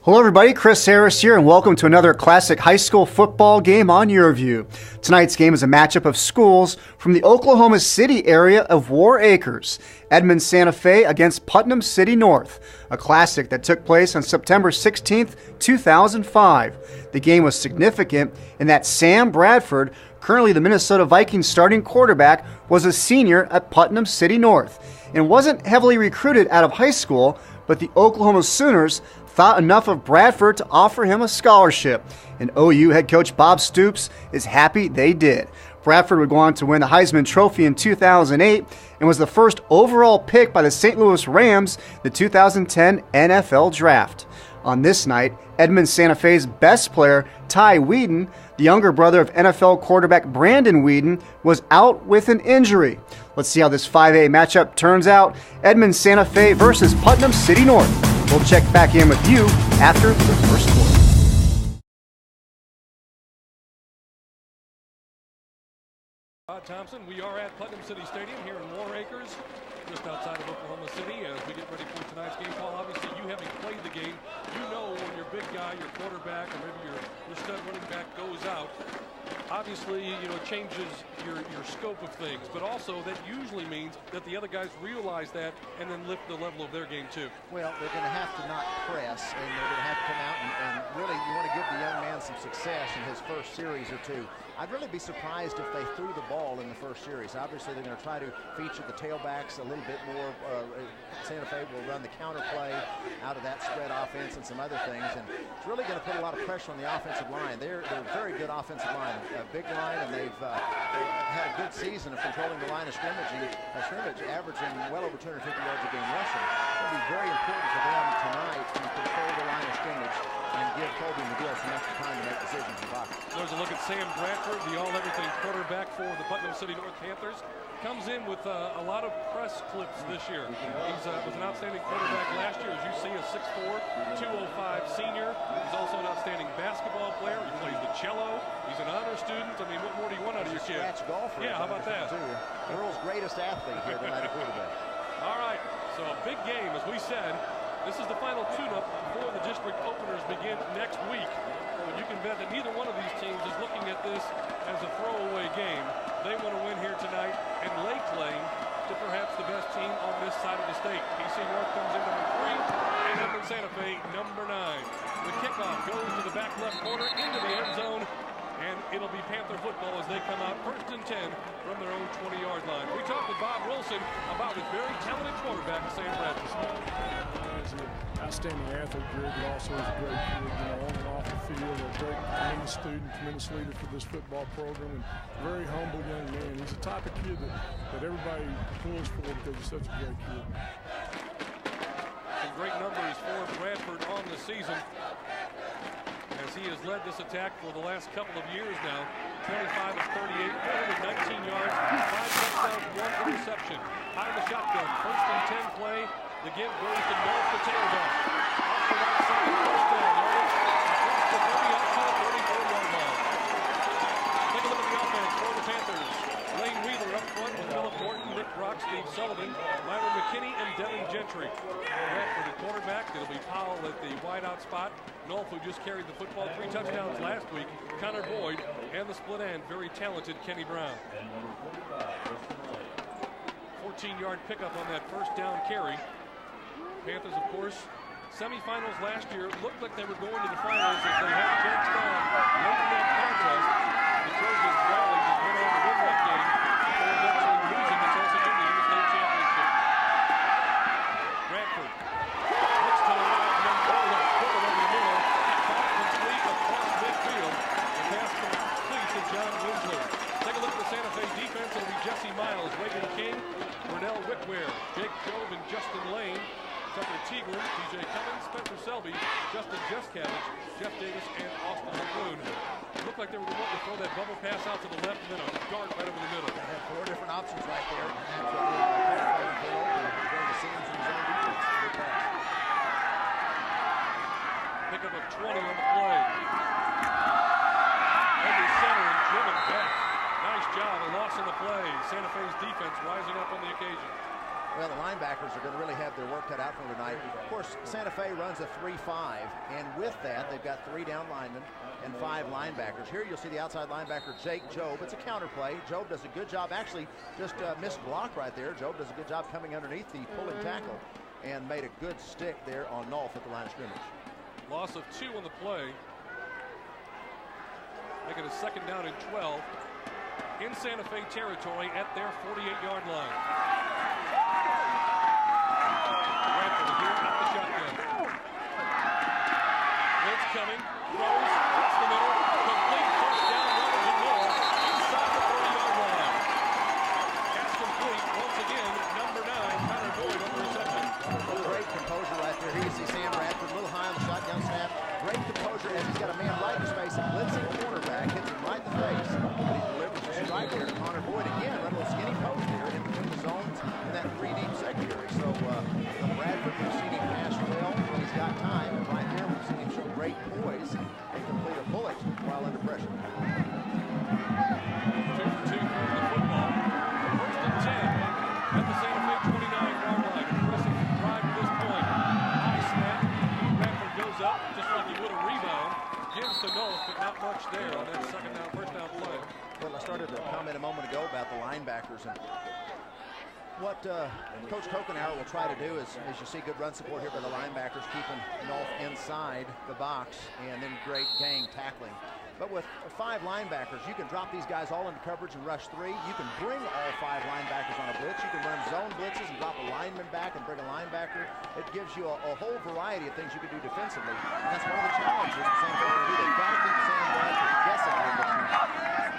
Hello everybody, Chris Harris here, and welcome to another classic high school football game on YurView. Tonight's game is a matchup of schools from the Oklahoma City area of War Acres. Edmond Santa Fe against Putnam City North, a classic that took place on September 16th, 2005. The game was significant in that Sam Bradford, currently the Minnesota Vikings starting quarterback, was a senior at Putnam City North and wasn't heavily recruited out of high school, but the Oklahoma Sooners thought enough of Bradford to offer him a scholarship, and OU head coach Bob Stoops is happy they did. Bradford would go on to win the Heisman Trophy in 2008 and was the first overall pick by the St. Louis Rams in the 2010 NFL Draft. On this night, Edmond Santa Fe's best player, Ty Whedon, the younger brother of NFL quarterback Brandon Whedon, was out with an injury. Let's see how this 5A matchup turns out. Edmond Santa Fe versus Putnam City North. We'll check back in with you after the first quarter. Thompson, we are at Putnam City Stadium here in War Acres, just outside of Oklahoma City, as we get ready for tonight's game. Paul, obviously you having played the game, you know when your big guy, your quarterback, or maybe your stud running back goes out, obviously, you know, it changes your scope of things, but also that usually means that the other guys realize that and then lift the level of their game too. Well, they're going to have to not press, and they're going to have to come out and really, you want to give the young man some success in his first series or two. I'd really be surprised if they threw the ball in the first series. Obviously, they're going to try to feature the tailbacks a little bit more. Santa Fe will run the counter play out of that spread offense and some other things, and it's really going to put a lot of pressure on the offensive line. They're a very good offensive line, a big line, and they've had a good season of controlling the line of scrimmage, averaging well over 250 yards a game rushing. It'll be very important for them tonight to control the line of scrimmage and give Colby McGill some extra time to make decisions in box. There's a look at Sam Bradford, the all-everything quarterback for the Putnam City North Panthers. Comes in with a lot of press clips this year. He was an outstanding quarterback last year. As you see, a 6'4", 205 senior. He's also an outstanding basketball player. He plays the cello. He's an honor student. I mean, what more do you want out of your kid? Scratch golfer. Yeah, how about that? The world's greatest athlete here tonight at quarterback. All right, so a big game, as we said. This is the final tune-up before the district openers begin next week. But you can bet that neither one of these teams is looking at this as a throwaway game. They want to win here tonight and lay claim to perhaps the best team on this side of the state. PC North comes in number 3, and Edmond Santa Fe number 9. The kickoff goes to the back left corner into the end zone, and it'll be Panther football as they come out 1st and 10 from their own 20-yard line. We talked with Bob Wilson about his very talented quarterback, Sam Bradford. He's an outstanding athlete, but also is a great kid, you know, on and off the field, a great, tremendous student, tremendous leader for this football program, and very humble young man. He's the type of kid that everybody pulls for because he's such a great kid. Some great numbers for Bradford on the season, as he has led this attack for the last couple of years now. 25 of 38, 419 yards, 5 touchdowns, 1 interception. High in the shotgun, 1st and 10 play. The give goes to North, the tailback. Off the right side, 1st down. Across the 30, out to the 34-yard line. Take a look at the offense for the Panthers. Lane Wheeler up front with Philip Morton, Nick Brock, Steve Sullivan, Myron McKinney, and Devin Gentry. Bradford at quarterback. It'll be Powell at the wideout spot. Nolf, who just carried the football, 3 touchdowns last week. Connor Boyd, and the split end, very talented Kenny Brown. 14-yard pickup on that 1st down carry. Panthers, of course, semifinals last year looked like they were going to the finals as they had Georgetown late in that contest. The Trojans rallied and went on to win that game before eventually losing the toss again in the state championship. Bradford looks to the right and then Fuller over the middle. Caught complete across midfield. The pass complete to John Winslow. Take a look at the Santa Fe defense. It'll be Jesse Miles, Reagan King, Burnell Wickware, Jake Jove, and Justin Lane. Tucker Teaglin, DJ Cummins, Spencer Selby, Justin Jeskavich, Jeff Davis, and Austin Lagoon. It looked like they were going to throw that bubble pass out to the left and then a dart right over the middle. They had 4 different options right there. And that's what going to Sims in zone defense. Good pass. Pick up a 20 on the play. Under center and driven back. Nice job, a loss on the play. Santa Fe's defense rising up on the occasion. Well, the linebackers are going to really have their work cut out for them tonight. Of course, Santa Fe runs a 3-5, and with that, they've got 3 down linemen and 5 linebackers. Here you'll see the outside linebacker, Jake Job. It's a counter play. Job does a good job. Actually, just missed block right there. Job does a good job coming underneath the pulling tackle and made a good stick there on Nolf at the line of scrimmage. Loss of 2 on the play. Making a 2nd down and 12 in Santa Fe territory at their 48-yard line. Bradford here at the shotgun. Blitz coming, throws, hits the middle, complete first down, runners and more inside the 30-yard line. Pass complete once again, number 9, Connor Boyd on the reception. Great composure right there. Here you see Sam Bradford a little high on the shotgun snap. Great composure as he's got a man right in his face, a blitzing cornerback, hits him right in the face. But he delivers a strike there to Connor Boyd again, a little skinny post there in between the zones and that 3-deep secondary. So Bradford, we've seen him pass well when he's got time, and right there we've seen him show great poise and complete a bullet while under pressure. 2 for 2 throwing the football. 1st and 10 at the Santa Fe 29-yard line. Impressive drive to this point. High snap. Bradford goes up just like he would a rebound. Gives to Nolf, but not much there on that first down play. Well, I started to comment a moment ago about the linebackers, and what Coach Kokenauer will try to do is, as you see, good run support here by the linebackers, keeping Nolf inside the box, and then great gang tackling. But with 5 linebackers, you can drop these guys all into coverage and rush 3. You can bring all 5 linebackers on a blitz. You can run zone blitzes and drop a lineman back and bring a linebacker. It gives you a whole variety of things you can do defensively. And that's one of the challenges the Santa Fe can do. They've got to keep Sam Bradford guessing a little bit.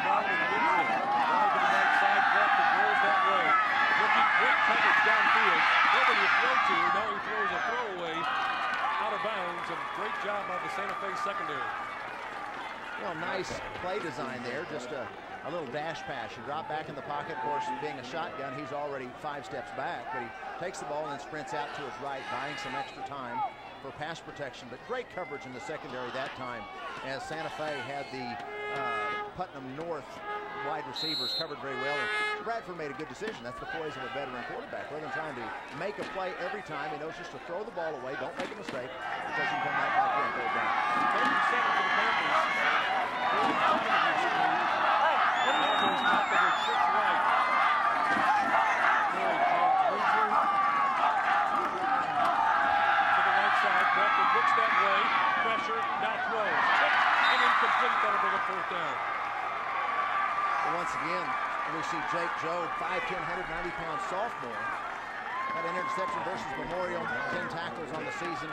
Marvin Woodson, drive to the right side, Bradford rolls that way. Looking great coverage downfield. Nobody to throw to. Now he throws a throwaway out of bounds. And great job by the Santa Fe secondary. Well, nice play design there, just a little dash pass. You drop back in the pocket. Of course, being a shotgun, he's already 5 steps back, but he takes the ball and then sprints out to his right, buying some extra time for pass protection. But great coverage in the secondary that time, as Santa Fe had the Putnam North wide receivers covered very well. And Bradford made a good decision. That's the poise of a veteran quarterback. Rather than trying to make a play every time, he knows just to throw the ball away, don't make a mistake, because you can come right back in and throw it down. 37 for the Panthers. Put it top of their six right. To the right side, Bradford looks that way, pressure, now throws. Tipped and incomplete, that'll bring a 4th down. But once again, we see Jake Job, 5'10", 190-pound sophomore. Had an interception versus Memorial, 10 tackles on the season.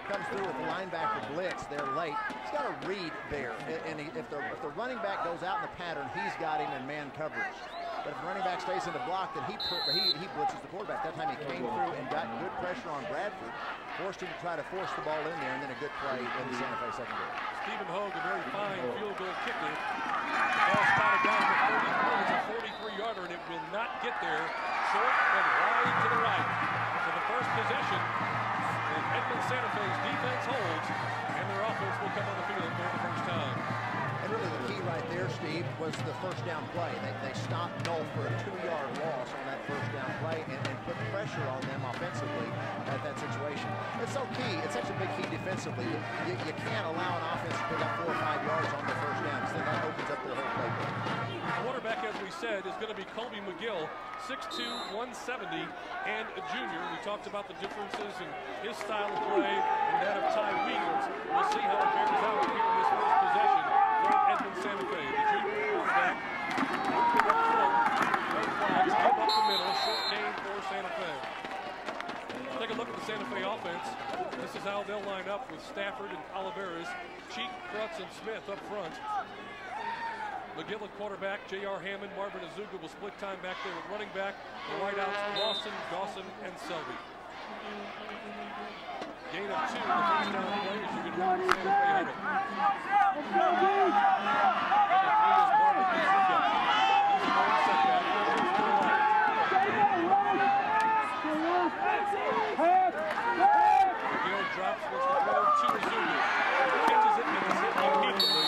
Comes through with the linebacker blitz there late. He's got a read there, and if the running back goes out in the pattern, he's got him in man coverage. But if the running back stays in the block, then he blitzes the quarterback. That time he came through and got good pressure on Bradford, forced him to try to force the ball in there, and then a good play in the Santa Fe secondary. Stephen Hogue, a very fine field goal kicker. The ball spotted down to 33. It's a 43-yarder, and it will not get there. Short and wide to the right. For the first possession, and Edmond Santa Fe's defense holds, and their offense will come on the field for the first time. And really the key right there, Steve, was the first down play. They stopped Nolf for a 2-yard loss on that first down play and put pressure on them offensively at that situation. It's so key. It's such a big key defensively. You can't allow an offense to pick up 4 or 5 yards on the first down, because then that opens up their whole playbook. Quarterback, as we said, is going to be Colby McGill, 6'2", 170, and a junior. We talked about the differences in his style of play and that of Ty Wiegels. We'll see how it bears out here in this first possession from Edmond Santa Fe. The junior quarterback, moving up front, no flags, up the middle, short gain for Santa Fe. Take a look at the Santa Fe offense. This is how they'll line up with Stafford and Oliveras, Cheek, Krutz, and Smith up front. McGill at quarterback, J.R. Hammond, Marvin Azuga will split time back there with running back. The wideouts, Lawson, Dawson, and Selby. gain of 2. The first down play is you can run Santa Fe had it. Drops was the throw to the junior. He catches it and is hit immediately.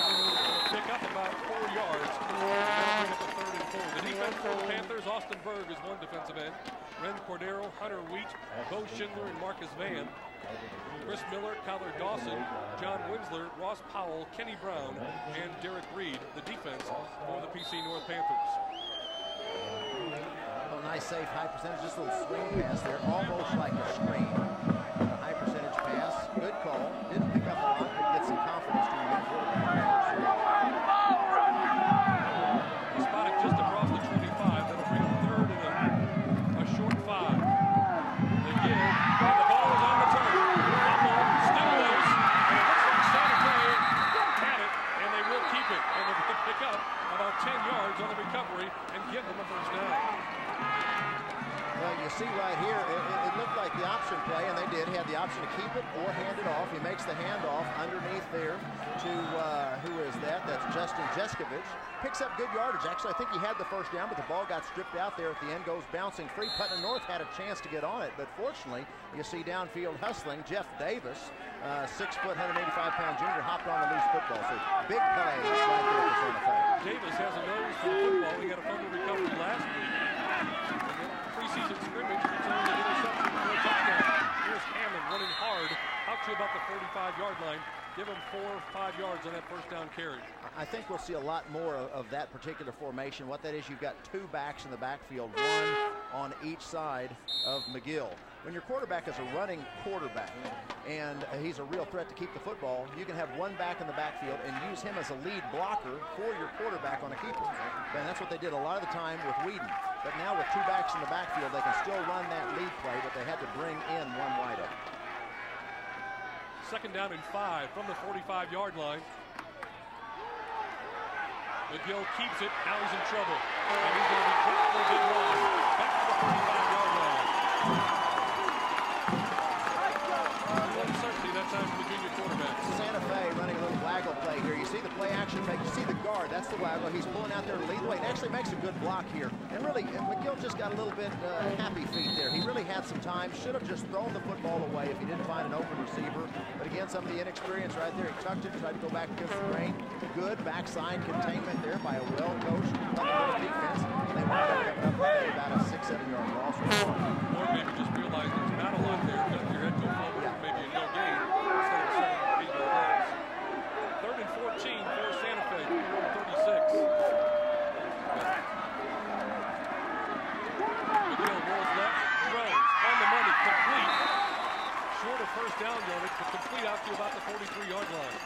Pick up about 4 yards. Bring up a 3rd and 4. The defense for the Panthers, Austin Berg is one defensive end. Ren Cordero, Hunter Wheat, Bo Schindler, and Marcus Van. Chris Miller, Kyler Dawson, John Winsler, Ross Powell, Kenny Brown, and Derek Reed, the defense for the PC North Panthers. Oh, nice, safe, high percentage. Just a little swing pass there, almost like a screen. High percentage pass, good call. Didn't pick up a lot, but get some confidence to the quarterback. He spotted just across the 25. That'll bring him 3rd and a short 5. They give, and the ball is on the turn. Still loose, and it looks like Santa Fe had it, and they will keep it. And they'll pick up about 10 yards on the recovery and give them a first down. Well, you see right here, it looked like the option play, and they did. He had the option to keep it or hand it off. He makes the handoff underneath there to, who is that? That's Justin Jeskovich. Picks up good yardage. Actually, I think he had the first down, but the ball got stripped out there at the end, goes bouncing free. Putnam North had a chance to get on it, but fortunately, you see downfield hustling. Jeff Davis, 6 foot, 185-pound junior, hopped on the loose football. So big play right there for Santa Fe. Davis has a nose for the football. He had a fumble recovery last week. Preseason scrimmage returns an interception for a touchdown. Here's Hammond running hard out to about the 45-yard line. Give him 4 or 5 yards on that first down carry. I think we'll see a lot more of that particular formation. What that is, you've got 2 backs in the backfield, 1 on each side of McGill. When your quarterback is a running quarterback and he's a real threat to keep the football, you can have 1 back in the backfield and use him as a lead blocker for your quarterback on a keeper. And that's what they did a lot of the time with Whedon. But now with 2 backs in the backfield, they can still run that lead play, but they had to bring in 1 wideout. 2nd down and 5 from the 45-yard line. McGill keeps it. Now he's in trouble. And he's going to be caught for a big loss. Back to the 45-yard line. Uncertainty that time for the junior quarterback. Santa Fe running a little waggle play here. You see the play action fake. You see the guard. That's the waggle. He's pulling out there to lead the way. It actually makes a good block here. And really, McGill just got a little bit happy feet there. He really had some time. Should have just thrown the football away if he didn't find an open receiver. But again, some of the inexperience right there. He tucked it, tried to go back against the grain. Good backside containment there by a well-coached defense. And they wound up coming up with about a 6-7 yard loss. Or maybe just realize there's not a lot there. Cut your head to a fumble, maybe a no gain instead of a 7 or 8 yard loss. 3rd and 14 for Santa Fe, 36. McGill rolls left, throws on the money, complete. Short of first down yardage, but complete out to about the 43-yard line.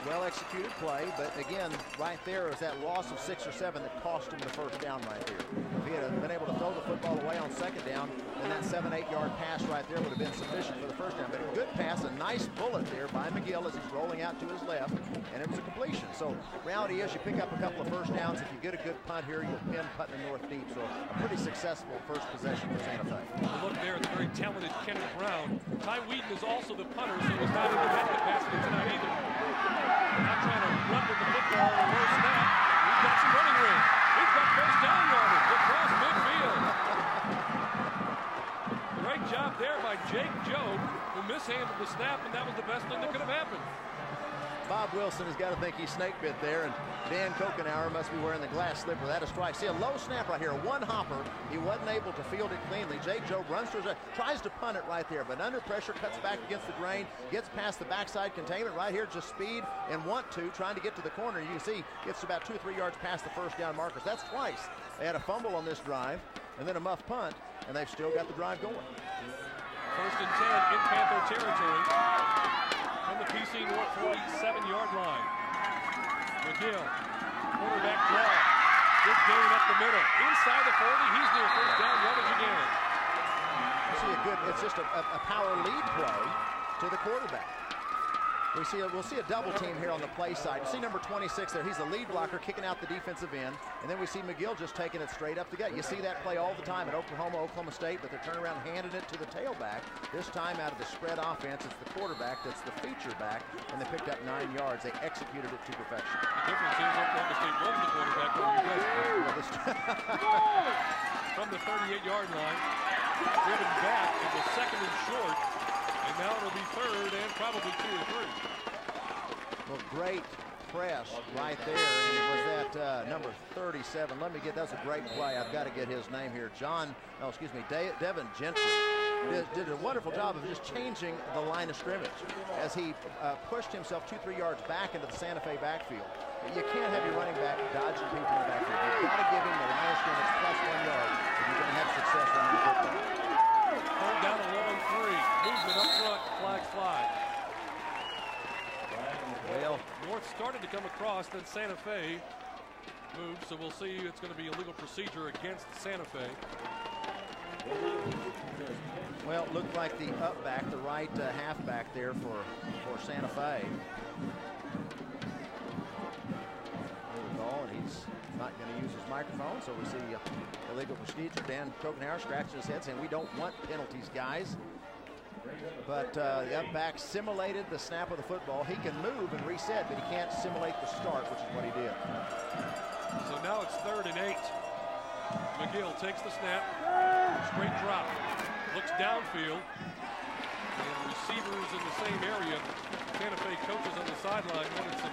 Well executed play, but again, right there is that loss of 6 or 7 that cost him the first down right there. If he had been able to throw the football away on 2nd down, then that 7-8 yard pass right there would have been sufficient for the first down. But a good pass, a nice bullet there by McGill as he's rolling out to his left, and it was a completion. So reality is you pick up a couple of first downs. If you get a good punt here, you'll pin Putnam North deep. So a pretty successful first possession for Santa Fe. Look there at the very talented Kenny Brown. Ty Wheaton is also the punter, so he's not in the net capacity tonight either. Not trying to run with the football or low snap. He's got some running room. He's got first down yardage across midfield. Great job there by Jake Jobe, who mishandled the snap, and that was the best thing that could have happened. Bob Wilson has got to think he's snake bit there, and Dan Kokenauer must be wearing the glass slipper. That is strike. See a low snap right here, 1 hopper. He wasn't able to field it cleanly. Jake Jobe runs to his, tries to punt it right there, but under pressure, cuts back against the grain, gets past the backside containment right here, just speed and trying to get to the corner. You can see it's about 2 or 3 yards past the first down markers. That's twice. They had a fumble on this drive, and then a muff punt, and they've still got the drive going. 1st and 10 in Panther territory. From the PC North 47-yard line. McGill, quarterback draw. Good gain up the middle. Inside the 40, he's near first down yardage again. You see it's just a power lead play to the quarterback. We'll see a double team here on the play side. You see number 26 there. He's the lead blocker kicking out the defensive end. And then we see McGill just taking it straight up the gut. You see that play all the time at Oklahoma State, but they're turning around and handing it to the tailback. This time out of the spread offense, it's the quarterback that's the feature back, and they picked up 9 yards. They executed it to perfection. The difference is Oklahoma State runs the quarterback from the 38-yard line, driven back to the second and short. And now it'll be third and probably 2 or 3. Well, great press right there. And it was that number 37. Let me get, that's a great play. I've got to get his name here. Devin Gentry did a wonderful job of just changing the line of scrimmage as he pushed himself 2-3 yards back into the Santa Fe backfield. You can't have your running back dodging people in the backfield. You've got to give him the line of scrimmage plus 1 yard if you're going to have success running the football. Third down 11-3. Movement up front. Flags fly. Well, North started to come across, then Santa Fe moved, so we'll see. It's going to be a legal procedure against Santa Fe. Well, it looked like the up back, the right halfback there for Santa Fe. And he's not going to use his microphone, so we see illegal procedure. Dan Krogenhauer scratching his head saying, we don't want penalties, guys. But the up back simulated the snap of the football. He can move and reset, but he can't simulate the start, which is what he did. So now it's 3rd and 8. McGill takes the snap, straight drop, looks downfield, and receivers in the same area. Santa Fe coaches on the sideline wanted some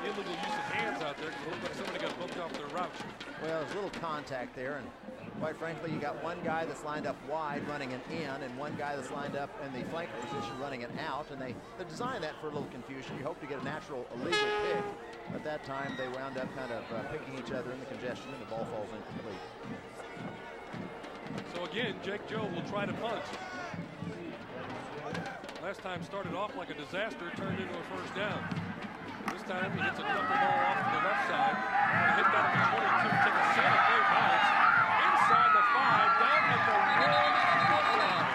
illegal use of hands out there because it looked like somebody got bumped off their route. Well, there's a little contact there, and quite frankly, you got one guy that's lined up wide running an in, and one guy that's lined up in the flanker position running it out, and they designed that for a little confusion. You hope to get a natural illegal pick. At that time, they wound up kind of picking each other in the congestion, and the ball falls incomplete. So again, Jake Joe will try to punt. Last time started off like a disaster, turned into a first down. This time he hits a knuckle ball off to the left side. Gonna hit that at the 22, take a Santa Fe bounce. Inside the 5, down at the 1-foot line.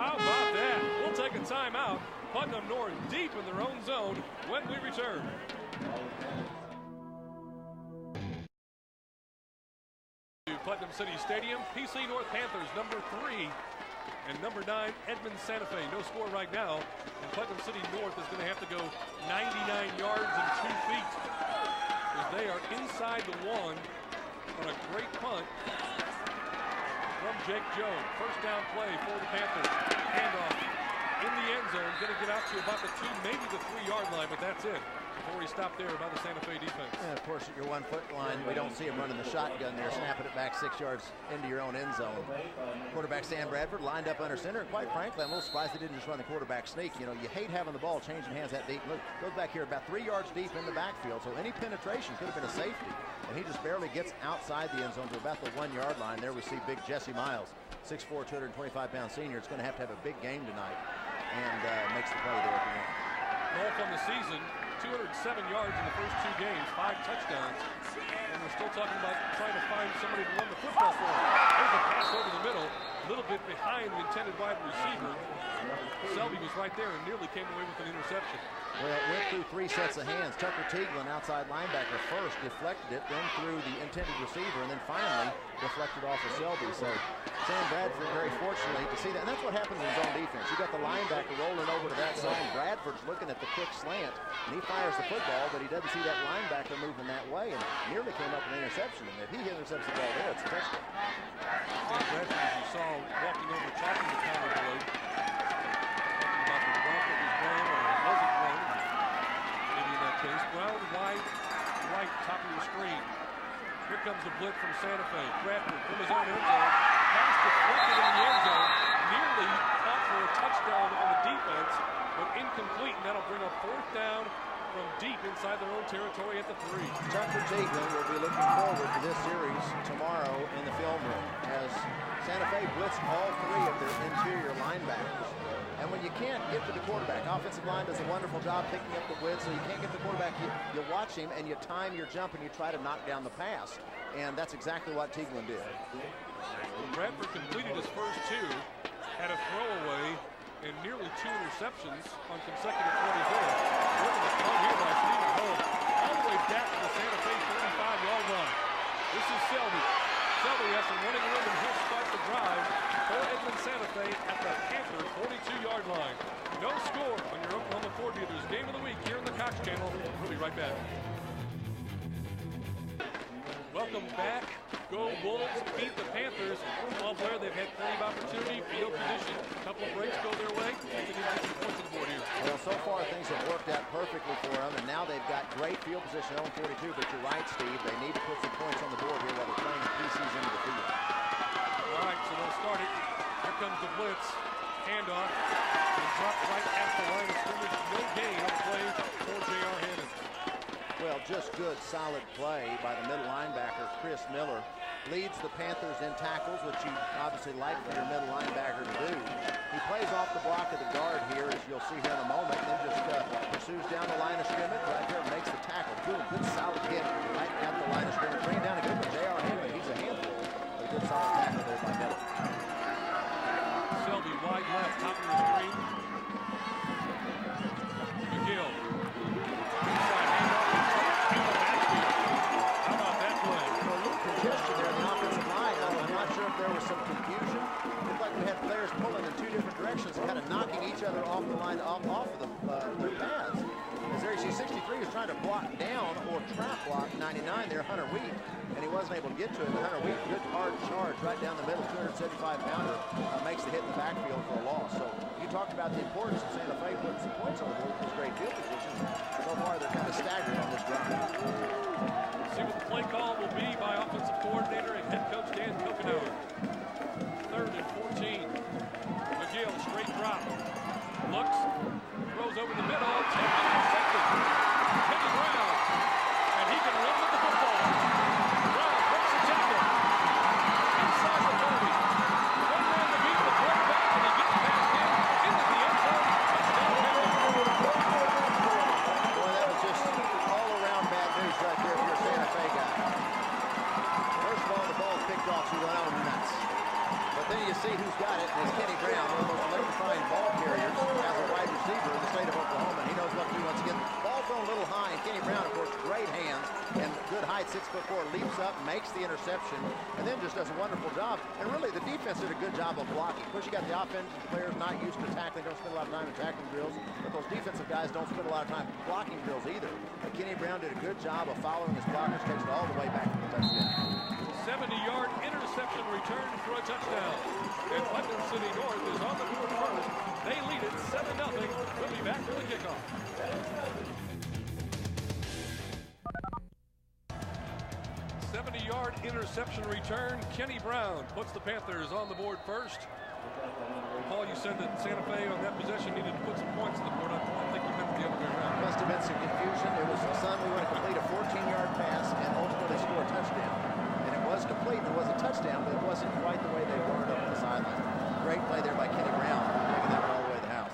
How about that? We'll take a timeout. Putnam North deep in their own zone when we return. Putnam City Stadium, PC North Panthers, number 3 and number 9, Edmond Santa Fe. No score right now, and Putnam City North is going to have to go 99 yards and 2 feet as they are inside the 1 on a great punt from Jake Joe. First down play for the Panthers. Handoff in the end zone, going to get out to about the 2, maybe the 3-yard line, but that's it. Before he stopped there by the Santa Fe defense. And of course, at your 1-foot line, we don't see him running the shotgun there, snapping it back 6 yards into your own end zone. Quarterback Sam Bradford lined up under center, and quite frankly, I'm a little surprised they didn't just run the quarterback sneak. You know, you hate having the ball changing hands that deep. Look, goes back here about 3 yards deep in the backfield, so any penetration could have been a safety. And he just barely gets outside the end zone to about the 1-yard line. There we see big Jesse Miles, 6'4", 225-pound senior. It's going to have a big game tonight, and makes the play there at the end. North on the season, 207 yards in the first 2 games, 5 touchdowns. And we're still talking about trying to find somebody to run the football for him. There's a pass over the middle, a little bit behind the intended wide receiver. Selby was right there and nearly came away with an interception. Well, it went through 3 sets of hands. Tucker Teaglin, outside linebacker, first deflected it, then through the intended receiver, and then finally deflected off of Selby. So Sam Bradford, very fortunately, to see that. And that's what happens in zone defense. You got the linebacker rolling over to that side. Bradford's looking at the quick slant, and he fires the football, but he doesn't see that linebacker moving that way, and nearly came up with an interception. And if he intercepts the ball there, it's a touchdown. Bradford, as you saw, walking over, talking to Connor Boyd, talking about the route that was run or wasn't run. Maybe in that case. Brown, wide, right, top of your screen. Here comes the blitz from Santa Fe. Bradford from his own end zone. Pass deflected in the end zone. Nearly caught for a touchdown on the defense, but incomplete, and that'll bring up 4th down from deep inside their own territory at the 3. Tucker Teaglin will be looking forward to this series tomorrow in the film room as Santa Fe blitzed all 3 of their interior linebackers. And when you can't get to the quarterback, offensive line does a wonderful job picking up the blitz, so you can't get the quarterback, you watch him and you time your jump and you try to knock down the pass. And that's exactly what Teaglin did. Bradford completed his first 2, had a throwaway and nearly 2 interceptions on consecutive 20s there. Look at the throw here by Stephen Hogue, all the way back to the Santa Fe 45-yard line. This is Selby. Selby has some running room, and he'll start the drive for Edmond Santa Fe at the Panther 42-yard line. No score on your Oklahoma Ford Dealers Game of the Week here in the Cox Channel. We'll be right back. Welcome back. Go Wolves, beat the Panthers. Ball Blair, they've had plenty of opportunity, field position, a couple of breaks go their way. They need to get some points on the board here. Well, so far things have worked out perfectly for them, and now they've got great field position on 42, but you're right, Steve. They need to put some points on the board here while they're playing the preseason into the field. All right, so they'll start it. Here comes the blitz. Handoff. And dropped right at the line of scrimmage. No gain on the play for J.R. Hannon. Well, just good, solid play by the middle linebacker, Chris Miller. Leads the Panthers in tackles, which you obviously like for your middle linebacker to do. He plays off the block of the guard here, as you'll see here in a moment, then just pursues down the line of scrimmage right there and makes the tackle. Good solid hit right at the line of scrimmage. Bring down a good one, J.R. Hannon. He's a handful. But a good solid tackle there by Miller. Selby wide left, top of the screen. McGill. Inside handoff. How about that play? A little congestion there in the offensive line. I'm not sure if there was some confusion. It looked like we had players pulling in 2 different directions, kind of knocking each other off the line, off of their paths. As there you see 63 was trying to block down or trap block 99 there, Hunter Wheat, and he wasn't able to get to it. But Hunter Wheat, good hard charge right down the middle, 275-pounder, makes the hit in the backfield for a loss. So you talked about the importance of Santa Fe putting some points on the board with this great field position. So far, they're kind of staggered on this drive. See what the play call will be by offensive coordinator and head coach Dan Coconut. 3rd and 14. McGill, straight drop. Looks, throws over the middle, taken, intercepted. Kenny Brown, and he can run with the football. Brown breaks the tackle. Inside the 30. One man to beat the quarterback, and he gets past him into the end zone. Touchdown, Panther. Boy, that was just all-around bad news right there if you're a Santa Fe guy. First of all, the ball's picked off, so you run out of nuts. But then you see who's got it, and it's Kenny Brown, one of the most electrifying ball carriers as a wide receiver in the state of Oklahoma. And he knows what to do once again. Ball thrown a little high, and Kenny Brown, of course, great hands and good height, 6'4", leaps up, makes the interception, and then just does a wonderful job. And really, the defense did a good job of blocking. Of course, you got the offensive players not used to tackling, don't spend a lot of time in tackling drills, but those defensive guys don't spend a lot of time blocking drills either. But Kenny Brown did a good job of following his blockers, takes it all the way back to the touchdown. 70-yard interception return for a touchdown. And Putnam City North is on the board first. They lead it 7-0. We'll be back for the kickoff. 70-yard interception return. Kenny Brown puts the Panthers on the board first. Paul, you said that Santa Fe on that possession needed to put some points on the board. I think you meant the other way around. Must have been some confusion. It was son, we want to complete a 14-yard pass and ultimately score a touchdown. And it was complete, it was a touchdown, but it wasn't quite the way they warmed up on the sideline. Great play there by Kenny Brown, taking that all the way to the house.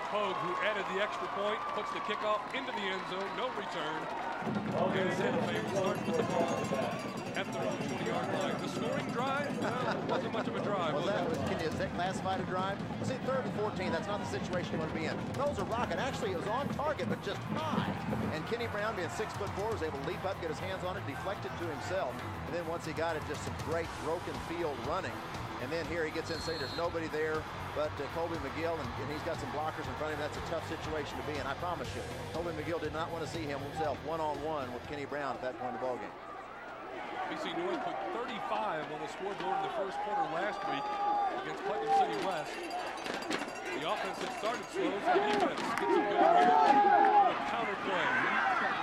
Hogue, who added the extra point, puts the kickoff into the end zone, no return. And Santa Fe will start with the ball at their own 20-yard line. The scoring drive, wasn't much of a drive. Is that classified a drive? Well, see, 3rd and 14, that's not the situation you want to be in. Throws a rocket. Actually, it was on target, but just high. And Kenny Brown, being 6'4", was able to leap up, get his hands on it, deflect it to himself. And then once he got it, just some great broken field running. And then here he gets inside. There's nobody there but Colby McGill, and he's got some blockers in front of him. That's a tough situation to be in. I promise you. Colby McGill did not want to see himself one-on-one with Kenny Brown at that point in the ballgame. BC North put 35 on the scoreboard in the first quarter last week against Putnam City West. The offense had started slow, so the defense gets it going here. A counter play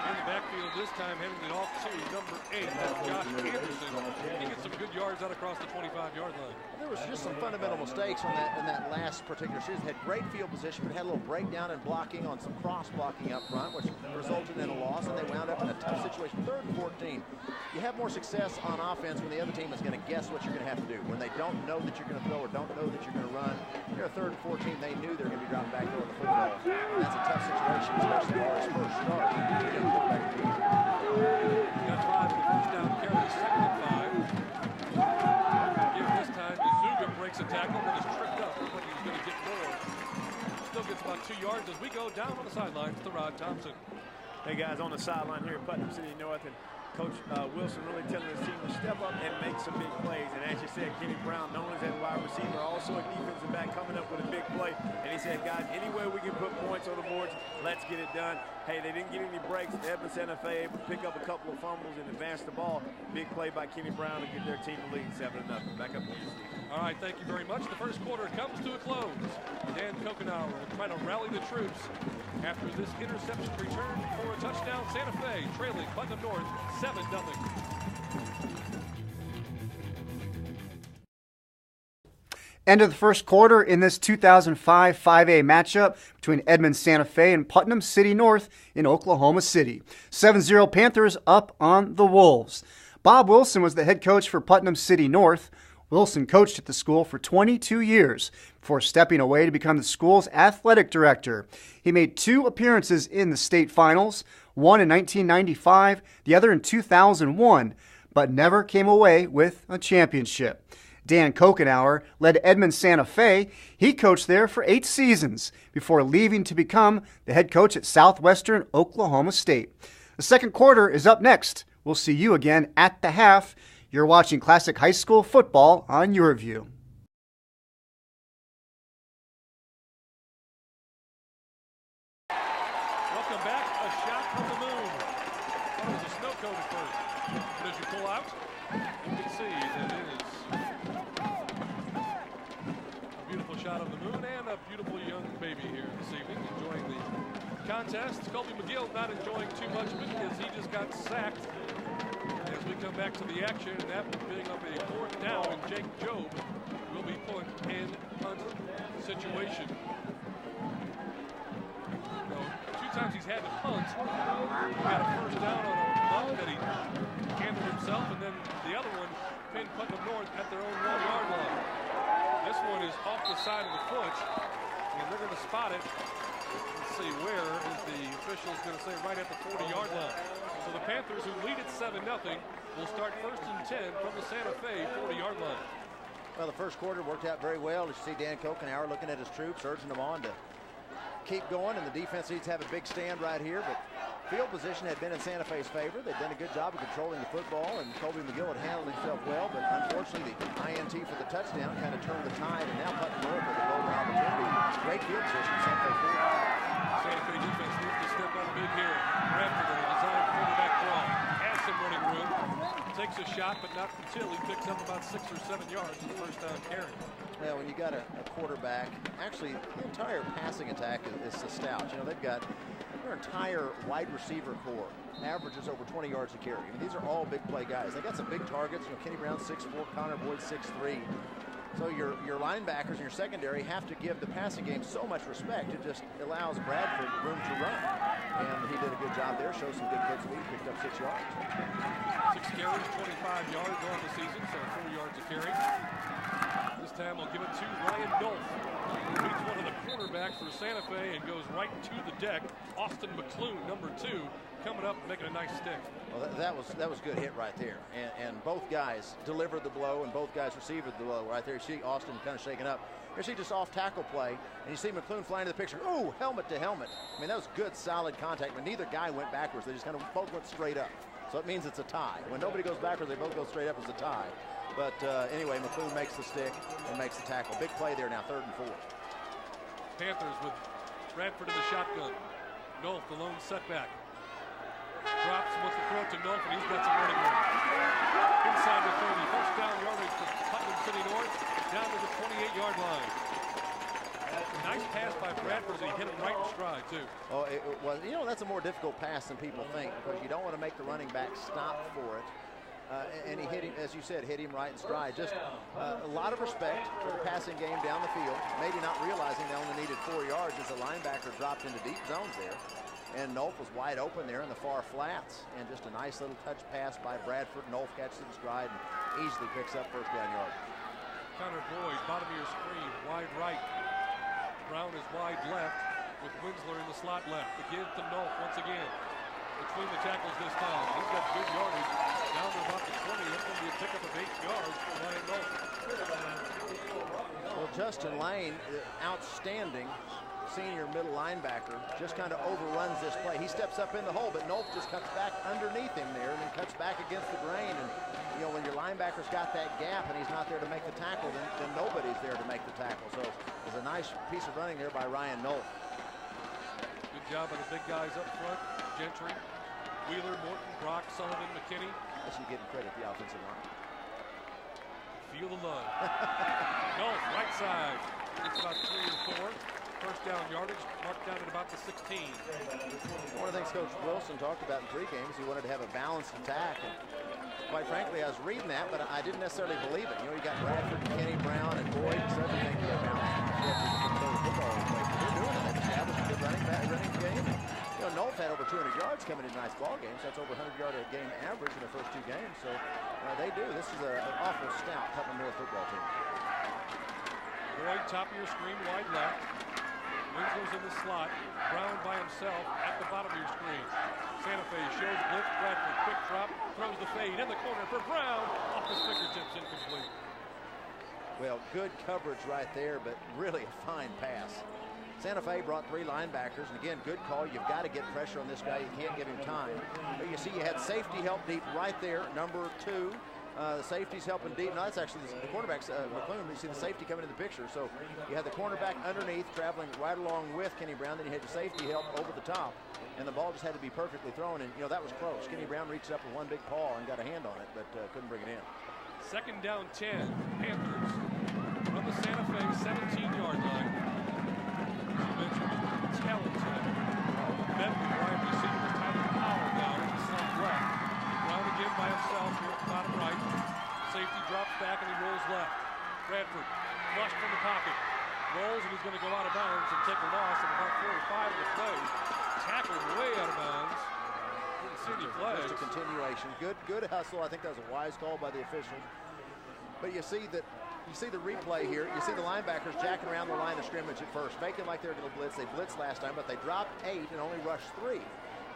in the backfield this time, handing it off to number 8, that's Josh Anderson. He gets some good yards out across the 25-yard line. There was just some fundamental mistakes on in that last particular season. Had great field position, but had a little breakdown in blocking on some cross blocking up front, which resulted in a loss, and they wound up in a tough situation. 3rd and 14. You have more success on offense when the other team is going to guess what you're going to have to do. When they don't know that you're going to throw or don't know that you're going to run. Here, 3rd and 14, they knew they were going to be dropping back there on the football. And that's a tough situation, especially for his first start. Got 5 in the first down carry, 2nd and 5. Again, this time, Zuga breaks a tackle, but is tripped up. Looked like he was going to get more. yards as we go down on the sidelines to Rod Thompson. Hey guys, on the sideline here at Putnam City North, and Coach Wilson really telling his team to step up and make some big plays. And as you said, Kenny Brown, known as that wide receiver, also a defensive back coming up with a big play. And he said, guys, any way we can put points on the boards, let's get it done. Hey, they didn't get any breaks. Edmond Santa Fe able to pick up a couple of fumbles and advance the ball. Big play by Kenny Brown to get their team the lead 7-0. Back up to you, Steve. All right, thank you very much. The first quarter comes to a close. Dan Kokenauer will try to rally the troops after this interception return for a touchdown. Santa Fe trailing Putnam North 7-0. End of the first quarter in this 2005 5A matchup between Edmond Santa Fe and Putnam City North in Oklahoma City. 7-0 Panthers up on the Wolves. Bob Wilson was the head coach for Putnam City North. Wilson coached at the school for 22 years before stepping away to become the school's athletic director. He made 2 appearances in the state finals, one in 1995, the other in 2001, but never came away with a championship. Dan Kokenauer led Edmond Santa Fe. He coached there for 8 seasons before leaving to become the head coach at Southwestern Oklahoma State. The second quarter is up next. We'll see you again at the half. You're watching Classic High School football on YurView. Welcome back. A shot from the moon. That was a snow cone at first. But as you pull out, you can see that it is a beautiful shot of the moon and a beautiful young baby here this evening enjoying the contest. Colby McGill not enjoying too much of it because he just got sacked. As we come back to the action, that being up a 4th down, and Jake Job will be put in punt situation. So, 2 times he's had to punt. He got a 1st down on a punt that he handled himself, and then the other one pinned Putnam North at their own 1-yard line. This one is off the side of the foot, and they're going to spot it. Let's see, where is the officials going to say? Right at the 40-yard line. So the Panthers, who lead at 7-0, will start 1st and 10 from the Santa Fe 40-yard line. Well, the first quarter worked out very well. As you see Dan Kokenauer looking at his troops, urging them on to keep going, and the defense needs to have a big stand right here. But field position had been in Santa Fe's favor. They'd done a good job of controlling the football, and Colby McGill had handled himself well. But unfortunately, the INT for the touchdown kind of turned the tide, and now Putnam North with a golden opportunity. Great field position, Santa Fe field. Santa Fe defense needs to step up big here. Bradford in a designed quarterback draw. Has some running room. Takes a shot, but not until he picks up about 6 or 7 yards in the first down carry. Well, when you got a quarterback, actually the entire passing attack is so stout. You know, they've got their entire wide receiver core averages over 20 yards a carry. I mean, these are all big play guys. They got some big targets. You know, Kenny Brown 6'4", Connor Boyd 6'3". So your linebackers and your secondary have to give the passing game so much respect. It just allows Bradford room to run. And he did a good job there, showed some good quick speed, picked up 6 yards. 6 carries, 25 yards on the season, so 4 yards a carry. This time I'll give it to Ryan Dolph. He beats one of the cornerbacks for Santa Fe and goes right to the deck. Austin McClune, number 2, coming up and making a nice stick. Well, that was a good hit right there. And both guys delivered the blow, and both guys received the blow right there. You see Austin kind of shaking up. You see just off tackle play, and you see McClune flying to the picture. Ooh, helmet to helmet. I mean, that was good, solid contact, but neither guy went backwards. They just kind of both went straight up. So it means it's a tie. When nobody goes backwards, they both go straight up, it's a tie. But anyway, McClune makes the stick and makes the tackle. Big play there now, 3rd and 4. Panthers with Bradford in the shotgun. Nolf, the lone setback. Drops, wants to throw it to Nolf, and he's got some running room. Inside the 30, 1st down yardage for Putnam City North, down to the 28-yard line. Nice pass by Bradford, and he hit it right in stride, too. Oh, it was. You know, that's a more difficult pass than people think, because you don't want to make the running back stop for it. And he hit him, as you said, hit him right in stride. Just a lot of respect for the passing game down the field. Maybe not realizing they only needed 4 yards as the linebacker dropped into deep zones there. And Nolf was wide open there in the far flats. And just a nice little touch pass by Bradford. Nolf catches it in stride and easily picks up 1st down yard. Connor Boyd, bottom of your screen, wide right. Brown is wide left with Winsler in the slot left. The give to Nolf once again. Between the tackles this time. He's got good yardage down to about the 20. It's going to be a pickup of 8 yards for Ryan Nolf. Well, Justin Lane, outstanding senior middle linebacker, just kind of overruns this play. He steps up in the hole, but Nolf just cuts back underneath him there and then cuts back against the grain. And, you know, when your linebacker's got that gap and he's not there to make the tackle, then nobody's there to make the tackle. So it's a nice piece of running there by Ryan Nolf. Good job by the big guys up front. Gentry, Wheeler, Morton, Brock, Sullivan, McKinney. That's you getting credit, the offensive line. Feel the love. Nolf, right side. It's about 3 or 4. First down yardage, marked down at about the 16. One of the things Coach Wilson talked about in pregame is he wanted to have a balanced attack. And quite frankly, I was reading that, but I didn't necessarily believe it. You know, you got Bradford, Kenny Brown, and Boyd, so everything to have balanced football. They're doing it. They've established a good running game. You know, Nolf had over 200 yards coming in nice ball games. That's over 100-yard a game average in the first 2 games. So they do. This is an awful stout Putnam North football team. Boyd, top of your screen, wide left. Winslow's in the slot. Brown by himself at the bottom of your screen. Santa Fe shows blitz. Bradford, quick drop, throws the fade in the corner for Brown. Off his fingertips, incomplete. Well, good coverage right there, but really a fine pass. Santa Fe brought 3 linebackers, and again, good call. You've got to get pressure on this guy. You can't give him time. But you see you had safety help deep right there, number 2. The safety's helping deep. No, that's actually the cornerback's McClune. You see the safety coming in the picture. So you had the cornerback underneath traveling right along with Kenny Brown. Then you had the safety help over the top. And the ball just had to be perfectly thrown. And, you know, that was close. Kenny Brown reached up with one big paw and got a hand on it, but couldn't bring it in. Second down 10. Panthers from the Santa Fe 17-yard line. As you mentioned, talented. Bedford wide receiver Tyler Powell now in the slot left. Brown again by himself here at the bottom right. Safety drops back and he rolls left. Bradford flushed from the pocket. Rolls and he's going to go out of bounds and take a loss at about 4 or 5 of the play. Tackled way out of bounds. Didn't see any flags. Just a continuation. Good hustle. I think that was a wise call by the officials. But you see the replay here. You see the linebackers jacking around the line of scrimmage at first, making like they're going to blitz. They blitzed last time, but they dropped 8 and only rushed 3.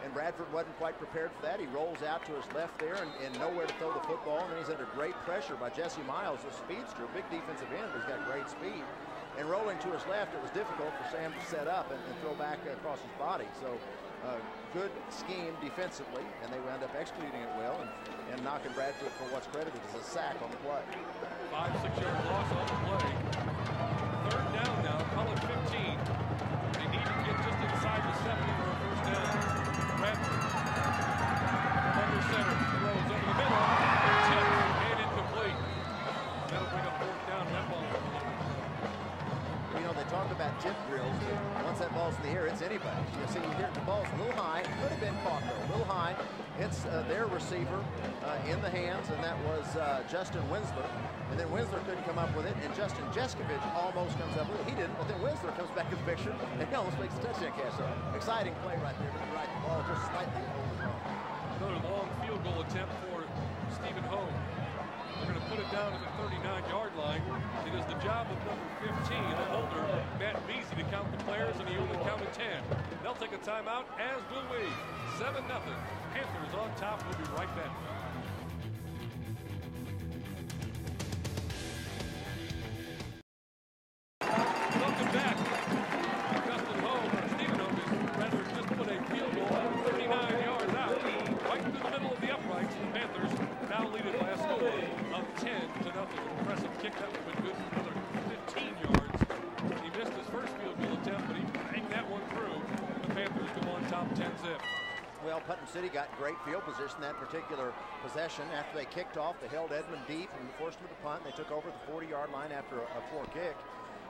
And Bradford wasn't quite prepared for that. He rolls out to his left there and nowhere to throw the football. And then he's under great pressure by Jesse Miles, a speedster, big defensive end. He's got great speed. And rolling to his left, it was difficult for Sam to set up and throw back across his body. So good scheme defensively, and they wound up executing it well and knocking Bradford for what's credited as a sack on the play. 5, 6-yard loss on the play. Third down now, call it 15. They need to get just inside the 70 for a first down. Bradford under center, throws over the middle, tipped and incomplete. That'll bring up 4th down. That ball. You know, they talk about tip drills. Once that ball's in the air, it's anybody. You see, the ball's a little high. Could have been caught, though. A little high. It's their receiver in the hands, and that was Justin Winsler. And then Winsler couldn't come up with it, and Justin Jeskovich almost comes up with it. He didn't, but then Winsler comes back in the picture, and he almost makes a touchdown catch. So exciting play right there to the right. The ball just slightly overthrown. Another long field goal attempt for Stephen Holm. They're going to put it down at the 39-yard line. It is the job of number 15, the holder, Matt Beasy, to count the players, and he only counted 10. They'll take a timeout, as will we. 7-0. Panthers on top. We'll be right back. Welcome back. Justin Holm, or Stephen Holm, has rather just put a field goal 39 yards out, right through the middle of the uprights. The Panthers now lead it by a score of 10-0. Impressive kick. That would have been good for another 15 yards. He missed his first field goal attempt, but he banged that one through. The Panthers go on top 10-zip. Well, Putnam City got great field position that particular possession. After they kicked off, they held Edmond deep and forced him to punt. They took over the 40-yard line after a poor kick.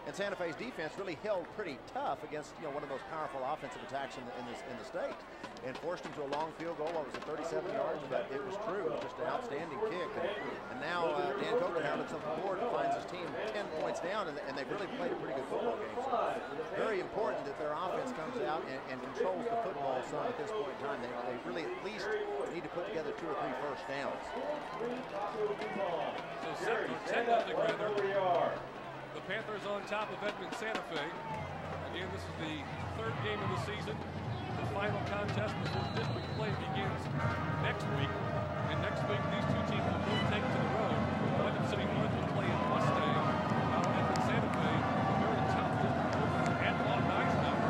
And Santa Fe's defense really held pretty tough against, you know, one of those powerful offensive attacks in the state, and forced him to a long field goal. What was it, 37 yards? But it was true, just an outstanding kick. And now Dan Copenhagen looks up the board and finds his team 10 points down, and they've really played a pretty good football game. So very important that their offense comes out and controls the football some at this point in time. They really at least need to put together 2 or 3 first downs. So 10-0 rather. The Panthers on top of Edmond Santa Fe. Again, this is the 3rd game of the season. The final contest before district play begins next week. And next week, these 2 teams will both take to the road. Putnam City North will play in Mustang. Edmond Santa Fe, very tough district. And a lot of nice now.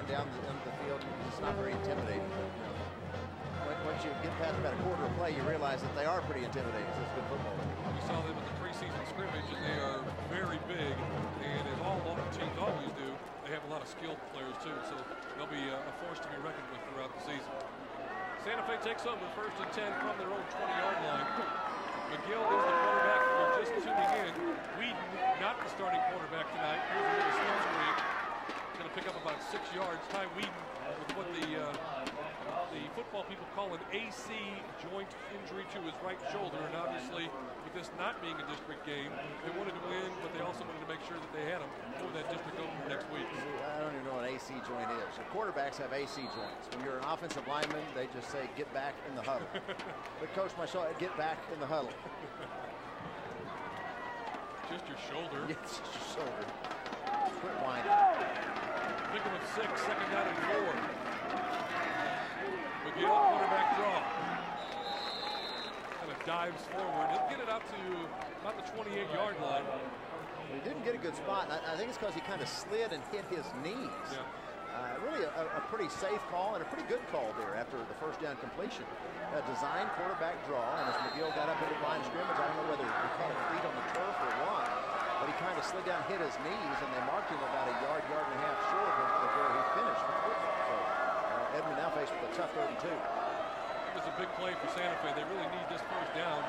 running down the field. It's not very intimidating. But, you know, once you get past about a quarter of play, you realize that they are pretty intimidating. So it's good football. We saw them in the preseason scrimmage, and they are very big. And as all teams always do, they have a lot of skilled players too. So they'll be a force to be reckoned with throughout the season. Santa Fe takes over 1st and 10 from their own 20-yard line. McGill is the quarterback. If you're just tuning in, Whedon, not the starting quarterback tonight. Here's a little slow screen. Going to pick up about 6 yards. Ty Whedon with what the football people call an AC joint injury to his right shoulder. And obviously, with this not being a district game, they wanted to win, but they also wanted to make sure that they had him for that district opener next week. I don't even know what an AC joint is. So quarterbacks have AC joints. When you're an offensive lineman, they just say, get back in the huddle. But Coach Marshall, get back in the huddle. Just your shoulder. Yes, just your shoulder. Quit whining. Pick him at 6, 2nd down and 4. McGill, quarterback draw. Kind of dives forward. He'll get it out to about the 28-yard line. He didn't get a good spot. I think it's because he kind of slid and hit his knees. Yeah. Really a pretty safe call and a pretty good call there after the first down completion. A design quarterback draw, and as McGill got up into the line of scrimmage, I don't know whether he caught a cleat on the turf or what, but he kind of slid down, hit his knees, and they marked him about a yard and a half short of where he finished the football. So Edmond now faced with a tough 32. It was a big play for Santa Fe. They really need this first down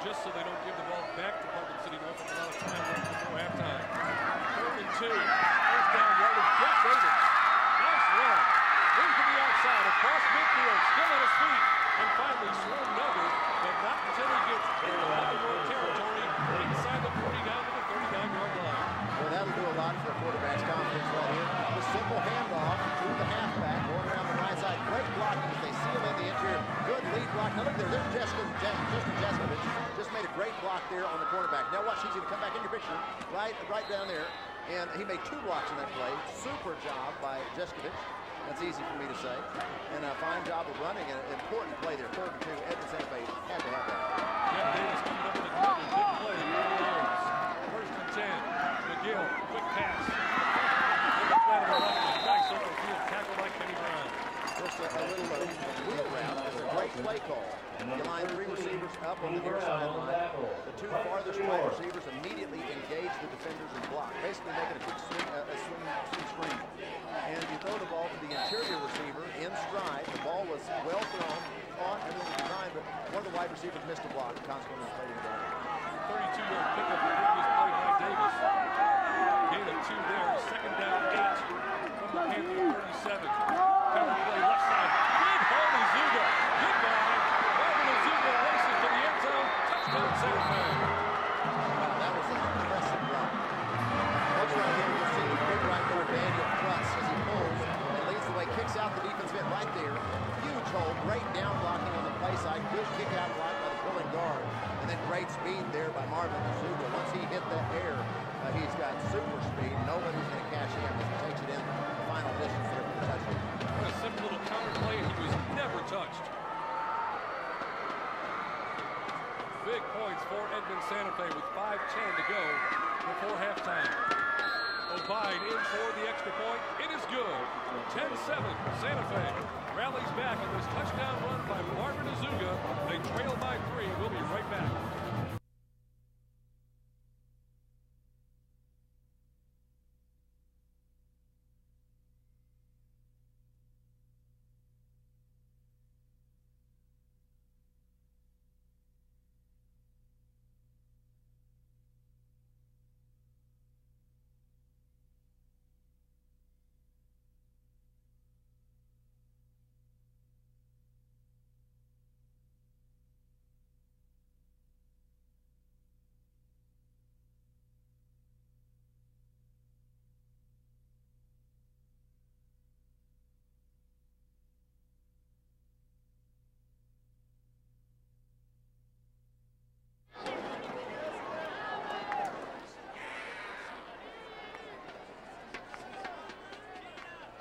just so they don't give the ball back to Putnam City North with a lot of time left before halftime. 3rd and 2. First down yardage. Jeff Davis. Nice run. In to the outside. Across midfield. Still on his feet. And finally swarmed over. But not until he gets into Putnam North territory. Inside the 40 down to the 39-yard line. Well, that'll do a lot for a quarterback's confidence right here. The simple handoff to the halfback. Going around the right side. Great blocking. If they see him in the interior. Good lead block. Now look there. There's Justin Jeskovich. Just made a great block there on the quarterback. Now watch, he's going to come back in your picture. Right down there. And he made 2 blocks in that play. Super job by Jeskovich. That's easy for me to say. And a fine job of running. An important play there. 3rd and 2. Edmond Santa Fe had to have that. Jeff Davis coming up with another big play. 1st and 10. McGill, quick pass. Nice open field tackle by Kenny Brown. Just a little wheel route. It's a great play call. You line 3 receivers up on the near sideline. The 2 farthest wide receivers immediately engage the defenders and block, basically making a quick swing screen. And you throw the ball to the interior receiver in stride. The ball was well thrown, caught, everything was designed, but one of the wide receivers missed a block and consequently played it down. 32-yard pickup, the previous play by Davis. Gain of 2 there, 2nd down 8 from the Panther 37. Counter play left side. Big hole to Zuga. Goodbye. Marvin Zuga races to the end zone. Touchdown Santa Fe. Wow, that was an impressive block. Watch right here, you'll see the big right guard Daniel Krutz as he pulls and leads the way, kicks out the defense bit right there. Huge hole, great down blocking on the play side. Good kick out block by the pulling guard. And then great speed there by Marvin Zuga. Once he hit that air, he's got super speed. Nobody's going to cash in as he takes it in the final distance there for the touchdown. What a simple little counter play, and he was never touched. Big points for Edmond Santa Fe with 5:10 to go before halftime. O'Bide in for the extra point. It is good. 10-7. Santa Fe rallies back on this touchdown run by Marvin Azuga. They trail by 3. We'll be right back.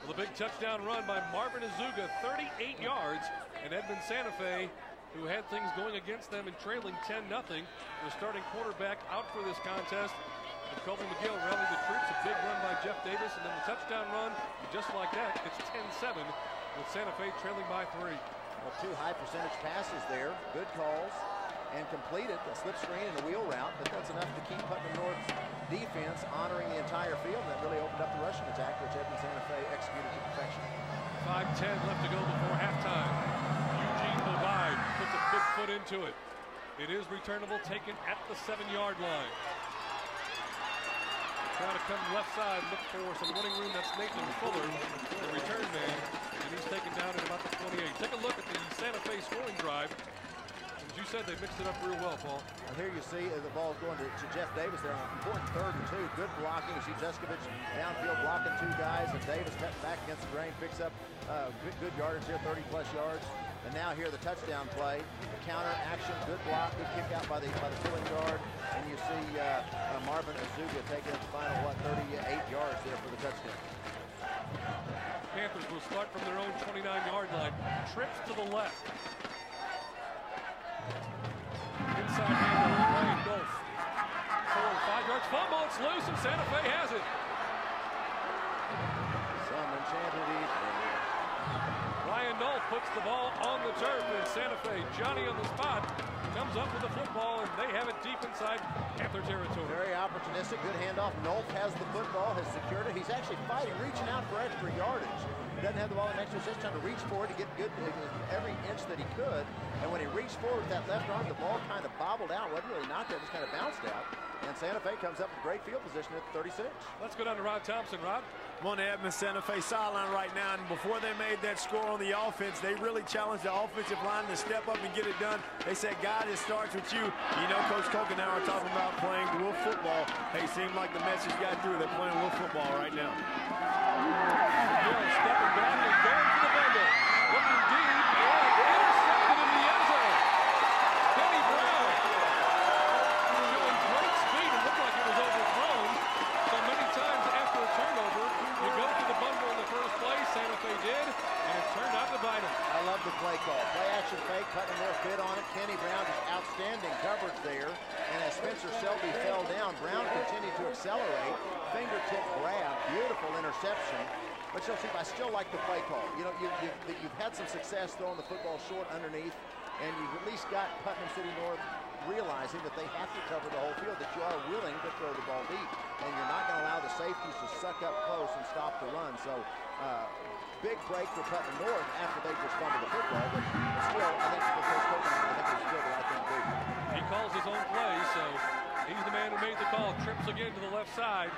Well, a big touchdown run by Marvin Azuga, 38 yards, and Edmond Santa Fe, who had things going against them and trailing 10-0. The starting quarterback out for this contest And Colvin McGill rallied the troops. A big run by Jeff Davis, and then the touchdown run. And just like that, it's 10-7 with Santa Fe trailing by 3. Well, 2 high percentage passes there. Good calls. And completed a slip screen and a wheel route, but that's enough to keep Putnam North's defense honoring the entire field, and that really opened up the rushing attack, which Edmond Santa Fe executed to perfection. 5:10 left to go before halftime. Eugene Bovide puts a big foot into it. It is returnable, taken at the 7-yard line. Trying to come left side, look for some running room. That's Nathan Fuller, the return man, and he's taken down at about the 28. Take a look at the Santa Fe scoring drive. As you said, they mixed it up real well, Paul. Well, here you see the ball going to Jeff Davis there on an important 3rd and 2. Good blocking. You see Jeskovich downfield blocking 2 guys, and Davis cutting back against the grain, picks up good yardage here, 30-plus yards. And now here the touchdown play, the counter action, good block, good kick out by the pulling guard, and you see Marvin Azuga taking up the final 38 yards there for the touchdown. Panthers will start from their own 29-yard line. Trips to the left. Inside handle, Ryan Dolph. 4 or 5 yards. Fumble, it's loose, and Santa Fe has it. Some enchanted evening. Ryan Dolph puts the ball on the turf, and Santa Fe, Johnny on the spot, comes up with the football, and they have it deep inside Panther territory. Very opportunistic, good handoff. Nolf has the football, has secured it. He's actually fighting, reaching out for extra yardage. He doesn't have the ball in extra, just trying to reach for it to get good every inch that he could. And when he reached forward with that left arm, the ball kind of bobbled out. Wasn't really knocked out, just kind of bounced out. And Santa Fe comes up with great field position at 36. Let's go down to Rod Thompson. Rod? I'm on the Edmond Santa Fe sideline right now, and before they made that score on the offense, they really challenged the offensive line to step up and get it done. They said, God, it starts with you. You know, Coach Coke and I are talking about playing wolf football. Hey, seemed like the message got through. They're playing wolf football right now. Hill stepping back and going for the bundle. Looking deep, and intercepted in the end zone. Kenny Brown showing great speed. It looked like it was overthrown. So many times after a turnover, you go for the bundle in the first play. Santa Fe did, and it turned out to bite him. I love the play call. Play action fake, Putnam North bid on it. Kenny Brown just outstanding coverage there. And as Spencer Selby fell down, Brown continued to accelerate. Fingertip grab, beautiful interception. But you'll see, I still like the play call. You know, you've had some success throwing the football short underneath, and you've at least got Putnam City North realizing that they have to cover the whole field, that you are willing to throw the ball deep, and you're not going to allow the safeties to suck up close and stop the run. So, big break for Putnam North after they just fumbled the football, but still, I think for Coach Copeland, I think it was still the right thing to do. He calls his own play, so he's the man who made the call. Trips again to the left side.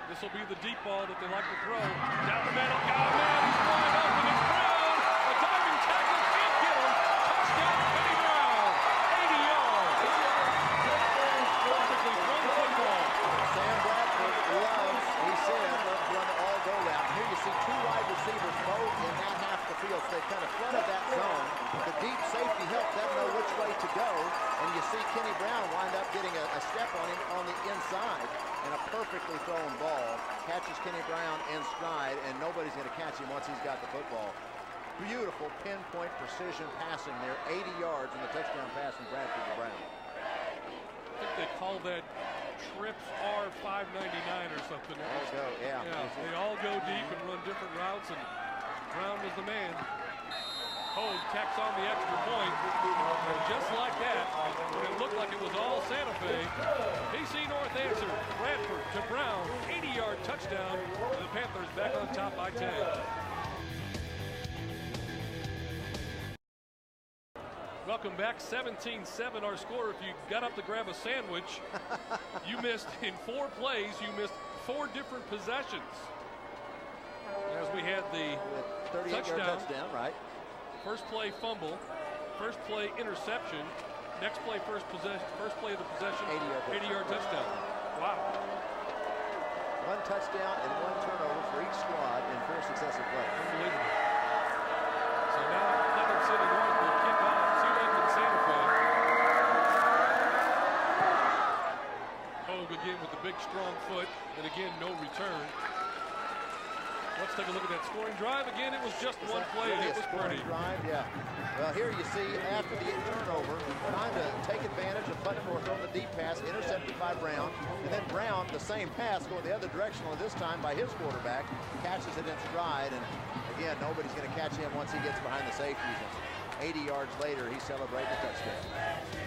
This will be the deep ball that they like to throw. Down the middle, got a man, he's wide open, it's Brown! A diving tackle, can't get him! Touchdown, Kenny Brown! 80 yards! Perfectly thrown football. Sam Bradford loves, he said, loves to run the all-go route. Here you see 2 wide receivers both in that half of the field, so they kind of flooded that zone. The deep safety help doesn't know which way to go, and you see Kenny Brown wind up getting a step on him on the inside. And a perfectly thrown ball catches Kenny Brown in stride, and nobody's going to catch him once he's got the football. Beautiful pinpoint precision passing there, 80 yards in the touchdown pass from Bradford to Brown. I think they call that trips R599 or something. All go, yeah. They all go deep and run different routes, and Brown was the man. Hogue tacks on the extra point, and just like that, when it looked like it was all Santa Fe, PC North answered. Bradford to Brown, 80-yard touchdown, and the Panthers back on top by 10. Welcome back, 17-7 our score. If you got up to grab a sandwich, you missed, in 4 plays, you missed 4 different possessions. As we had the 38-yard touchdown, right? First play fumble, first play interception, next play first play of the possession, 80-yard touchdown. Wow. 1 touchdown and 1 turnover for each squad in 4 successive plays. Unbelievable. So now Putnam City North will kick off to Edmond Santa Fe. Hogue again with the big strong foot, and again no return. Let's take a look at that scoring drive. Again, it was just one play and it was pretty. Drive? Yeah. Well, here you see after the turnover, trying to take advantage of Putnam North on the deep pass, intercepted by Brown, and then Brown, the same pass, going the other direction, only this time by his quarterback, catches it in stride, and again, nobody's going to catch him once he gets behind the safeties. 80 yards later, he's celebrating a touchdown.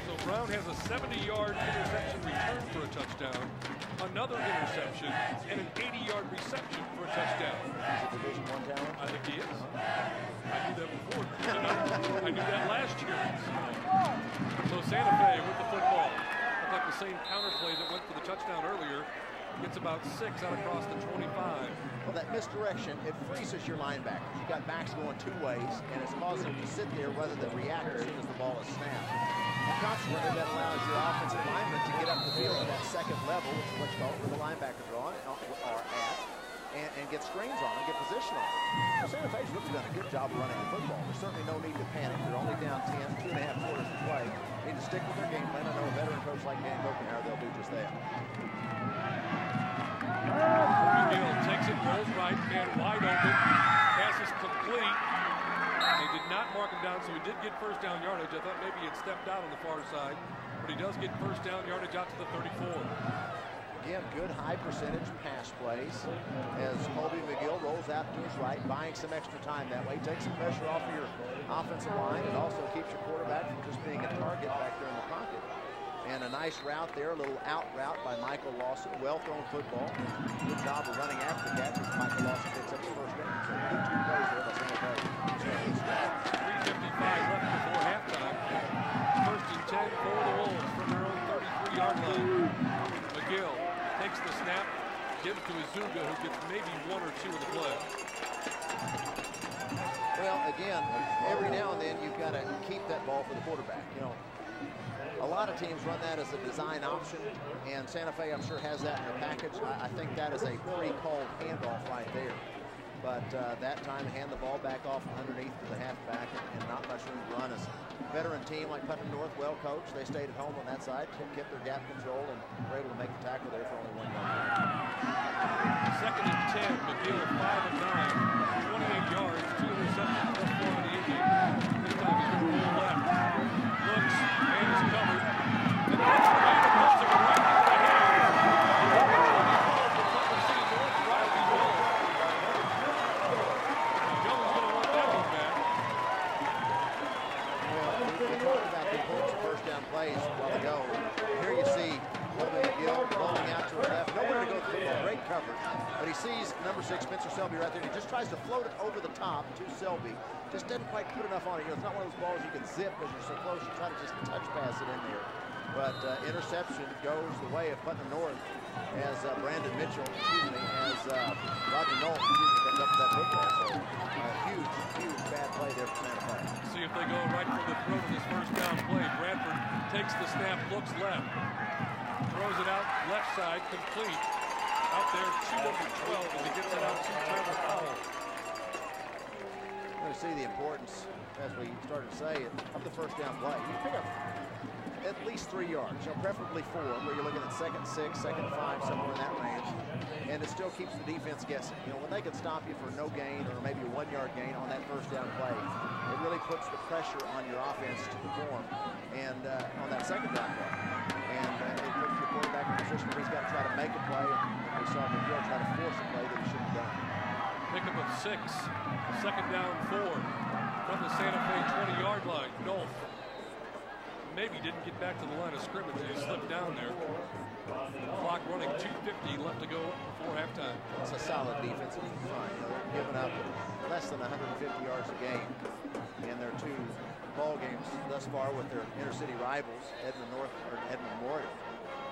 So Brown has a 70-yard interception return for a touchdown, another interception, and an 80-yard reception for a touchdown. He's a Division I talent? I think he is. I knew that before. I knew that last year. So Santa Fe with the football. Looked like the same counter play that went for the touchdown earlier. Gets about 6 out across the 25. Well, that misdirection, it freezes your linebackers. You've got backs going two ways, and it's causing them to sit there rather than react as soon as the ball is snapped. And consequently, that allows your offensive linemen to get up the field to that second level, which is what's called where the linebackers are at, and get screens on them, get position on them. Well, Santa Fe's really done a good job of running the football. There's certainly no need to panic. They're only down 10, 2.5 quarters to play. They need to stick with their game plan. I know a veteran coach like Dan Copenhagen, they'll do just that. McGill takes it, rolls right, man wide open. Pass is complete. They did not mark him down, so he did get first down yardage. I thought maybe he had stepped out on the far side, but he does get first down yardage out to the 34. Again, good high percentage pass plays as Colby McGill rolls out to his right, buying some extra time that way. Takes some pressure off of your offensive line and also keeps your quarterback from just being a target back there in the pocket. And a nice route there, a little out route by Michael Lawson. Well-thrown football. Good job of running after the catch as Michael Lawson picks up his first down. So good 2 plays there by Santa Fe. 3:55 left before halftime. First and 10 for the Wolves from their own 33-yard line. McGill takes the snap, gives to Izuga, who gets maybe 1 or 2 of the play. Well, again, every now and then you've got to keep that ball for the quarterback. You know, a lot of teams run that as a design option, and Santa Fe, I'm sure, has that in their package. I think that is a pre-called handoff right there. But that time, hand the ball back off underneath to the halfback, and not much room to run. As a veteran team like Putnam North, well coached, they stayed at home on that side, kept their gap control, and were able to make the tackle there for only 1 yard. Second and 10, McGill 5 of 9, 28 yards, 2 interceptions, plus 4 in the inning. This time he's going to roll left. Looks, man is covered, and that's the man that puts him right into the hands. The Putnam City North Riley Jones. Jones is going to want that one back. Well, we talked about the importance of first down plays a while ago. Here you see Colby McGill rolling out to his left. Nowhere to go to the football. Great coverage. But he sees number 6, Spencer Selby, right there. And he just tries to float it over the top to Selby. Just doesn't quite put enough on it. You know, it's not one of those balls you can zip because you're so close. You try to just touch pass it in there. But interception goes the way of Putnam North as Brandon Mitchell, as Roger Knoll, comes up with that football. So huge, huge bad play there for Santa Fe. See if they go right for the throat of this first down play. Bradford takes the snap, looks left. Throws it out left side, complete. Out there, 2 under 12 as he gets it out to Trevor Powell. You see the importance, as we started to say, of the first down play. You pick up at least 3 yards, you know, preferably 4, where you're looking at second 6, second 5, somewhere in that range, and it still keeps the defense guessing. You know, when they can stop you for no gain or maybe a 1 yard gain on that first down play, it really puts the pressure on your offense to perform, and on that second down play. And it puts your quarterback in a position where he's got to try to make a play, and we saw McGill try to force a play that he shouldn't have done. Pickup of 6, second down 4 from the Santa Fe 20-yard line. Nolf maybe didn't get back to the line of scrimmage. He slipped down there. Clock running, 2:50 left to go before halftime. It's a solid defensive front. You know, they're giving up less than 150 yards a game in their 2 ball games thus far with their inner-city rivals, Edmond North or Edmond Memorial.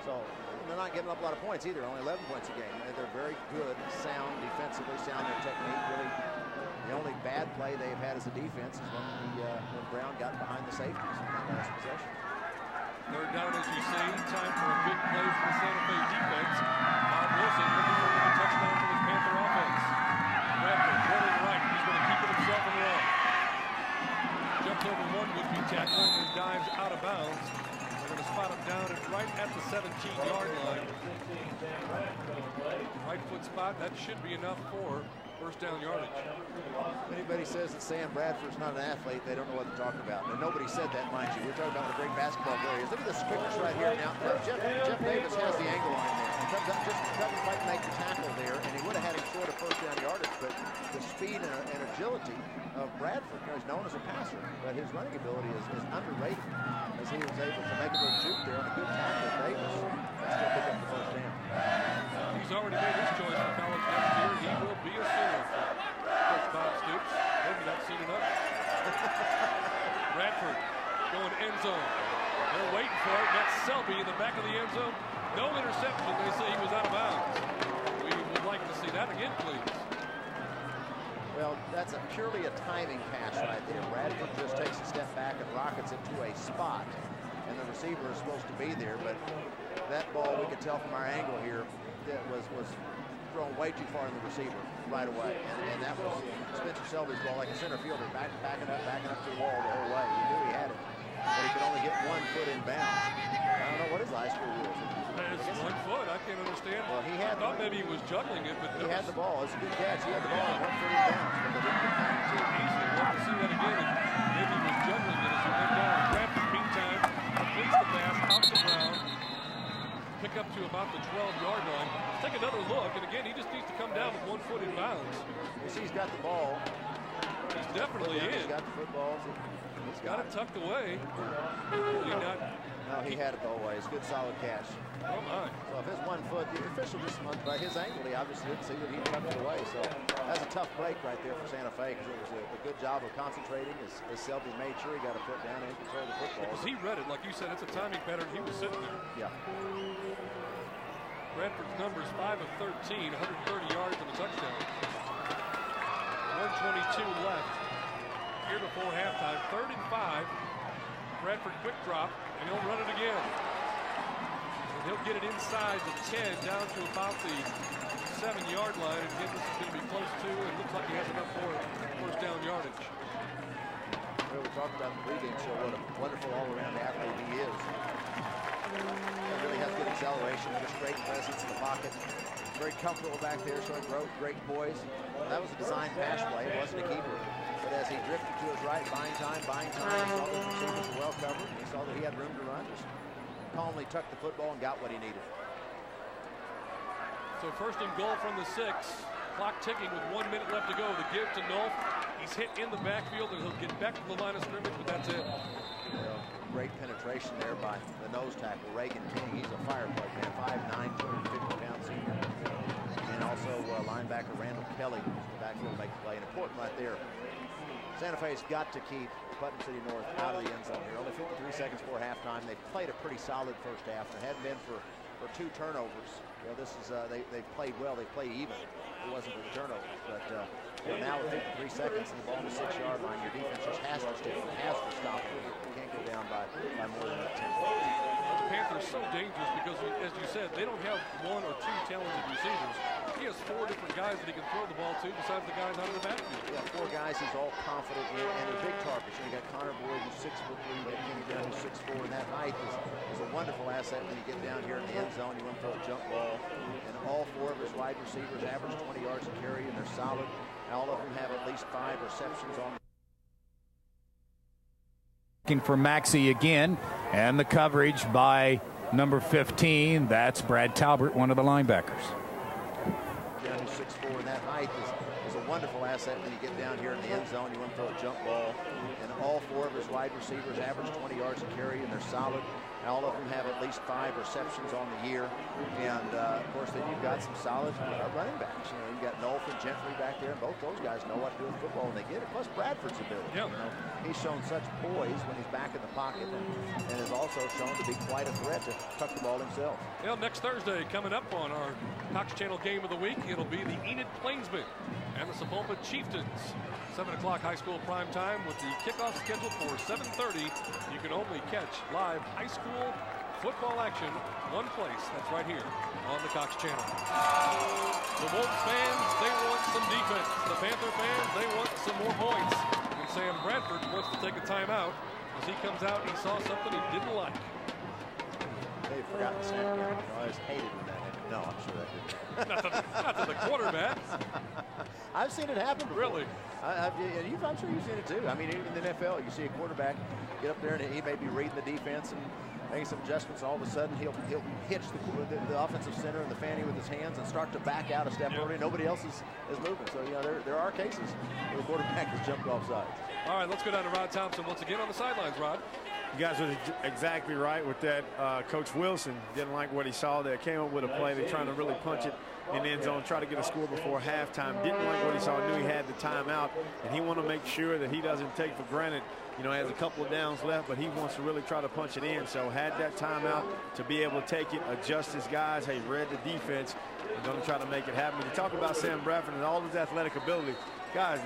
So they're not giving up a lot of points either, only 11 points a game. They're very good, sound defensively, sound their technique. Really, the only bad play they've had as a defense is when Brown got behind the safeties in that last possession. Third down, as you see, time for a big play for the Santa Fe defense. Bob Wilson looking for a touchdown for his Panther offense. Bradford rolling right. He's going to keep it himself and run. Jumps over 1 would-be tackler and dives out of bounds. They're going to spot him down right at the 17-yard line. Right foot spot, that should be enough for first down yardage. If anybody says that Sam Bradford's not an athlete, they don't know what they're talking about. And nobody said that, mind you. We're talking about what a great basketball player is. Look at this quickness right here. Now Jeff Davis has the angle on him there. He comes up, just doesn't quite make the tackle there, and he would have had him short of first down yardage, but the speed and agility of Bradford, you know, he's known as a passer, but his running ability is underrated, as he was able to make a little juke there on a good tackle of Davis and still pick up the first down. He's already made his choice for college next year. He will be a center for Coach Bob Stoops. Maybe not soon enough. Bradford going end zone. They're waiting for it. That's Selby in the back of the end zone. No interception. They say he was out of bounds. We would like to see that again, please. Well, that's purely a timing pass right there. Bradford just takes a step back and rockets it to a spot, and the receiver is supposed to be there, but that ball, we could tell from our angle here, that was thrown way too far in the receiver right away, and that was Spencer Selby's ball, like a center fielder, backing up to the wall the whole way. He knew he had it, but he could only get 1 foot in bounds. I don't know what his high school rules are. It's 1 foot. I can't understand. Well, I thought maybe he was juggling it, but he had the ball. It's a good catch. He had the ball in 1 foot in bounds, but they didn't get time to. Easy. We'll have to see that again. Maybe he was juggling it as he went down. Bradford, meantime, completes the pass out to Brown. Pick up to about the 12-yard line. Let's take another look, and again, he just needs to come down with 1 foot in bounds. You see, he's got the ball. He's definitely in. He's got the football. He's got it tucked away. No, he had it the whole way. It's a good, solid catch. Oh, my. So if his 1 foot, the official just by his angle, he obviously didn't see that he tucked it away. So that's a tough break right there for Santa Fe, because it was a good job of concentrating as Selby made sure he got a foot down and control the football. Because he read it, like you said, it's a timing pattern. He was sitting there. Yeah. Bradford's numbers 5 of 13, 130 yards and a touchdown. 1:22 left here before halftime. 3rd and 5. Bradford quick drop, and he'll run it again. And he'll get it inside the 10 down to about the 7-yard line. And again, this is going to be close to, and it looks like he has enough for first down yardage. Well, we talked about the pregame show, what a wonderful all-around athlete he is. He really has good acceleration, just great presence in the pocket. Very comfortable back there, showing great poise. That was a design pass play. It wasn't a keeper. But as he drifted to his right, buying time, he saw that the receivers were well covered. He saw that he had room to run. Just calmly tucked the football and got what he needed. So first and goal from the 6. Clock ticking with 1 minute left to go. The give to Nolf. He's hit in the backfield, and he'll get back to the line of scrimmage, but that's it. Well, great penetration there by the nose tackle, Reagan King. He's a fire plug man, 5'9", 250-pound senior. And also linebacker Randall Kelly, the backfield to make the play. And important right there. Santa Fe's got to keep Putnam City North out of the end zone here. Only 53 seconds before halftime. They've played a pretty solid first half. It hadn't been for 2 turnovers. You know, this is they've played well. They've played even. It wasn't for the turnovers, but you know, now with 53 seconds and the ball on the 6-yard line, your defense just has to stick. It has to stop it. You can't go down by more than 10 points. The Panthers are so dangerous because, as you said, they don't have 1 or 2 talented receivers. He has 4 different guys that he can throw the ball to besides the guys out of the backfield. Yeah, 4 guys he's all confident in, and they're big targets. You got Connor Boyd, who's 6'3", you got Kenny Brown, who's 6'4", and that height is a wonderful asset when you get down here in the end zone. You want to throw a jump ball, and all 4 of his wide receivers average 20 yards a carry, and they're solid. All of them have at least 5 receptions on. Looking for Maxey again, and the coverage by number 15. That's Brad Talbert, one of the linebackers. Down to 6'4", and that height is a wonderful asset when you get down here in the end zone. You want to throw a jump ball, and all 4 of his wide receivers average 20 yards a carry, and they're solid. All of them have at least 5 receptions on the year, and of course then you've got some solid running backs. You know, you got Nolf and Gentry back there, and both those guys know what to do with football, and they get it. Plus Bradford's ability. Yep. You know, he's shown such poise when he's back in the pocket, and has also shown to be quite a threat to tuck the ball himself. Well, next Thursday coming up on our Cox Channel Game of the Week, it'll be the Enid Plainsmen and the Sepulpa Chieftains. 7 o'clock high school prime time with the kickoff scheduled for 7:30. You can only catch live high school football action one place. That's right here on the Cox Channel. The Wolves fans, they want some defense. The Panther fans, they want some more points. And Sam Bradford wants to take a timeout. As he comes out, he saw something he didn't like. They've forgotten snap count. I always hated when that happened. No, I'm sure that didn't. not to the quarterback. I've seen it happen before. Really? I'm sure you've seen it too. I mean, even in the NFL, you see a quarterback get up there and he may be reading the defense and making some adjustments. All of a sudden, he'll hitch the offensive center and the fanny with his hands and start to back out a step early. Nobody else is moving. So, there are cases where the quarterback has jumped off sides. All right, let's go down to Rod Thompson once again on the sidelines, Rod. You guys are exactly right with that. Coach Wilson didn't like what he saw there. Came up with a play. They're trying to really punch it in the end zone, try to get a score before halftime. Didn't like what he saw. Knew he had the timeout, and he wanted to make sure that he doesn't take for granted. Has a couple of downs left, but he wants to really try to punch it in. So had that timeout to be able to take it, adjust his guys. Hey, read the defense, and going to try to make it happen. When you talk about Sam Bradford and all his athletic ability, guys,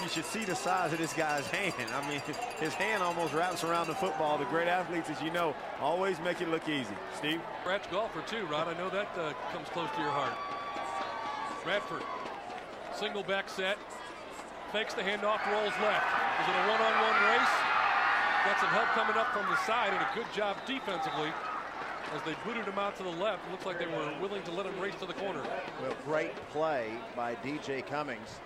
you should see the size of this guy's hand. I mean, his hand almost wraps around the football. The great athletes, as you know, always make it look easy. Steve? Scratch golfer, too, Rod. I know that comes close to your heart. Bradford, single back set. Fakes the handoff, rolls left. Is it a one-on-one race? Got some help coming up from the side, and a good job defensively as they booted him out to the left. It looks like they were willing to let him race to the corner. Well, great play by DJ Cummings.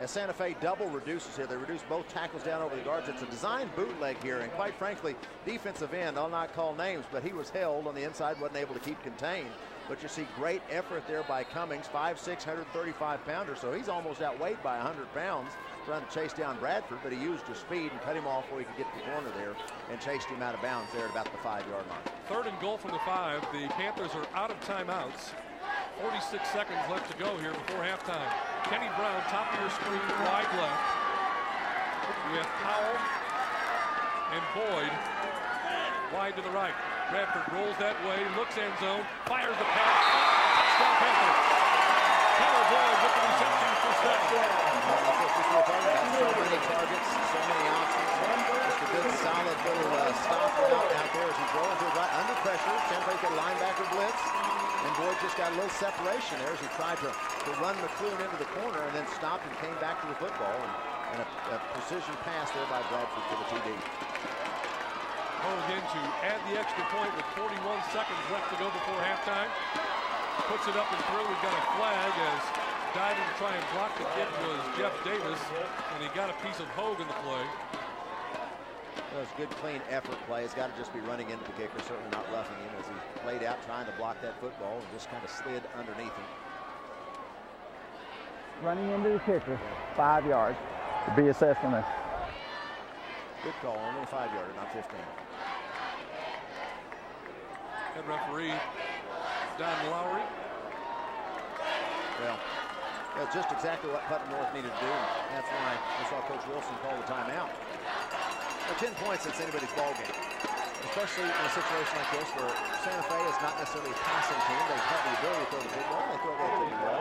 As Santa Fe double reduces here, they reduce both tackles down over the guards. It's a design bootleg here, and quite frankly, defensive end, I'll not call names, but he was held on the inside, wasn't able to keep contained. But you see great effort there by Cummings, 5'6", 135-pounder, so he's almost outweighed by 100 pounds, trying to chase down Bradford, but he used his speed and cut him off where he could get to the corner there and chased him out of bounds there at about the 5-yard line. 3rd and goal from the 5. The Panthers are out of timeouts. 46 seconds left to go here before halftime. Kenny Brown, top of your screen, wide left. We have Powell and Boyd wide to the right. Bradford rolls that way, looks end zone, fires the pass. Touchdown Panthers. Tyler Boyd with the reception for State. So many targets, so many options. Just a good solid little stop route out there as he rolls to the right under pressure. Santa Fe got a linebacker blitz. And Boyd just got a little separation there as he tried to run McClune into the corner and then stopped and came back to the football. And a precision pass there by Bradford for the TD. Again to add the extra point with 41 seconds left to go before halftime. Puts it up and through. We've got a flag as diving to try and block the kick was Jeff Davis, and he got a piece of Hogue in the play. That was good, clean effort play. It's got to just be running into the kicker, certainly not roughing him as he laid out trying to block that football and just kind of slid underneath him. Running into the kicker, 5 yards. To be assessed on this. Good call, only a 5-yarder, not 15. Head referee, Don Lowry. Well, that's just exactly what Putnam North needed to do. That's why we saw Coach Wilson call the timeout. 10 points since anybody's ball game, especially in a situation like this where Santa Fe is not necessarily a passing team. They have the ability to throw the football. They throw it relatively well.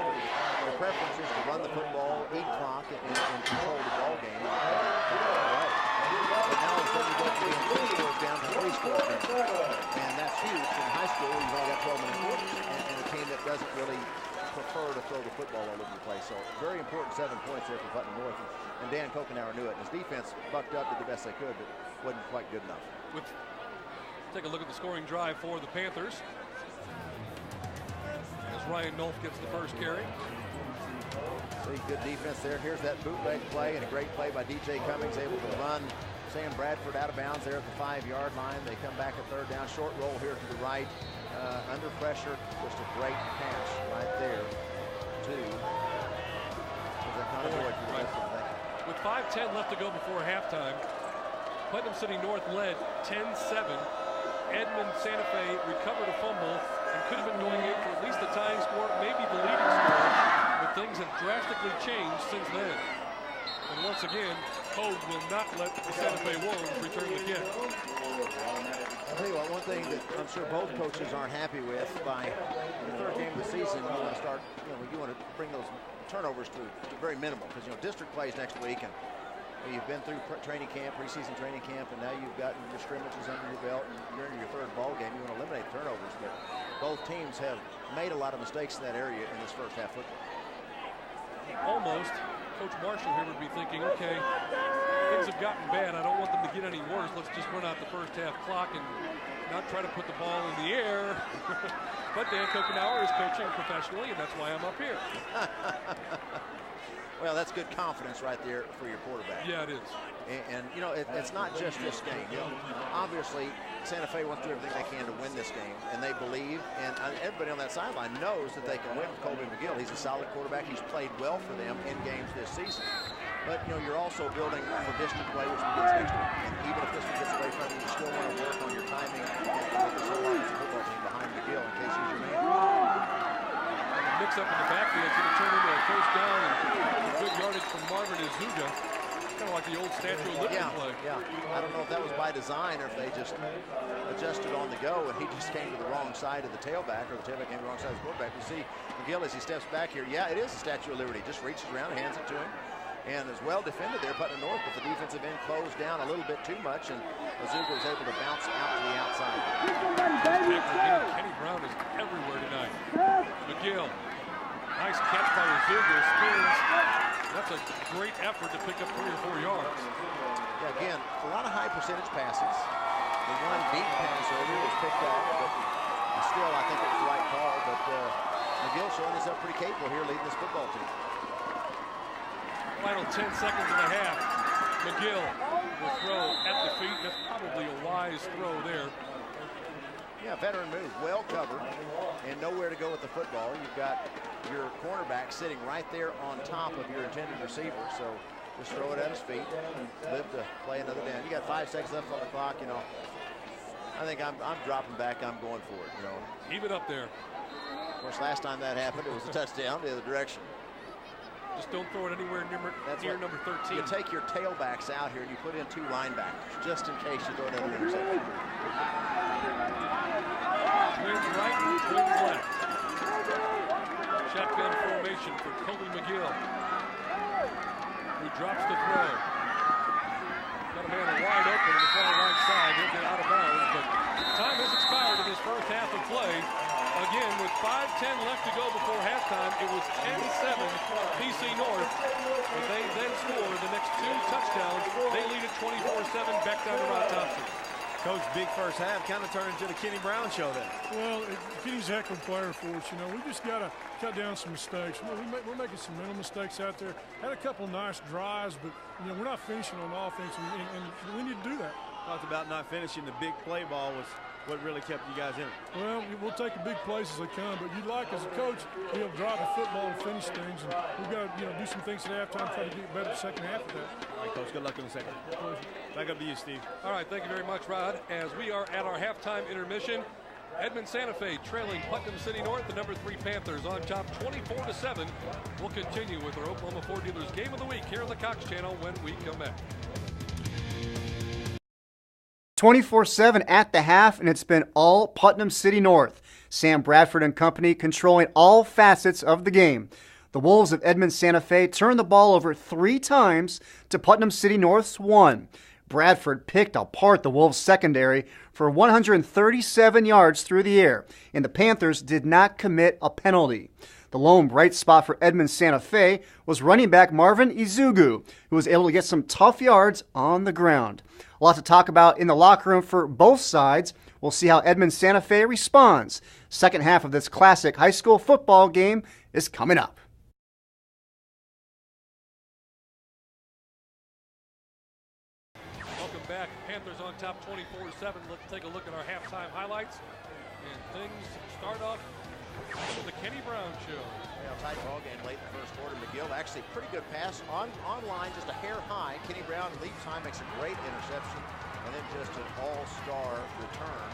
Their preference is to run the football, eat clock, and control the ball game. But now all of a sudden you go from being 2 scores down to 3 scores down. And that's huge. In high school, you've only got 12-minute quarters, and a team that doesn't really prefer to throw the football all over the place. So very important 7 points there for Putnam North. And Dan Kokenauer knew it. And his defense bucked up, did the best they could, but wasn't quite good enough. Take a look at the scoring drive for the Panthers. As Ryan Nolf gets the first carry. See, good defense there. Here's that bootleg play and a great play by DJ Cummings, able to run Sam Bradford out of bounds there at the 5-yard line. They come back at 3rd down, short roll here to the right, under pressure. Just a great pass right there to With 5:10 left to go before halftime, Putnam City North led 10-7. Edmond Santa Fe recovered a fumble and could have been going in for at least the tying score, maybe the leading score, but things have drastically changed since then. And once again, Hogue will not let the Santa Fe Wolves return the kick. I'll tell you what, one thing that I'm sure both coaches aren't happy with by the 3rd game of the season, you want to start, you want to bring those turnovers to very minimal because, district plays next week and you've been through training camp, preseason training camp, and now you've gotten your scrimmages under your belt and you're into your 3rd ball game. You want to eliminate turnovers, but both teams have made a lot of mistakes in that area in this first half football. Almost. Coach Marshall here would be thinking, okay, it's have gotten bad. I don't want them to get any worse. Let's just run out the first half clock and not try to put the ball in the air. But Dan Kokenauer is coaching professionally, and that's why I'm up here. Well, that's good confidence right there for your quarterback. Yeah, it is. And you know, it's not just this game. You know, obviously, Santa Fe wants to do everything they can to win this game, and they believe, and everybody on that sideline knows that they can win with Colby McGill. He's a solid quarterback. He's played well for them in games this season. But, you know, you're also building for district play, which begins next week. And even if this one gets away from you, you still want to work on your timing and with this whole offensive football team behind McGill in case he's your man. Mix up in the backfield is going to turn into a first down and good yardage from Marvin Izuga. Kind of like the old Statue of Liberty play. Yeah, I don't know if that was by design or if they just adjusted on the go and he just came to the wrong side of the tailback, or the tailback came to the wrong side of the quarterback. You see McGill as he steps back here. Yeah, it is the Statue of Liberty. Just reaches around and hands it to him. And is well defended there, Putnam North, but the defensive end closed down a little bit too much, and Izuga was able to bounce out to the outside. Kenny Brown is everywhere tonight. McGill. Nice catch by Izuga. Spins. That's a great effort to pick up 3 or 4 yards. Yeah, again, a lot of high percentage passes. The one deep pass earlier was picked off, but still, I think it was the right call. But McGill showing himself pretty capable here leading this football team. Final 10 seconds and a half. McGill will throw at the feet. That's probably a wise throw there. Yeah, veteran move, well covered, and nowhere to go with the football. You've got your cornerback sitting right there on top of your intended receiver, so just throw it at his feet and live to play another down. You got 5 seconds left on the clock, you know. I think I'm dropping back, I'm going for it, you know. Keep it up there. Of course, last time that happened, it was a touchdown the other direction. Just don't throw it anywhere near number 13. You take your tailbacks out here and you put in 2 linebackers, just in case you throw another interception. Twins right, twins left. Shotgun formation for Colby McGill, who drops the throw. Got a man wide open on the far right side. He'll get out of bounds, but time has expired in this first half of play. Again, with 5:10 left to go before halftime, it was 10-7 PC North. But they then scored the next 2 touchdowns. They lead at 24-7 back down to Rod Thompson. Coach, big first half kind of turned into the Kenny Brown show then. Well, Kenny's a heck of a player for us. You know, we just got to cut down some mistakes. You know, we're making some mental mistakes out there. Had a couple nice drives, but, you know, we're not finishing on offense, and we need to do that. Talked about not finishing. The big play ball was what really kept you guys in it. Well, we'll take the big plays as they come, but you'd like, as a coach, to be able to drive the football and finish things. And we've got to, you know, do some things at halftime, try to get better the second half of that. All right, Coach, good luck in the second. Back up to you, Steve. All right, thank you very much, Rod. As we are at our halftime intermission, Edmond Santa Fe trailing Putnam City North, the number 3 Panthers on top 24-7. We'll continue with our Oklahoma Ford Dealers Game of the Week here on the Cox Channel when we come back. 24-7 at the half, and it's been all Putnam City North. Sam Bradford and company controlling all facets of the game. The Wolves of Edmond Santa Fe turned the ball over 3 times to Putnam City North's 1. Bradford picked apart the Wolves secondary for 137 yards through the air, and the Panthers did not commit a penalty. The lone bright spot for Edmond Santa Fe was running back Marvin Izuga, who was able to get some tough yards on the ground. A lot to talk about in the locker room for both sides. We'll see how Edmond Santa Fe responds. Second half of this classic high school football game is coming up. Welcome back. Panthers on top 24-7. Let's take a look at our halftime highlights. And things start off with the Kenny Brown show. Yeah, tight ball game late in the first quarter. McGill actually pretty good pass on line, just a hair high. Kenny Brown leaps high, makes a great interception, and then just an all-star return.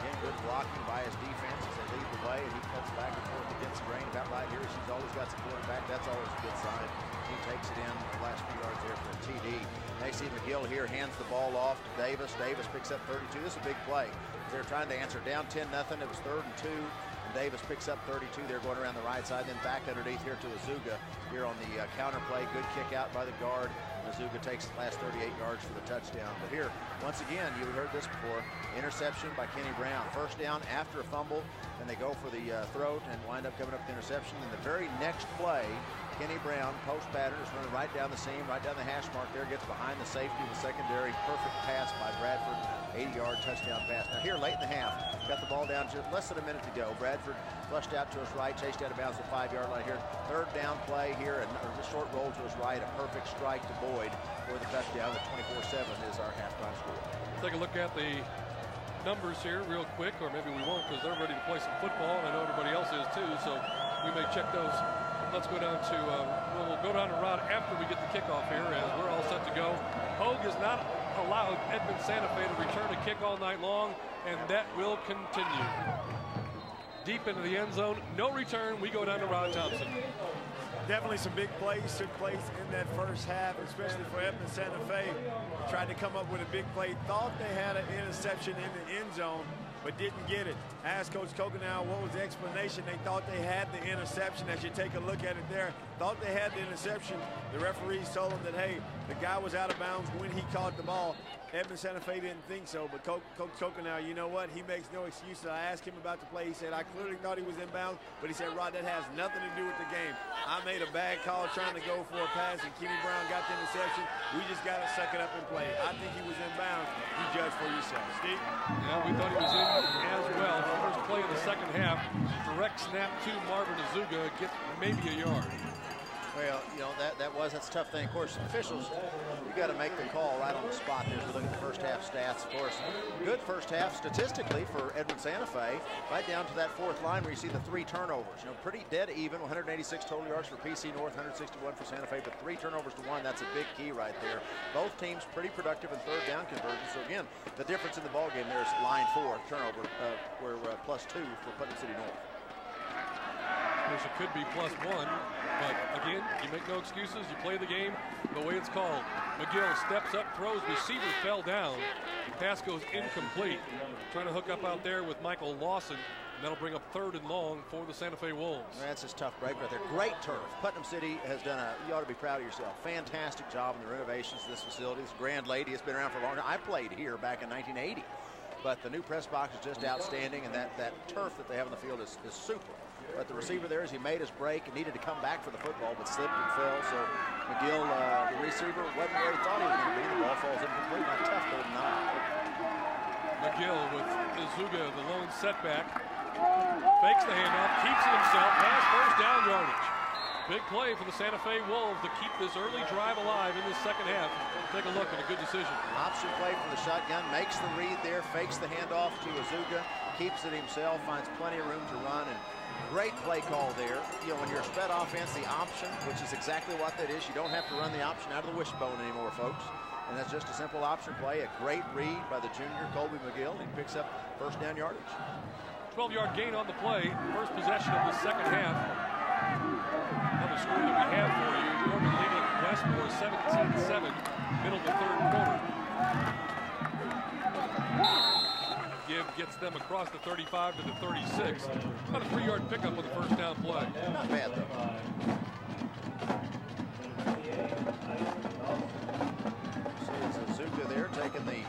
Again, good blocking by his defense as they lead the way, and he cuts back and forth against the grain. About right here, she's always got some quarterback. That's always a good sign. He takes it in the last few yards there for a TD. Next, see McGill here hands the ball off to Davis. Davis picks up 32. This is a big play. They're trying to answer down 10-0. It was 3rd and 2. Davis picks up 32. They're going around the right side, then back underneath here to Izuga. Here on the counter play, good kick out by the guard. Izuga takes the last 38 yards for the touchdown. But here, once again, you heard this before, interception by Kenny Brown. First down after a fumble, and they go for the throat and wind up coming up with the interception. And the very next play, Kenny Brown, post pattern, is running right down the seam, right down the hash mark there, gets behind the safety of the secondary. Perfect pass by Bradford, 80-yard touchdown pass. Now here late in the half, got the ball down just less than a minute to go. Bradford flushed out to his right, chased out of bounds the 5-yard line here. Third down play here, and a short roll to his right, a perfect strike to Boyd for the touchdown. The 24-7 is our halftime score. Take a look at the numbers here real quick, or maybe we won't because they're ready to play some football, and I know everybody else is too, so we may check those. Let's go down to, we'll go down to Rod after we get the kickoff here, as we're all set to go. Hogue has not allowed Edmond Santa Fe to return a kick all night long, and that will continue. Deep into the end zone, no return. We go down to Rod Thompson. Definitely some big plays took place in that first half, especially for Edmond Santa Fe. Tried to come up with a big play, thought they had an interception in the end zone, but didn't get it. Asked Coach Coconut what was the explanation. They thought they had the interception. As you take a look at it there, thought they had the interception. The referees told them that, hey, the guy was out of bounds when he caught the ball. Edmond Santa Fe didn't think so, but Coach Coconut, you know what? He makes no excuses. I asked him about the play. He said, I clearly thought he was in bounds, but he said, Rod, that has nothing to do with the game. I made a bad call trying to go for a pass, and Kenny Brown got the interception. We just got to suck it up and play. I think he was in bounds. You judge for yourself. Steve? Yeah, we thought he was in as well. First play of the second half, direct snap to Marvin Azuga, gets maybe a yard. Well, you know, that's a tough thing. Of course, officials, you got to make the call right on the spot there. If you look at the first half stats, of course, good first half statistically for Edmond Santa Fe, right down to that fourth line where you see the 3 turnovers. You know, pretty dead even, 186 total yards for PC North, 161 for Santa Fe, but 3 turnovers to 1. That's a big key right there. Both teams pretty productive in third down conversions. So again, the difference in the ball game there is line 4 turnover, where +2 for Putnam City North. Of course, it could be +1, but again, you make no excuses. You play the game the way it's called. McGill steps up, throws, receiver fell down. Pass goes incomplete. Trying to hook up out there with Michael Lawson. And that'll bring up 3rd and long for the Santa Fe Wolves. That's a tough break right there. Great turf. Putnam City has done you ought to be proud of yourself. Fantastic job in the renovations of this facility. This grand lady has been around for longer. I played here back in 1980. But the new press box is just outstanding, and that turf that they have on the field is super. But the receiver there, as he made his break and needed to come back for the football, but slipped and fell. So McGill, the receiver, wasn't where he thought he was going to be. The ball falls incomplete. Not tough, but not. McGill with Azuga, the lone setback. Fakes the handoff, keeps it himself, has first down yardage. Big play for the Santa Fe Wolves to keep this early drive alive in this second half. Take a look at a good decision. Option play for the shotgun, makes the read there, fakes the handoff to Azuga, keeps it himself, finds plenty of room to run, and great play call there. You know, when you're a spread offense, the option, which is exactly what that is, you don't have to run the option out of the wishbone anymore, folks. And that's just a simple option play, a great read by the junior, Colby McGill, and he picks up first down yardage. 12-yard gain on the play, first possession of the second half. Another score that we have for you. Norman leading Westmore 17-7, middle of the third quarter. Give gets them across the 35 to the 36. About a 3-yard pickup with a first down play. Not bad, though. See, Azuga there taking the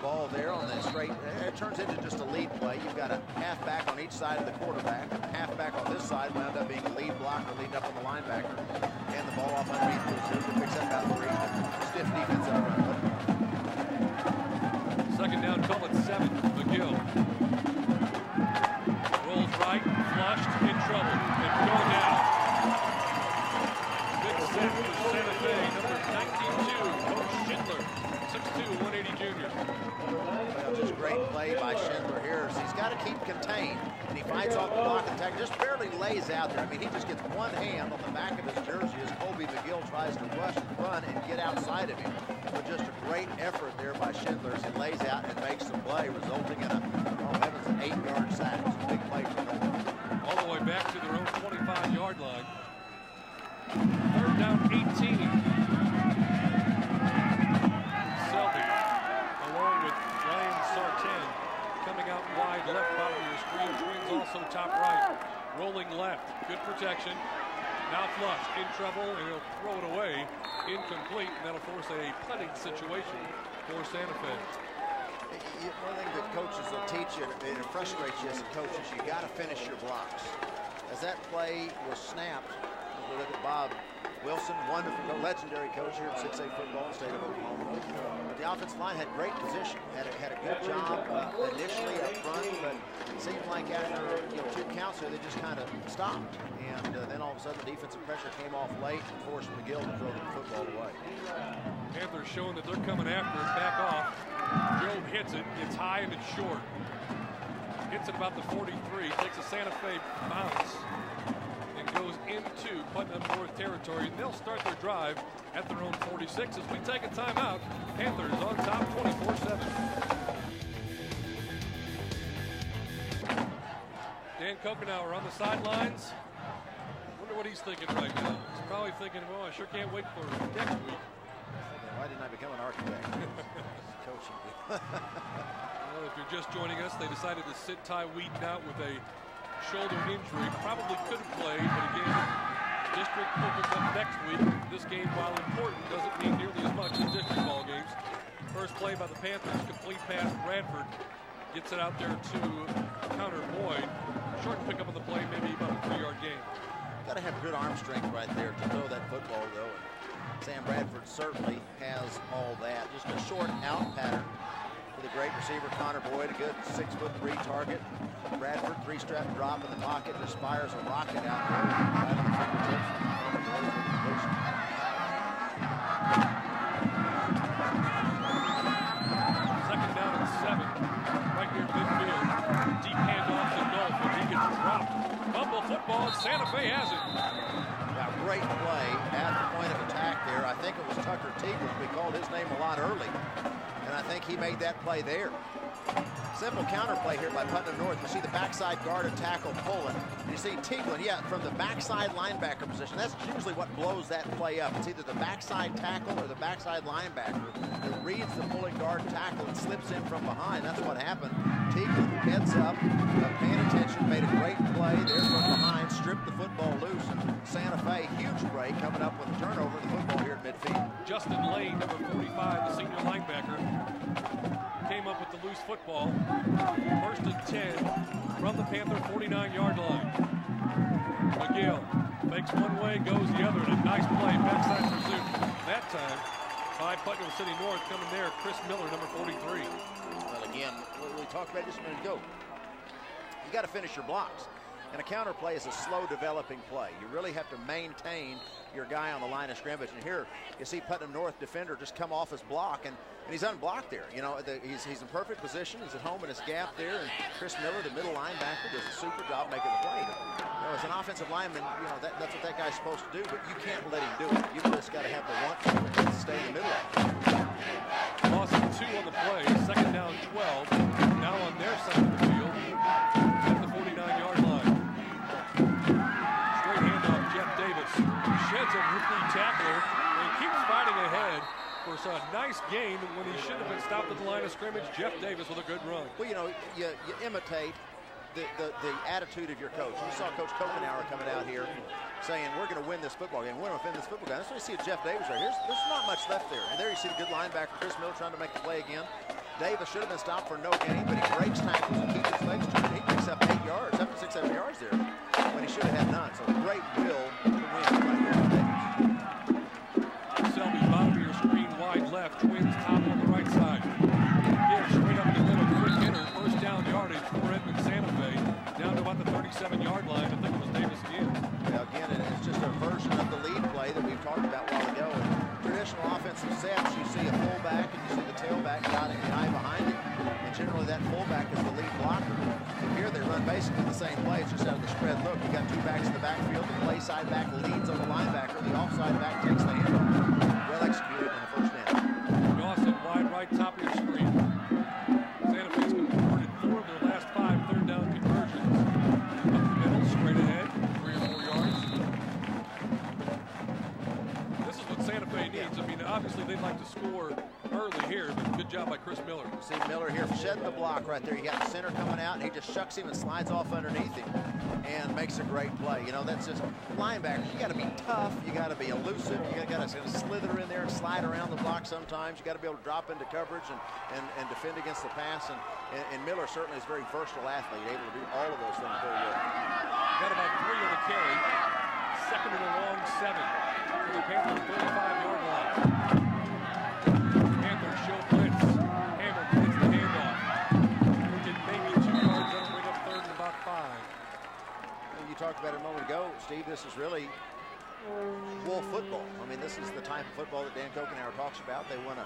ball there on the straight. It turns into just a lead play. You've got a halfback on each side of the quarterback. Halfback on this side wound up being a lead blocker, leading up on the linebacker. And the ball off underneath Azuga, picks up about 3. Stiff defense up front. Second down, call it 7. McGill rolls right, flushed, in trouble, and going down. Big set for Santa Fe, number 92, Coach Schindler, 6'2", 180 junior. Well, just great play by Schindler here. So he's got to keep contained, and he fights off the block attack, just barely lays out there. I mean, he just gets one hand on the back of his jersey as Colby McGill tries to rush and run and get outside of him. But just a great effort there by Schindler as he lays out and makes the play, resulting in an 8-yard sack. It's a big play for Norman. All the way back to their own 25-yard line. Third down, 18. Selby, along with Ryan Sante, coming out wide left bottom of your screen. Screen's also top right. Rolling left. Good protection. Now flush, in trouble, and he'll throw it away. Incomplete, and that'll force a punting situation for Santa Fe. One thing that coaches will teach you, and it frustrates you as a coach, is you got to finish your blocks. As that play was snapped, We look at Bob Wilson, wonderful, legendary coach here in 6A football in the state of Oklahoma. But the offensive line had great position, had a good job initially up front, but it seemed like after 2 counts there, they just kind of stopped. And then all of a sudden, the defensive pressure came off late and forced McGill to throw the football away. Panthers showing that they're coming after it, back off. Job hits it, it's high and it's short. Hits it about the 43, takes a Santa Fe bounce, and goes into Putnam North territory. And they'll start their drive at their own 46 as we take a timeout. Panthers on top 24-7. Dan Kokenauer on the sidelines. Wonder what he's thinking right now. He's probably thinking, well, I sure can't wait for next week. Why didn't I become an architect? Coaching. Well, if you're just joining us, they decided to sit Ty Wheaton out with a shoulder injury. Probably could have played, but again, district opens up next week. This game, while important, doesn't mean nearly as much as district ball games. First play by the Panthers, complete pass. Bradford gets it out there to Connor Boyd. Short pickup of the play, maybe about a 3-yard gain. Got to have good arm strength right there to throw that football, though. And Sam Bradford certainly has all that. Just a short out pattern for the great receiver Connor Boyd, a good 6'3" target. Bradford, 3-strap drop in the pocket, just fires a rocket out there. Right on the fingertips. Second down and 7, right near midfield. Deep handoff to Dolph, and he gets dropped. Fumble football, and Santa Fe has it. Yeah, great play at the point of attack there. I think it was Tucker Teagle. We called his name a lot early, and I think he made that play there. Simple counter play here by Putnam North. You see the backside guard and tackle pulling. You see Teagle, yeah, from the backside linebacker position. That's usually what blows that play up. It's either the backside tackle or the backside linebacker that reads the pulling guard tackle and slips in from behind. That's what happened. Teagle heads up, paying attention, made a great play there from behind, stripped the football loose. Santa Fe, huge break, coming up with a turnover of the football here at midfield. Justin Lane, number 45, the senior linebacker, came up with the loose football. First and 10 from the Panther 49-yard line. McGill fakes one way, goes the other, and a nice play, backside pursuit. That time by Putnam City North coming there, Chris Miller, number 43. Well, again, we talked about just a minute ago. You got to finish your blocks. And a counter play is a slow developing play. You really have to maintain your guy on the line of scrimmage. And here you see Putnam North defender just come off his block, and he's unblocked there. You know, he's in perfect position. He's at home in his gap there, and Chris Miller, the middle linebacker, does a super job making the play. But, you know, as an offensive lineman, you know, that's what that guy's supposed to do, but you can't let him do it. You just got to have the want to stay in the middle of it. Loss of 2 on the play, second down 12. Now on their side of the field at the 49-yard line. Straight handoff, Jeff Davis sheds a rookie tackler and keeps fighting ahead for a nice gain when he should have been stopped at the line of scrimmage. Jeff Davis with a good run. Well, you know, you imitate the attitude of your coach. You saw Coach Kokenauer coming out here saying, we're going to win this football game. We're going to win this football game. That's what you see with Jeff Davis right here. There's not much left there. And there you see the good linebacker, Chris Miller, trying to make the play again. Davis should have been stopped for no gain, but he breaks tackles and keeps his legs turned. He picks up 8 yards, up to 6, 7 yards there, when he should have had none. So great will to win right there for Davis. Selby, bottom of your screen, wide left. Twins top on the right side. Gibbs straight up the middle, quick hitter. First down yardage for Edmond Santa Fe. Down to about the 37-yard line. I think it was Davis again. Well, again, it's just a version of the lead play that we've talked about a while ago. Traditional offensive sets, you see a fullback and you see the tailback got a guy behind it, and generally that fullback is the lead blocker. Here they run basically the same play, it's just out of the spread look. You got 2 backs in the backfield, the play side back leads on the linebacker, the offside back takes the handoff. Well executed in the first down. Dawson, wide right, top of your screen. Santa Fe's converted 4 of their last 5 third down conversions. Up the middle, straight ahead, 3 or 4 yards. This is what Santa Fe needs. I mean, obviously they'd like to score early here, but good job by Chris Miller. See Miller here shedding the block right there. You got the center coming out, and he just shucks him and slides off underneath him and makes a great play. You know, that's just linebackers. You got to be tough. You got to be elusive. You got to slither in there and slide around the block sometimes. You got to be able to drop into coverage and defend against the pass. And Miller certainly is a very versatile athlete, able to do all of those things very well. Got about 3 on the carry. second and a long 7 for the Panthers' 35-yard line. Panthers show blitz. Hammer gets the handoff. Get maybe 2 yards. That'll bring up third and about 5. Well, you talked about it a moment ago, Steve. This is really Wolf football. I mean, this is the type of football that Dan Kokenauer talks about. They want to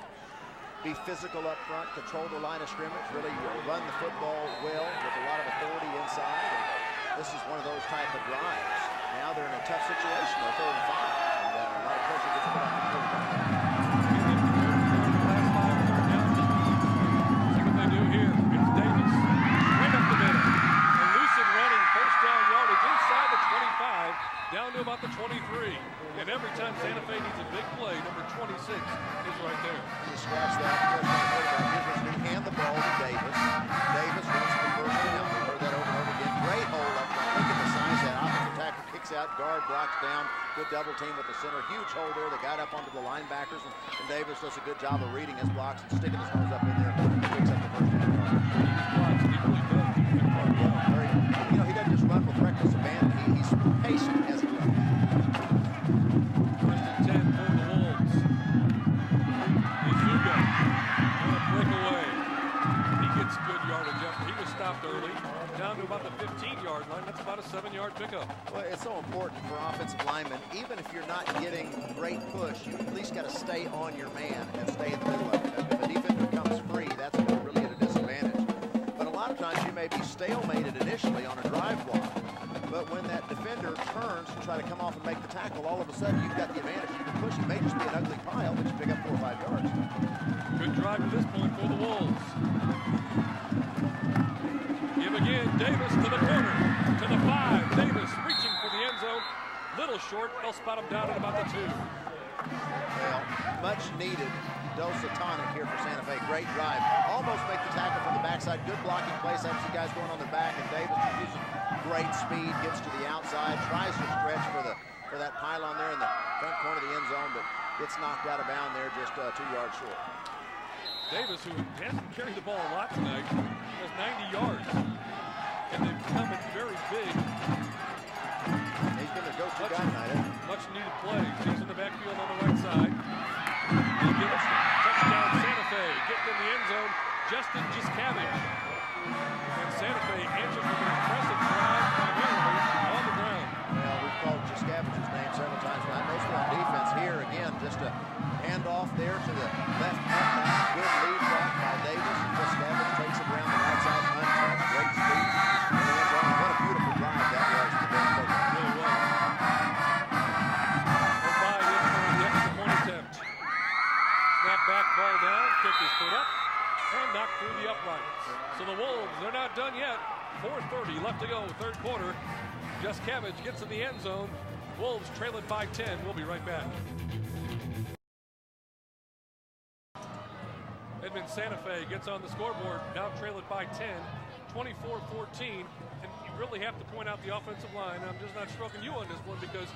be physical up front, control the line of scrimmage, really run the football well with a lot of authority inside. And this is one of those type of drives. Now they're in a tough situation. They're 3rd and 5, and a lot of pressure gets put on the quarterback. See what they do here. It's Davis. Right up the middle. Elusive running, first down yardage inside the 25, down to about the 23. And every time Santa Fe needs a big play, number 26 is right there. You scratch that, pressure on the quarterback. Here's what's new. Hand the ball to Davis. Davis runs the first down. We heard that over and over again. Great hole up front. Look at the size of that. Offensive tackle kicks out, guard blocks down. Good double team with the center. Huge hole there. They got up onto the linebackers, and Davis does a good job of reading his blocks and sticking his nose up in there. Picks up the first down. You know, he doesn't just run with reckless abandon. He's patient as he runs. First and 10 for the Wolves. Izuga on a breakaway. He gets good yardage up. He was stopped early. Down to about the 15-yard line. That's about a 7-yard pickup. Well, it's so important for offensive linemen. Even if you're not getting great push, you at least got to stay on your man and stay in the middle of it. If a defender comes free, that's when you're really at a disadvantage. But a lot of times you may be stalemated initially on a drive block. But when that defender turns to try to come off and make the tackle, all of a sudden you've got the advantage. You can push. It may just be an ugly pile, but you pick up 4 or 5 yards. Good drive to this point for the Wolves. Give again, Davis to the corner, to the 5. Davis reaching for the end zone. Little short. They'll spot him down at about the 2. Well, much needed dose of tonic here for Santa Fe. Great drive. Almost make the tackle from the backside. Good blocking place. Have some guys going on their back, and Davis is using great speed. Gets to the outside. Tries to stretch for that pylon there in the front corner of the end zone, but gets knocked out of bounds there, just 2 yards short. Davis, who hasn't carried the ball a lot tonight, has 90 yards. And they've become very big. He's been the go-to guy tonight. Much needed play. He's in the backfield on the right side. He gets touchdown Santa Fe. Getting in the end zone, Justin Giscavige. And Santa Fe answers with an impressive drive primarily on the ground. Well, we've called Giscavige's name several times tonight. Mostly on defense here. Again, just a handoff there to the left halfback. Good lead block by Davis. And Giscavige takes it around the right side, untouched, great speed. And the end zone. What a beautiful drive that was for Dan Kokenauer. It really was. Goodbye for the extra point attempt. Snap back, ball down, kick is put up, and knocked through the uprights. So the Wolves, they're not done yet. 4:30 left to go, 3rd quarter. Giscavige gets in the end zone. Wolves trail it by 10. We'll be right back. Edmond Santa Fe gets on the scoreboard, now trail it by 10, 24-14. And you really have to point out the offensive line. I'm just not stroking you on this one because,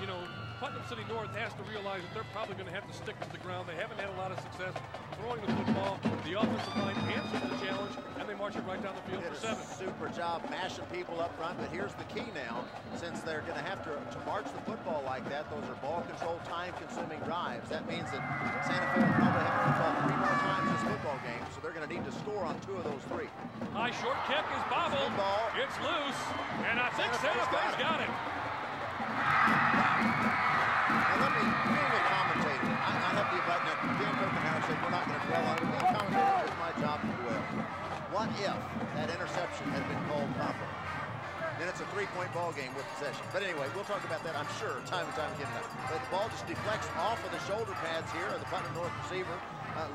you know, Putnam City North has to realize that they're probably going to have to stick to the ground. They haven't had a lot of success throwing the football. The offensive line answers the challenge, and they march it right down the field for 7. Super job mashing people up front, but here's the key now. Since they're going to have to march the football like that, those are ball control, time-consuming drives. That means that Santa Fe will probably have the football 3 more times this football game, so they're going to need to score on 2 of those 3. High short kick is bobbled. It's loose, and I think Santa Fe's got it. Now let me, being a commentator, I have the advice. Now, Dan Kokenauer said we're not going to dwell on it. Being a commentator, it's my job to dwell. What if that interception had been called properly? Then it's a 3-point ball game with possession. But anyway, we'll talk about that, I'm sure, time and time again tonight. But the ball just deflects off of the shoulder pads here of the Putnam North receiver.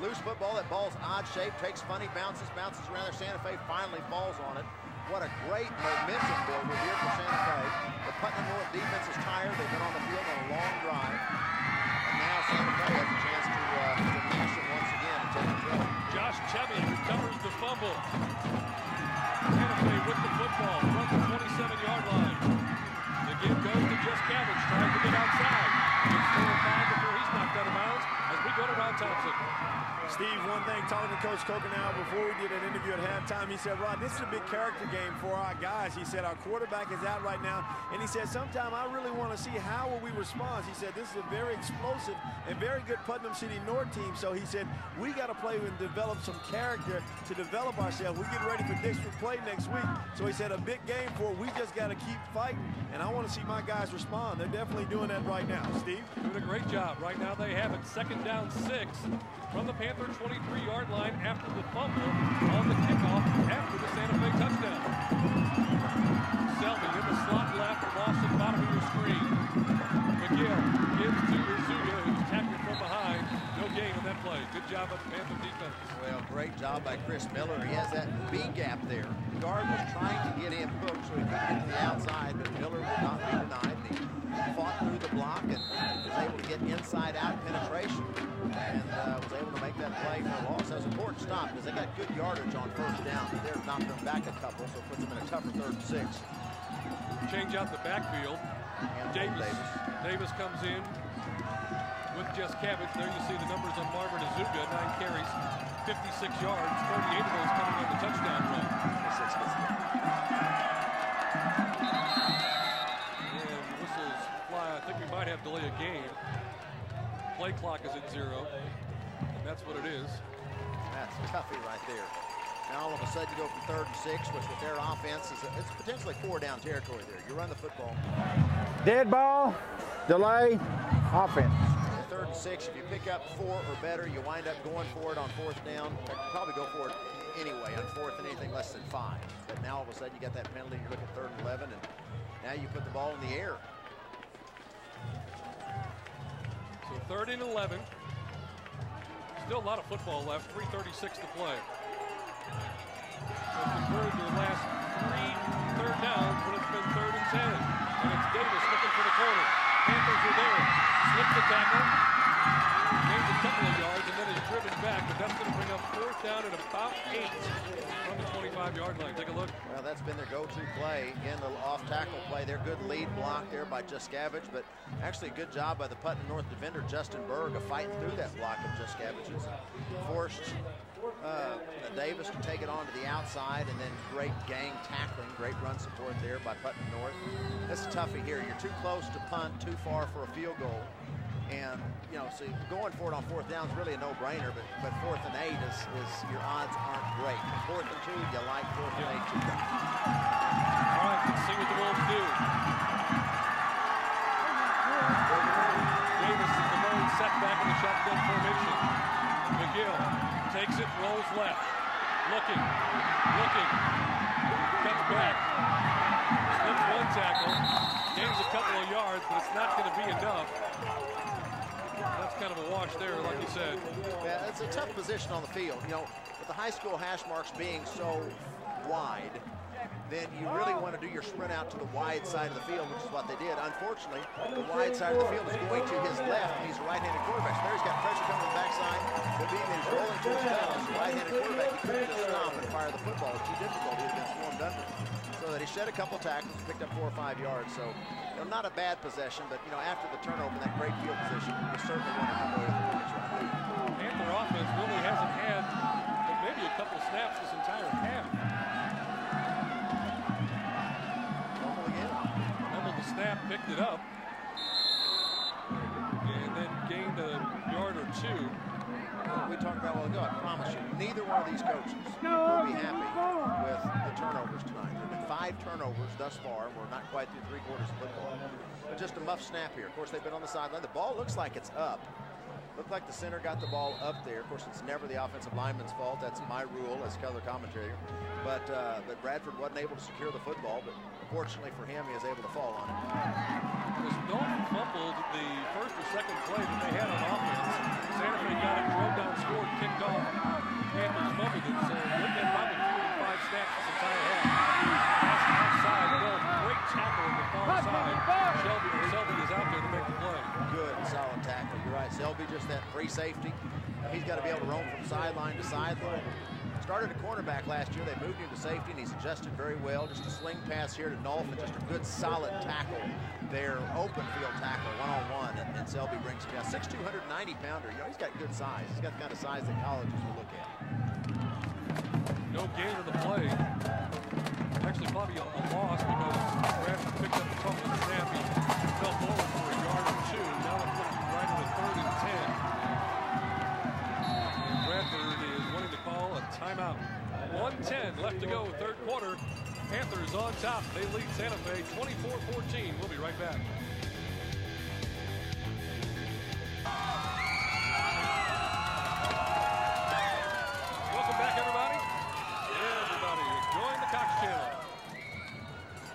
Loose football, that ball's odd shape, takes funny bounces around there. Santa Fe finally falls on it. What a great momentum builder here for Santa Fe. The Putnam North defense is tired. They've been on the field on a long drive. And now Santa Fe has a chance to mash it once again and take control. Josh Chevy recovers the fumble. Santa Fe with the football from the 27-yard line. The give goes to Giscavige, trying to get outside. It's 4 or 5 before he's knocked out of bounds as we go to Ron Thompson. Steve, one thing, talking to Coach Coconut before we did an interview at halftime, he said, Rod, this is a big character game for our guys. He said, our quarterback is out right now, and he said, sometime I really want to see how will we respond. He said, this is a very explosive and very good Putnam City North team. So he said, we got to play and develop some character to develop ourselves. We get ready for district play next week. So he said, a big game for it. We just got to keep fighting, and I want to see my guys respond. They're definitely doing that right now. Steve? Doing a great job. Right now they have it 2nd down 6 from the Panther 23-yard line after the fumble on the kickoff after the Santa Fe touchdown. Selby in the slot left, lost at the bottom of your screen. McGill gives to Uzuga, who's tackled from behind. No gain on that play. Good job by the Panther defense. Well, great job by Chris Miller. He has that B gap there. The guard was trying to get him hooked so he could get to the outside, but Miller would not be denied. And he fought through the block and was able to get inside-out penetration and was able to make that play for a loss. That was an important stop because they got good yardage on 1st down. They're knocking them back a couple, so it puts them in a tougher 3rd and 6. Change out the backfield. Davis comes in with Jess Cabbage. There you see the numbers on Marvin Azuga, 9 carries, 56 yards, 38 of those coming on the touchdown run. And whistles fly. I think we might have delay a game. Play clock is at 0, and that's what it is. That's toughy right there. Now all of a sudden you go from 3rd and 6, which with their offense is it's potentially 4-down territory there. You run the football. Dead ball, delay, offense. 3rd and 6, if you pick up 4 or better, you wind up going for it on 4th down. Probably go for it anyway on 4th and anything less than 5. But now all of a sudden you got that penalty, you look at 3rd and 11, and now you put the ball in the air. So 3rd and 11. Still a lot of football left, 3:36 to play. They've converted their last 3 third downs, but it's been 3rd and 10. And it's Davis looking for the corner. Panthers are there. Slips the tackle. Gains a couple of yards and then is driven back, but that's going to bring up 4th down at about 8 from the 25-yard line. Take a look. Well, that's been their go-to play. Again, a little off-tackle play. Their good lead block there by Juscavage, but actually a good job by the Putnam North defender, Justin Berg, of fighting through that block of Juscavage's. Forced Davis to take it on to the outside, and then great gang tackling, great run support there by Putnam North. That's a toughie here. You're too close to punt, too far for a field goal. And, you know, so going for it on 4th down is really a no-brainer, but 4th and 8 is your odds aren't great. 4th and 2, you like 4th and 8 too. All right, let's see what the Wolves do. Davis is the lone setback in the shotgun formation. McGill takes it, rolls left. Looking, cuts back, slips 1 tackle, gains a couple of yards, but it's not going to be enough. That's kind of a wash there, like you said. Yeah, it's a tough position on the field. You know, with the high school hash marks being so wide, then you really want to do your sprint out to the wide side of the field, which is what they did. Unfortunately, the wide side of the field is going to his left, and he's a right-handed quarterback. So there he's got pressure coming on the backside, but being that he's rolling to his left, as a right-handed quarterback, he couldn't just stop and fire the football. It's too difficult. He's been swarmed under. So that he shed a couple tackles, picked up 4 or 5 yards. So, you know, not a bad possession, but, you know, after the turnover in that great field position, you certainly want to come away with the points right there. Panther offense really hasn't had but maybe a couple snaps this entire half. Fumble again. Fumbled the snap, picked it up, and then gained a yard or 2. We talked about a while ago, I promise you, neither one of these coaches will be happy with the turnovers tonight. There have been 5 turnovers thus far. We're not quite through 3 quarters of football. But just a muff snap here. Of course, they've been on the sideline. The ball looks like it's up. Looked like the center got the ball up there. Of course, it's never the offensive lineman's fault. That's my rule as color commentator. But Bradford wasn't able to secure the football, but fortunately for him, he was able to fall on it. Dalton fumbled the first or second play that they had on offense. Santa Fe got it, drove down, scored, kicked off. Panthers fumbled it, so they've been probably 4 or 5 snaps this entire half. That's outside, great tackle on the far side. Selby is out there to make the play. Good and solid tackle. You're right. Selby just that free safety. He's got to be able to roam from sideline to sideline. started a cornerback last year. They moved him to safety, and he's adjusted very well. Just a sling pass here to Nolf, and just a good solid tackle there, open field tackle, one-on-one, and Selby brings him down. 6'2", 190-pounder. He's got good size. He's got the kind of size that colleges will look at. No gain on the play. Actually, probably a loss because Bradford picked up a couple of snaps. He fell forward for a yard or two. Now they're putting him right on a 3rd and 10. Bradford is wanting to call a timeout. 1:10 left to go, 3rd quarter. Panthers on top. They lead Santa Fe 24-14. We'll be right back. Welcome back, everybody. Everybody, join the Cox Channel.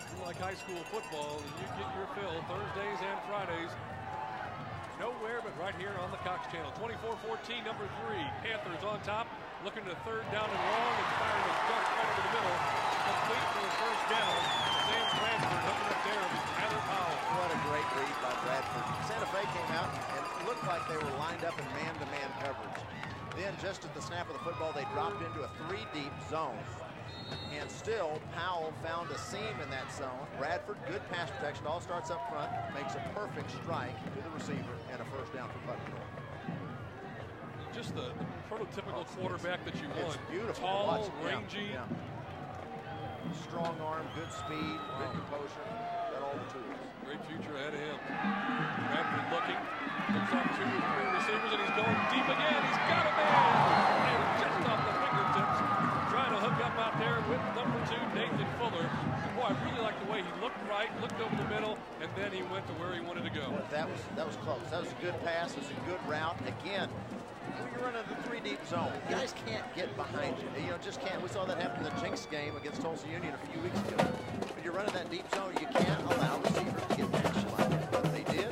If you like high school football, you get your fill Thursdays and Fridays. Nowhere but right here on the Cox Channel. 24-14, number 3. Panthers on top, looking to 3rd down and long, and firing a dart right over the middle. Complete for the 1st down. Sam Bradford hooking up there with Tyler Powell. What a great read by Bradford. Santa Fe came out and it looked like they were lined up in man-to-man coverage. Then just at the snap of the football, they dropped into a 3-deep zone. And still, Powell found a seam in that zone. Bradford, good pass protection, all starts up front, makes a perfect strike to the receiver, and a 1st down for Putnam North. Just the prototypical quarterback that you want. It's beautiful. Tall, rangy. Yeah. Strong arm, good speed, good composure, got all the tools. Great future ahead of him. Bradford looking, looks up 2 or 3 receivers, and he's going deep again. He's got a man! And just off the fingertips, trying to hook up out there with number 2, Nathan Fuller. And boy, I really like the way he looked right, looked over the middle, and then he went to where he wanted to go. That was close. That was a good pass. It was a good route. Again, when you're running the 3-deep zone, guys can't get behind you. Just can't. We saw that happen in the Jinx game against Tulsa Union a few weeks ago. When you're running that deep zone, you can't allow receivers to get past you like that. But they did,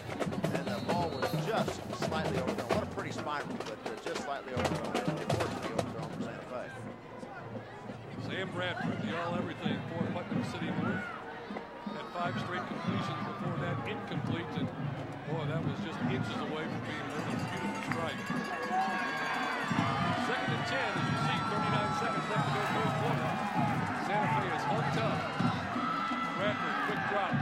and the ball was just slightly overthrown. What a pretty spiral, but just slightly overthrown. Unfortunately overthrown for Santa Fe. Sam Bradford, the all-everything for Putnam City North. Had 5 straight completions before that, incomplete, and boy, that was just inches away from being a beautiful strike. 2nd and 10, as you see, 39 seconds left to go, 3rd quarter. Santa Fe is hulked up. Bradford, quick drop,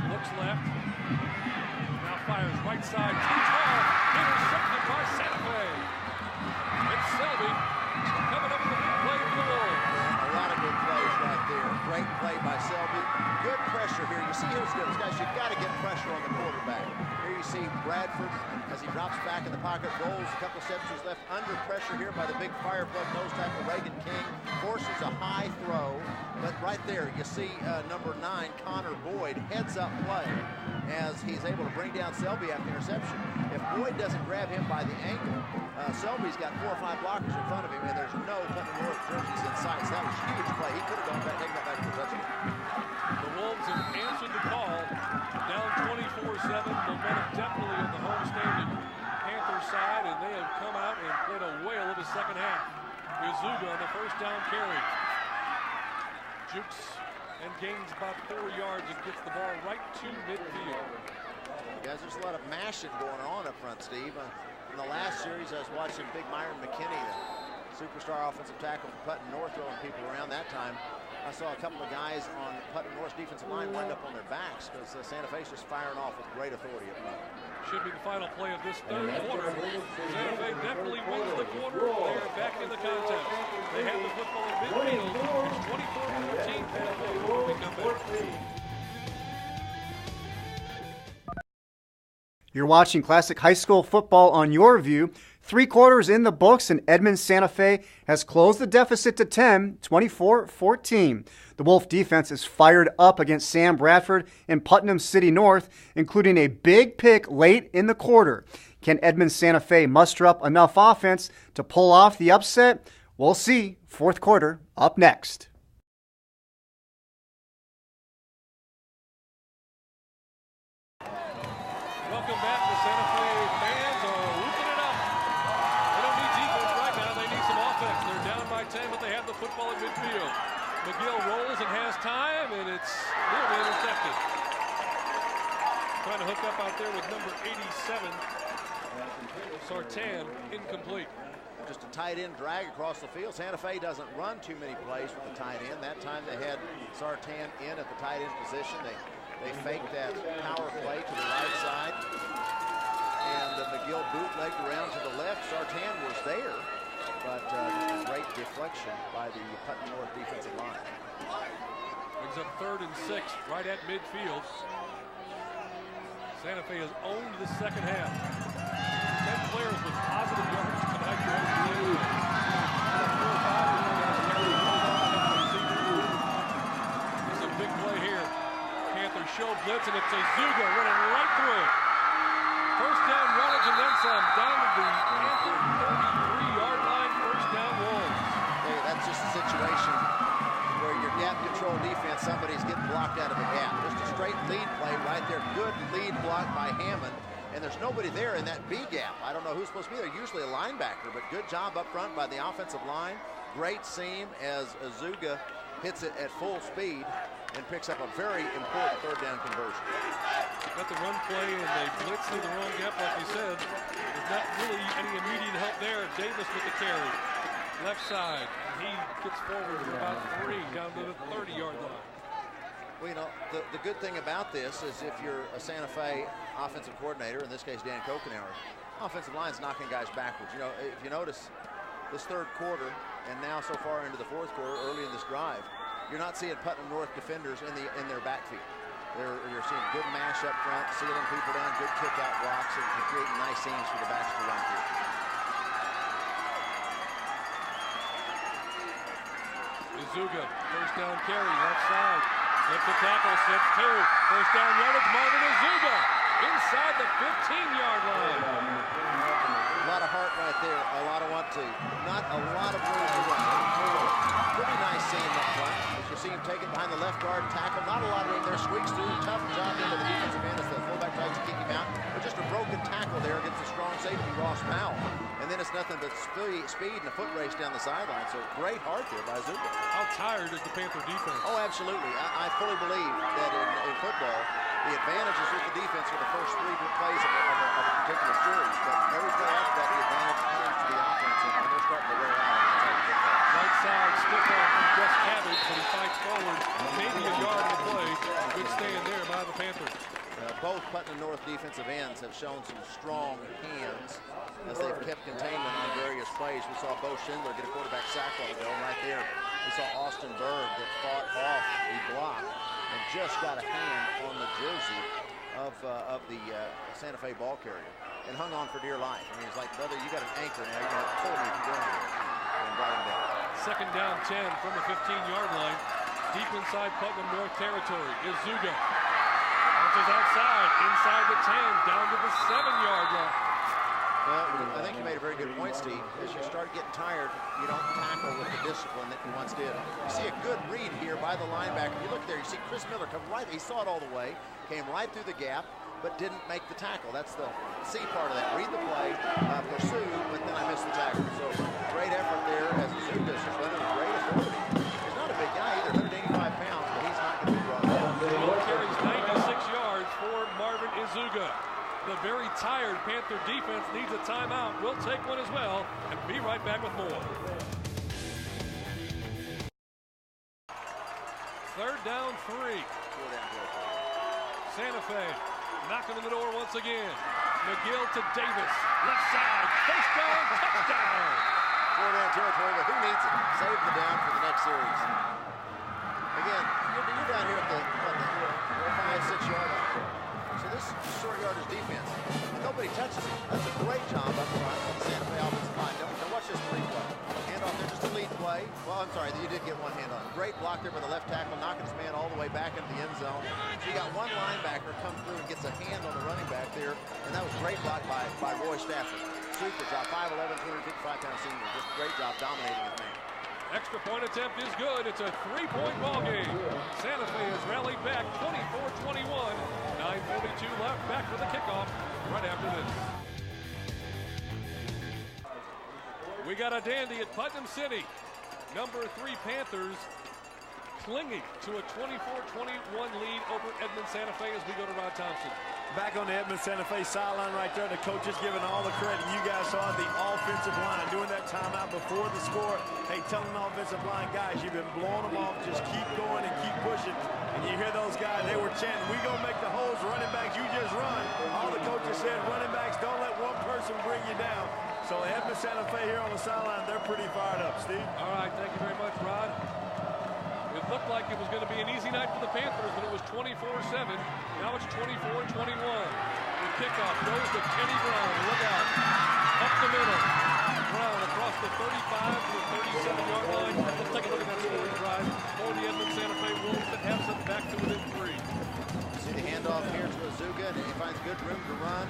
looks left, now fires right side, too tall, intercepted by Santa Fe. It's Selby coming up with the big play for the Wolves. A lot of good plays right there. Great play by Selby. Good pressure here. You see who's good. Guys, you've got to get pressure on the quarterback. Here you see Bradford as he drops back in the pocket, rolls a couple steps to his left, under pressure here by the big fireplug nose tackle Reagan King. Forces a high throw, but right there you see number 9, Connor Boyd, heads up play as he's able to bring down Selby after interception. If Boyd doesn't grab him by the ankle, Selby's got 4 or 5 blockers in front of him, and there's no Putnam North jerseys in sight. So that was a huge play. He could have gone back, taken that back to the touchdown. The Wolves have answered the call. Down 24-7. Momentum definitely on the homestanding Panthers side, and they have come out and played a whale of the 2nd half. Izuga on the 1st down carry. Jukes and gains about 4 yards and gets the ball right to midfield. Guys, there's a lot of mashing going on up front, Steve. In the last series, I was watching Big Myron McKinney, the superstar offensive tackle for Putnam North, throwing people around. That time, I saw a couple of guys on Putnam North's defensive line wind up on their backs because Santa Fe's just firing off with great authority up front. Should be the final play of this 3rd quarter. Santa Fe definitely wins the quarter. They're back in the contest. They have the football in midfield. It's 24-14. Santa Fe when we come back. You're watching Classic High School football on YurView. 3 quarters in the books, and Edmond Santa Fe has closed the deficit to 10, 24-14. The Wolf defense is fired up against Sam Bradford and Putnam City North, including a big pick late in the quarter. Can Edmond Santa Fe muster up enough offense to pull off the upset? We'll see. 4th quarter up next. Welcome back. The Santa Fe fans are whooping it up. They don't need defense right now. They need some offense. They're down by 10, but they have the football at midfield. McGill rolls and has time, and it's nearly intercepted. Trying to hook up out there with number 87. Sartan, incomplete. just a tight end drag across the field. Santa Fe doesn't run too many plays with the tight end. That time they had Sante in at the tight end position. They faked that power play to the right side. And McGill bootlegged around to the left. Sartan was there, but just a great deflection by the Putnam North defensive line. Brings up 3rd and 6 right at midfield. Santa Fe has owned the second half. 10 players with positive yards tonight. It's a big play here. Panthers show blitz, and it's Azuga running right through it. First down runnage and then some. Down to the Panther 33-yard line, first down Wolves. Hey, that's just a situation where your gap control defense, somebody's getting blocked out of a gap. Just a straight lead play right there. Good lead block by Hammond. And there's nobody there in that B gap. I don't know who's supposed to be there. Usually a linebacker, but good job up front by the offensive line. Great seam as Azuga hits it at full speed and picks up a very important 3rd down conversion. Got the run play and they blitz through the wrong gap, like you said. There's not really any immediate help there. Davis with the carry. Left side. He gets forward for about 3 down to the 30-yard line. Well, you know, the good thing about this is if you're a Santa Fe offensive coordinator, in this case Dan Kokenauer, offensive line's knocking guys backwards. You know, if you notice this 3rd quarter and now so far into the 4th quarter, early in this drive, you're not seeing Putnam North defenders in their backfield. You're seeing good mash up front, sealing people down, good kick-out blocks, and creating nice seams for the backs to run through. Azuga, first down carry, left side. Slips the tackle, slips 2. First down yardage, Marvin Azuga inside the 15-yard line. A lot of heart right there, a lot of want to. Not a lot of room to run. Pretty nice seam up front. As you see him take it behind the left guard tackle. Not a lot of room there. Squeaks through. Tough job into the defensive end as the fullback tries to kick him out. But just a broken tackle there against the strong safety, Ross Powell. And then it's nothing but speed and a foot race down the sideline. So great heart there by Zuba. How tired is the Panther defense? Oh, absolutely. I fully believe that in football, the advantage is with the defense for the first 3 plays of a particular series. But every play after that, the advantage comes to the offense, and they're starting to wear out. Right side, stiff arm from Gus Cabbage, but he fights forward. Maybe a yard in the play. Good stand there by the Panthers. Both Putnam North defensive ends have shown some strong hands as they've kept containment on various plays. We saw Bo Schindler get a quarterback sack while ago, and right there we saw Austin Berg get fought off the block and just got a hand on the jersey of the Santa Fe ball carrier and hung on for dear life. I mean, he's like, brother, you got an anchor now. You're going to pull me if you go anywhere. And brought him down. Second down 10 from the 15-yard line. Deep inside Putnam North territory is Zuga. Bounces outside, inside the 10, down to the 7-yard line. Well, I think you made a very good point, Steve. As you start getting tired, you don't tackle with the discipline that you once did. You see a good read here by the linebacker. You look there, you see Chris Miller come right, he saw it all the way, came right through the gap, but didn't make the tackle. That's the C part of that. Read the play, pursue, but then I missed the tackle. So great effort there as Zuga is just running with great authority. He's not a big guy either, 185 pounds, but he's not going to be brought down. He carries 96 yards for Marvin Azuga. The very tired Panther defense needs a timeout. We'll take one as well and be right back with more. Third down 3. Santa Fe knocking on the door once again. McGill to Davis. Left side. First down. Touchdown. 4-down territory, but who needs it? Save the down for the next series. Again, you're down here at the 5-6 yard line. So this short yardage defense, nobody touches it. That's a great job up front on the Santa Fe offensive line. Now watch this replay. Hand off there, just a lead play. Well, I'm sorry, you did get one hand on it. Great block there by the left tackle, knocking his man all the way back into the end zone. So you got one linebacker come through and gets a hand on the running back there, and that was a great block by Roy Stafford. Super job, 5'11", 255-pound senior. Just a great job dominating his man. Extra point attempt is good. It's a 3-point ball game. Santa Fe has rallied back 24-21. 9:42 left. Back for the kickoff right after this. We got a dandy at Putnam City. Number 3 Panthers clinging to a 24-21 lead over Edmond Santa Fe as we go to Rod Thompson. Back on the Edmond Santa Fe sideline right there, the coach is giving all the credit. You guys saw the offensive line doing that timeout before the score. Hey, telling the offensive line, guys, you've been blowing them off. Just keep going and keep pushing. And you hear those guys, they were chanting, we gonna make the holes, running backs, you just run. All the coaches said, running backs, don't let one person bring you down. So Edmond Santa Fe here on the sideline, they're pretty fired up, Steve. All right, thank you very much, Rod. It looked like it was going to be an easy night for the Panthers, but it was 24-7. Now it's 24-21. The kickoff goes to Kenny Brown. Look out. Up the middle. Brown across the 35 to the 37-yard line. Let's take a look at that scoring drive for the Edmond Santa Fe Wolves that have something back to within 3. See the handoff here to Azuga, and he finds good room to run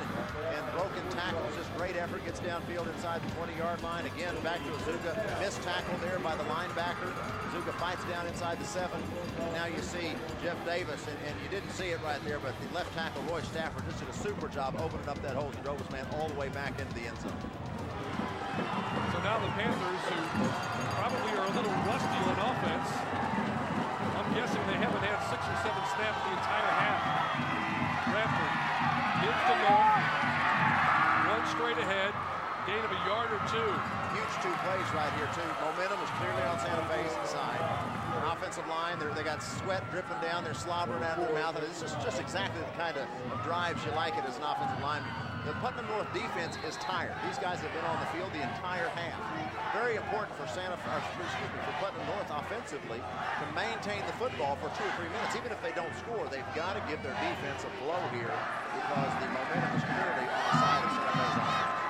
and broken tackles. Just great effort, gets downfield inside the 20-yard line. Again, back to Azuga. Missed tackle there by the linebacker. Azuga fights down inside the 7. Now you see Jeff Davis, and you didn't see it right there, but the left tackle, Roy Stafford, just did a super job opening up that hole and drove his man all the way back into the end zone. So now the Panthers, who probably are a little rusty on offense, I'm guessing they haven't had 6 or 7 snaps the entire half. Bradford gives to North, runs straight ahead, gain of a yard or 2. Huge 2 plays right here, too. Momentum is clearly on Santa Fe's side. An offensive line, they got sweat dripping down, they're slobbering out of their mouth. And this is just exactly the kind of drives you like it as an offensive lineman. The Putnam North defense is tired. These guys have been on the field the entire half. Very important for for Putnam North offensively to maintain the football for 2 or 3 minutes. Even if they don't score, they've got to give their defense a blow here because the momentum is clearly on the side of Santa Fe's offense.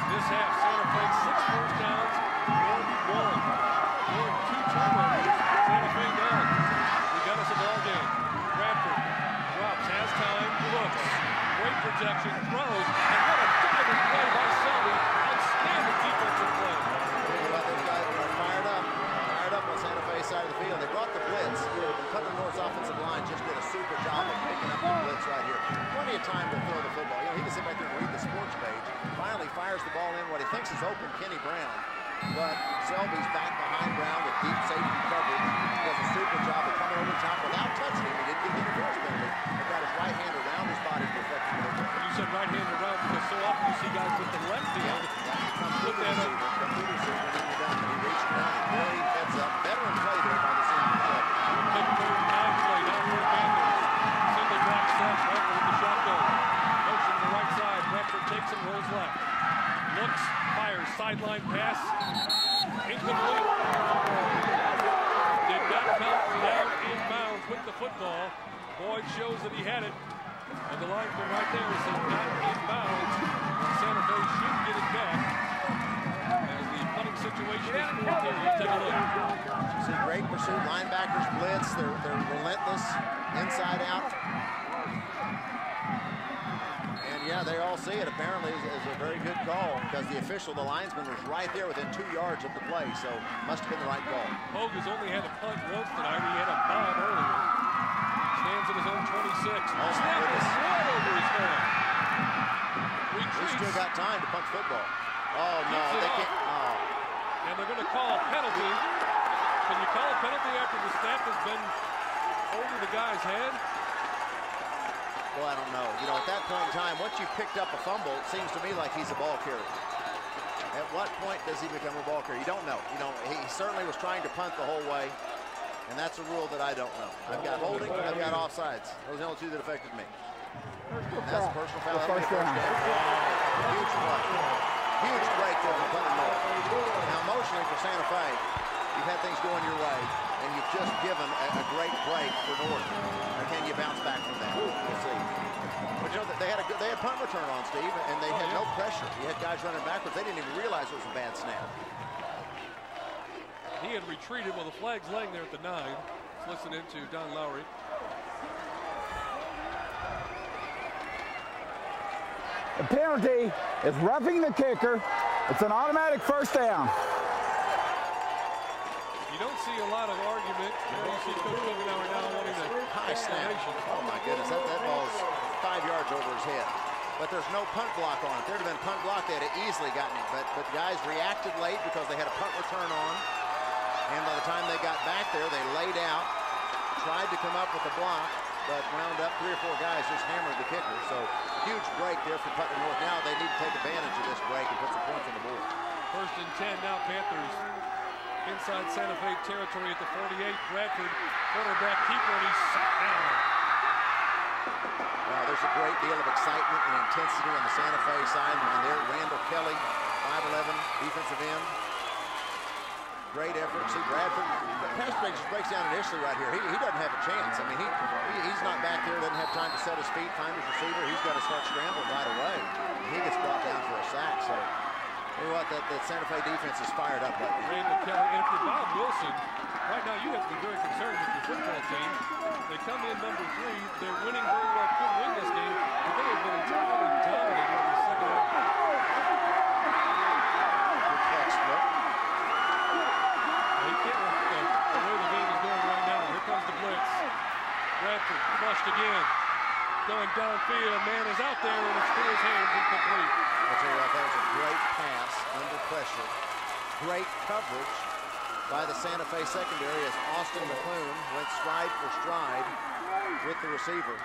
This half, Santa Fe 6 first downs, North 1. North 2 turnovers. Santa Fe down. We got us a ball game. Bradford drops, has time, looks. Great protection, throws, and what a diving play by Sante. Outstanding defensive play. Those guys are fired up on Santa Fe's side of the field. They brought the blitz. Putnam North's offensive line just did a super job of picking up the blitz right here. Plenty of time to throw the football. You know, he can sit back there and read the sports page. Finally fires the ball in what he thinks is open Kenny Brown. But Selby's back behind Brown with deep safety coverage. Does a super job of coming over the top without touching him. He didn't get the interference penalty. He got his right hand around his body to protect him. You said right hand around because so often you see guys with the left hand. Put that up. He reached down and really heads up. Veteran play there by the senior play. Big 3rd-and-9 play down for the Panthers. Single back set, Bradford with the shotgun. Motion to the right side. Bradford takes it, rolls left. Looks, fires, sideline pass. Incomplete. Did not count down in bounds with the football. Boyd shows that he had it. And the linesman right there said not in bounds. Santa Fe should get it back. As the punting situation is 4th here. Let's take a look. See great pursuit. Linebackers blitz. They're relentless. Inside out. Yeah, they all see it. Apparently, is a very good call because the official, the linesman, was right there within 2 yards of the play, so must have been the right call. Hogue has only had a punt once tonight. He had a bomb earlier. Stands at his own 26. Snap is right over his head. He's still got time to punch football. Oh no, they can't. Oh. And they're going to call a penalty. Can you call a penalty after the snap has been over the guy's head? Well, I don't know. You know, at that point in time, once you picked up a fumble, it seems to me like he's a ball carrier. At what point does he become a ball carrier? You don't know. You know, he certainly was trying to punt the whole way, and that's a rule that I don't know. I've got holding, I've got offsides. Those are the only 2 that affected me. And that's a personal foul. Huge play. Huge break there for Putnam North. Now, emotionally for Santa Fe, you've had things going your way, and you've just given a great break for North. Or can you bounce back from that? We'll see. But you know, they had punt return on, Steve, and they had no pressure. You had guys running backwards. They didn't even realize it was a bad snap. He had retreated while the flag's laying there at the 9. Let's listen into Don Lowry. The penalty is roughing the kicker. It's an automatic first down. You don't see a lot of argument. You see Coach Hogenauer now wanting the high snap. Oh my goodness, that ball's 5 yards over his head. But there's no punt block on it. If there'd have been punt block, they'd have easily gotten it. But guys reacted late because they had a punt return on. And by the time they got back there, they laid out, tried to come up with a block, but wound up 3 or 4 guys just hammered the kicker. So huge break there for Putnam North. Now they need to take advantage of this break and put some points on the board. 1st and 10 now, Panthers inside Santa Fe territory at the 48. Bradford, quarterback keeper, and he's shot down. There's a great deal of excitement and intensity on the Santa Fe sideline there. Randall Kelly, 5'11", defensive end. Great effort. See, Bradford, the pass break just breaks down initially right here. He doesn't have a chance. I mean, he's not back there, doesn't have time to set his feet, find his receiver. He's got to start scrambling right away. He gets brought down for a sack. So, you know what, that Santa Fe defense is fired up right now. Randall Kelly, and if you're Bob Wilson, right now you have to be very concerned with your football team. They come in number 3. They're winning very well, could win this game, but they have been entirely dominated in the second half. Good flex flip. They can't the way the game is going right now. Here comes the blitz. Bradford flushed again. Going downfield, man is out there, and it's through his hands, incomplete. I'll tell you what, that was a great pass under pressure. Great coverage by the Santa Fe secondary as Austin McClune went stride for stride with the receiver.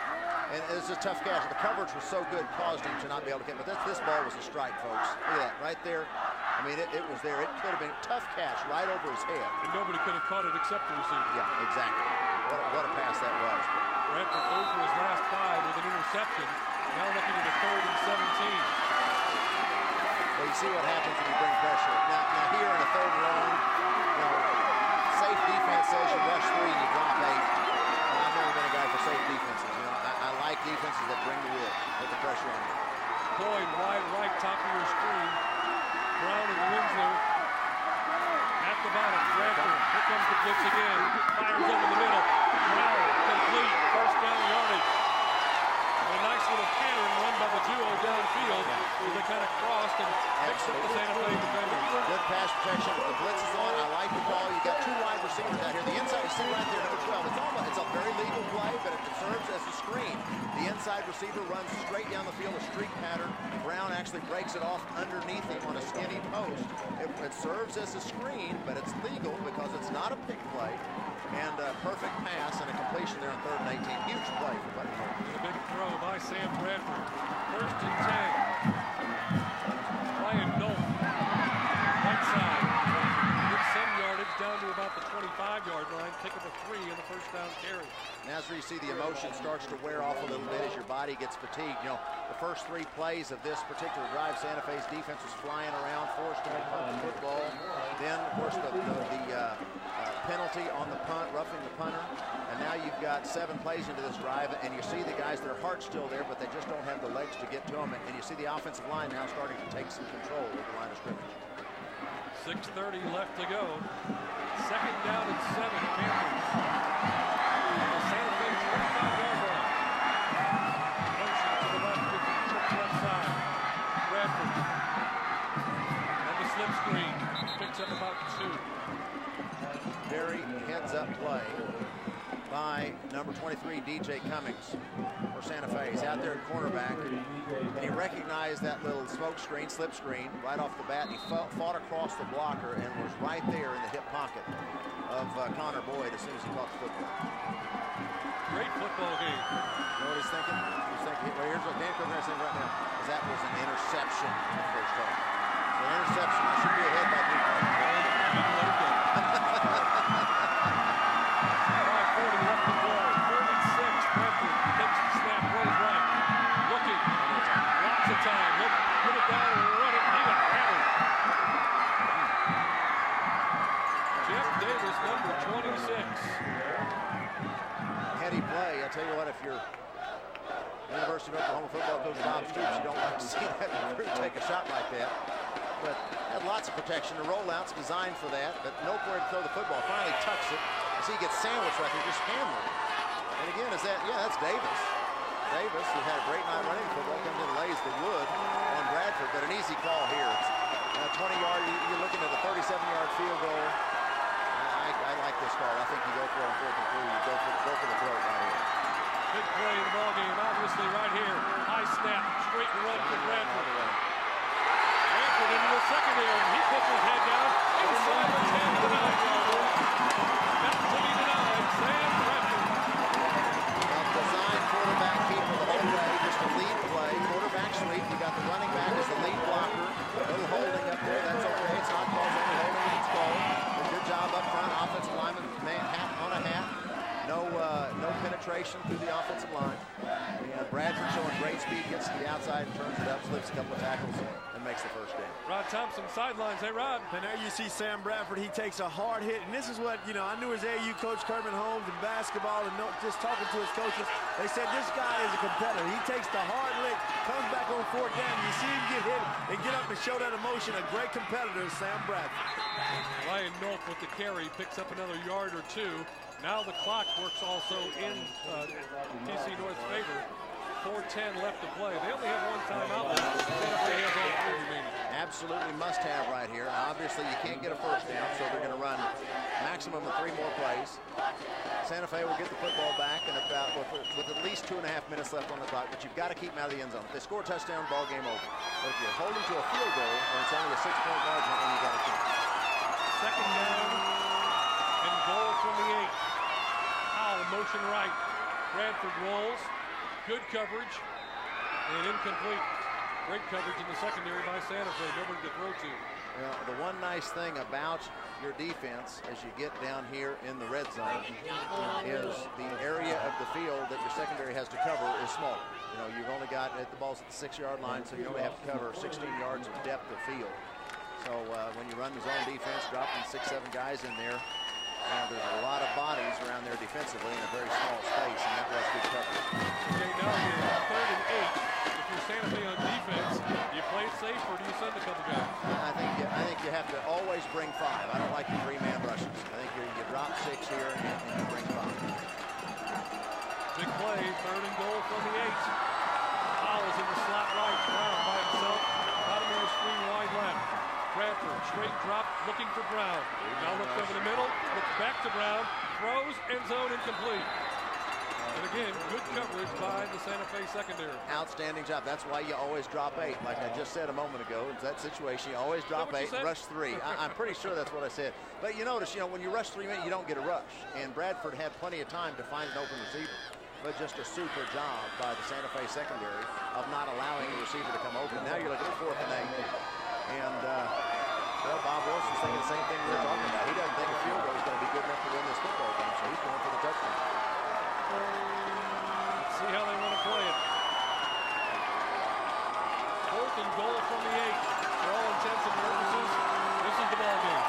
And it was a tough catch. The coverage was so good, caused him to not be able to get. But this ball was a strike, folks. Look at that, right there. I mean, it was there. It could have been a tough catch right over his head. And nobody could have caught it except the receiver. Yeah, exactly. What a pass that was. Bradford goes for his last 5 with an interception. Now looking at the 3rd and 17. Well, you see what happens when you bring pressure. Now here in a 3rd and long, safe defense says you rush 3 and you drop 8. Well, I've never been a guy for safe defenses. I like defenses that bring the wood, put the pressure on you. Boyd wide right, top of your screen. Brown and Winslow at the bottom. Bradford, here comes the blitz again. Fires over the middle. Brown, complete, 1st down yardage. And a nice little pattern run by the duo downfield as they kind of crossed and mixed up the Santa Fe defenders. Good pass protection. The blitz is on. I like the ball. You got 2 wide receivers out here. The inside, you see right there, number 12. It's a very legal play, but it serves as a screen. The inside receiver runs straight down the field, a streak pattern. Brown actually breaks it off underneath him on a skinny post. It serves as a screen, but it's legal because it's not a pick play. And a perfect pass and a completion there on 3rd and 18. Huge play for Putnam North. A big throw by Sam Bradford. 1st and 10. Ryan Nolt, right side. Gets some yardage down to about the 25-yard line. Pick up a 3 in the 1st down carry. And that's where you see the emotion starts to wear off a little bit as your body gets fatigued. The first 3 plays of this particular drive, Santa Fe's defense was flying around, forced to punt the football. Then, of course, the penalty on the punt, roughing the punter. And now you've got 7 plays into this drive, and you see the guys, their heart's still there, but they just don't have the legs to get to them. And you see the offensive line now starting to take some control of the line of scrimmage. 6:30 left to go. 2nd down and 7, Panthers. The Santa Fe 25-yard line. Motion to the left, left side. Bradford. And the slip screen. Picks up about 2. Very heads-up play by number 23, DJ Cummings for Santa Fe. He's out there at cornerback, and he recognized that little smoke screen, slip screen, right off the bat. And he fought across the blocker and was right there in the hip pocket of Connor Boyd as soon as he caught the football. Great football game. You know what he's thinking? He's thinking, well, here's what Dan Cook is saying right now, is that was an interception in the 1st half. So an interception, I should be ahead by 3 points. 5:40 left to go. 3rd and 6. Bradford takes the snap, rolls right. Looking. Lots of time. Look, put it down and run it. He got hammered. Jeff Davis, number 26. Heady play. I tell you what, if you're University of Oklahoma football coach Bob Stoops, you don't like to see that recruit take a shot like that. But had lots of protection. The rollout's designed for that, but nowhere to throw the football. Finally tucks it. You see he gets sandwiched right there, just hammered. And again, that's Davis. Davis, who had a great night running football, comes in and lays the wood on Bradford, but an easy call here. It's 20-yard, you're looking at a 37-yard field goal. I like this call. I think you go for it on 4th and 3. You go for the throw right here. Big play in the ballgame, obviously right here. High snap, straight and run for Bradford. Bradford into the secondary. He puts his head down inside the 10 to the 9-yard line. Back to be denied. Sam Bradford. Well, separation through the offensive line. And Bradford showing great speed, gets to the outside and turns it up, slips a couple of tackles, and makes the first down. Rod Thompson sidelines. Hey, Rod. And there you see Sam Bradford. He takes a hard hit, and this is what, you know, I knew his AU coach, Kermit Holmes, in basketball, and just talking to his coaches, they said this guy is a competitor. He takes the hard lick, comes back on fourth down. You see him get hit and get up and show that emotion. A great competitor is Sam Bradford. Ryan Nolk with the carry, picks up another yard or two. Now the clock works also in TC North's favor. 4:10 left to play. They only have one timeout left. Santa Fe has all three remaining. Absolutely must have right here. Now, obviously, you can't get a first down, so they're going to run maximum of 3 more plays. Santa Fe will get the football back in about with at least 2.5 minutes left on the clock, but you've got to keep them out of the end zone. If they score a touchdown, ball game over. But if you're holding to a field goal, and it's only a 6-point margin, then you got a chance. Second down and goal from the 8. Powell motion right. Bradford rolls. Good coverage and incomplete. Great coverage in the secondary by Santa Fe. Nobody to throw to. Well, the one nice thing about your defense as you get down here in the red zone is the area of the field that your secondary has to cover is small. You know, you've only got the ball's at the 6-yard line, so you only have to cover 16 yards of depth of field. So when you run the zone defense, dropping 6-7 guys in there, there's a lot of bodies around there defensively in a very small space, and that was good coverage. Okay, now you're 3rd and 8. If you're Santa Fe on defense, do you play it safe or do you send a couple guys? I think you have to always bring 5. I don't like the 3-man rushes. I think you drop 6 here and you bring 5. Big play, 3rd and goal from the 8. Powell's in the slot right, Brown by himself. Bottom of the screen wide left. Bradford, straight drop, looking for Brown. Now looks over the middle, looks back to Brown, throws, end zone incomplete. And again, good coverage by the Santa Fe secondary. Outstanding job. That's why you always drop 8. Like I just said a moment ago, it's that situation. You always drop 8, rush 3. I'm pretty sure that's what I said. But you notice, you know, when you rush 3 men, you don't get a rush. And Bradford had plenty of time to find an open receiver. But just a super job by the Santa Fe secondary of not allowing the receiver to come open. Now you're looking at 4th and 8. And, well, Bob Wilson's thinking the same thing we were talking about. He doesn't think a field goal is going to be good enough to win this football game, so he's going for the touchdown. Let's see how they want to play it. 4th and goal from the 8. For all intents and purposes, this is the ball game.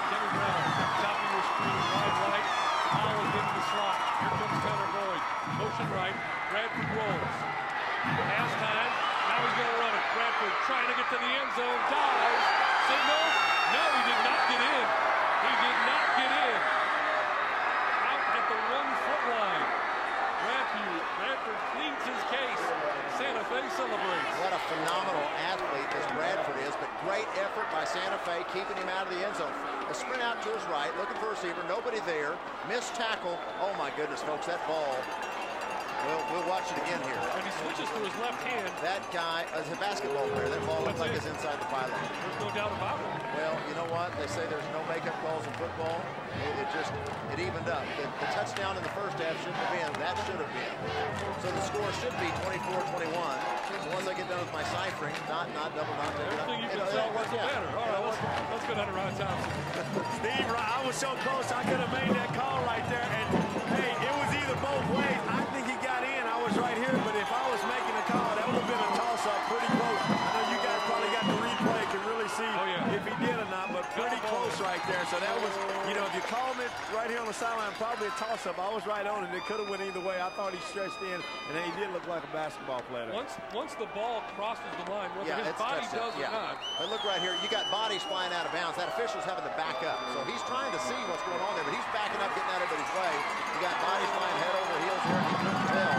Kenny Brown, top of your screen, wide right. Powell into the slot. Here comes Tanner Boyd. Motion right. Bradford rolls. Has time. Now he's going to run it. Bradford trying to get to the end zone. Dives. Signal. No, he did not get in. He did not get in. Out at the 1-foot line. Bradford pleads his case. Santa Fe celebrates. What a phenomenal athlete this Bradford is, but great effort by Santa Fe keeping him out of the end zone. A sprint out to his right, looking for a receiver, nobody there. Missed tackle. Oh my goodness, folks, that ball. We'll watch it again here. And he switches to his left hand. That guy is a basketball player. That ball looks like it's inside the pylon. There's no doubt about it. Well, you know what? They say there's no makeup calls in football. It evened up. The touchdown in the first half shouldn't have been. That should have been. So the score should be 24-21. So once I get done with my ciphering, not double, not everything you can say was better. All right, let's go down to Rod Thompson. Steve, I was so close. I could have made that call right there. And, hey, it was either both ways. I think he got in. I was right here. But if I was making a call, that would have been a toss-up pretty close. I know you guys probably got the replay, can really see if he did or not. But pretty close right there. So that was, you know, if you called it right here on the sideline, probably a toss-up. I was right on it. It could have went either way. I thought he stretched in, and he did look like a basketball player. Once the ball crosses the line, whether his body does or not. But look right here. You got bodies flying out of bounds. That official's having to back up. So he's trying to see what's going on there, but he's backing up, getting out of everybody's way. You got bodies flying head over heels here, and he couldn't tell.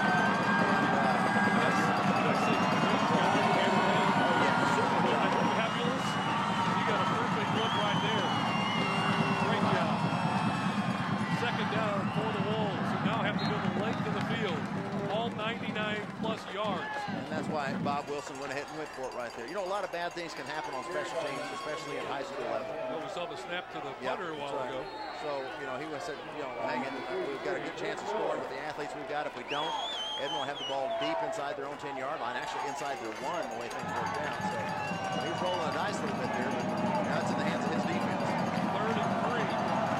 Fabulous. You got a perfect look right there. Great job. Second down for the Wolves, who now have to go the length of the field. All 99-plus yards. And that's why Bob Wilson went ahead and went for it right there. You know, a lot of bad things can happen on special teams, especially at high school level. Well, we saw the snap to the punter a while ago. So, you know, he said, you know, hang in. We've got a good chance of scoring with the athletes we've got. If we don't, Edmond will have the ball deep inside their own 10-yard line, actually inside their 1, the way things worked out. So he's rolling a dice a little bit there, but now it's in the hands of his defense. 3rd and 3.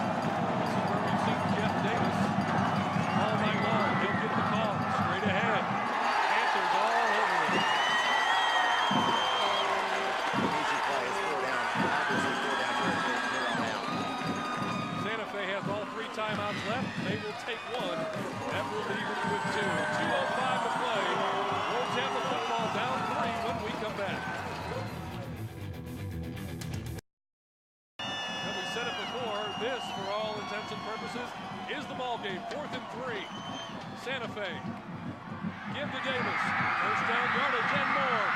this, for all intents and purposes, is the ball game. 4th and 3. Santa Fe. Give to Davis. First down yardage and more.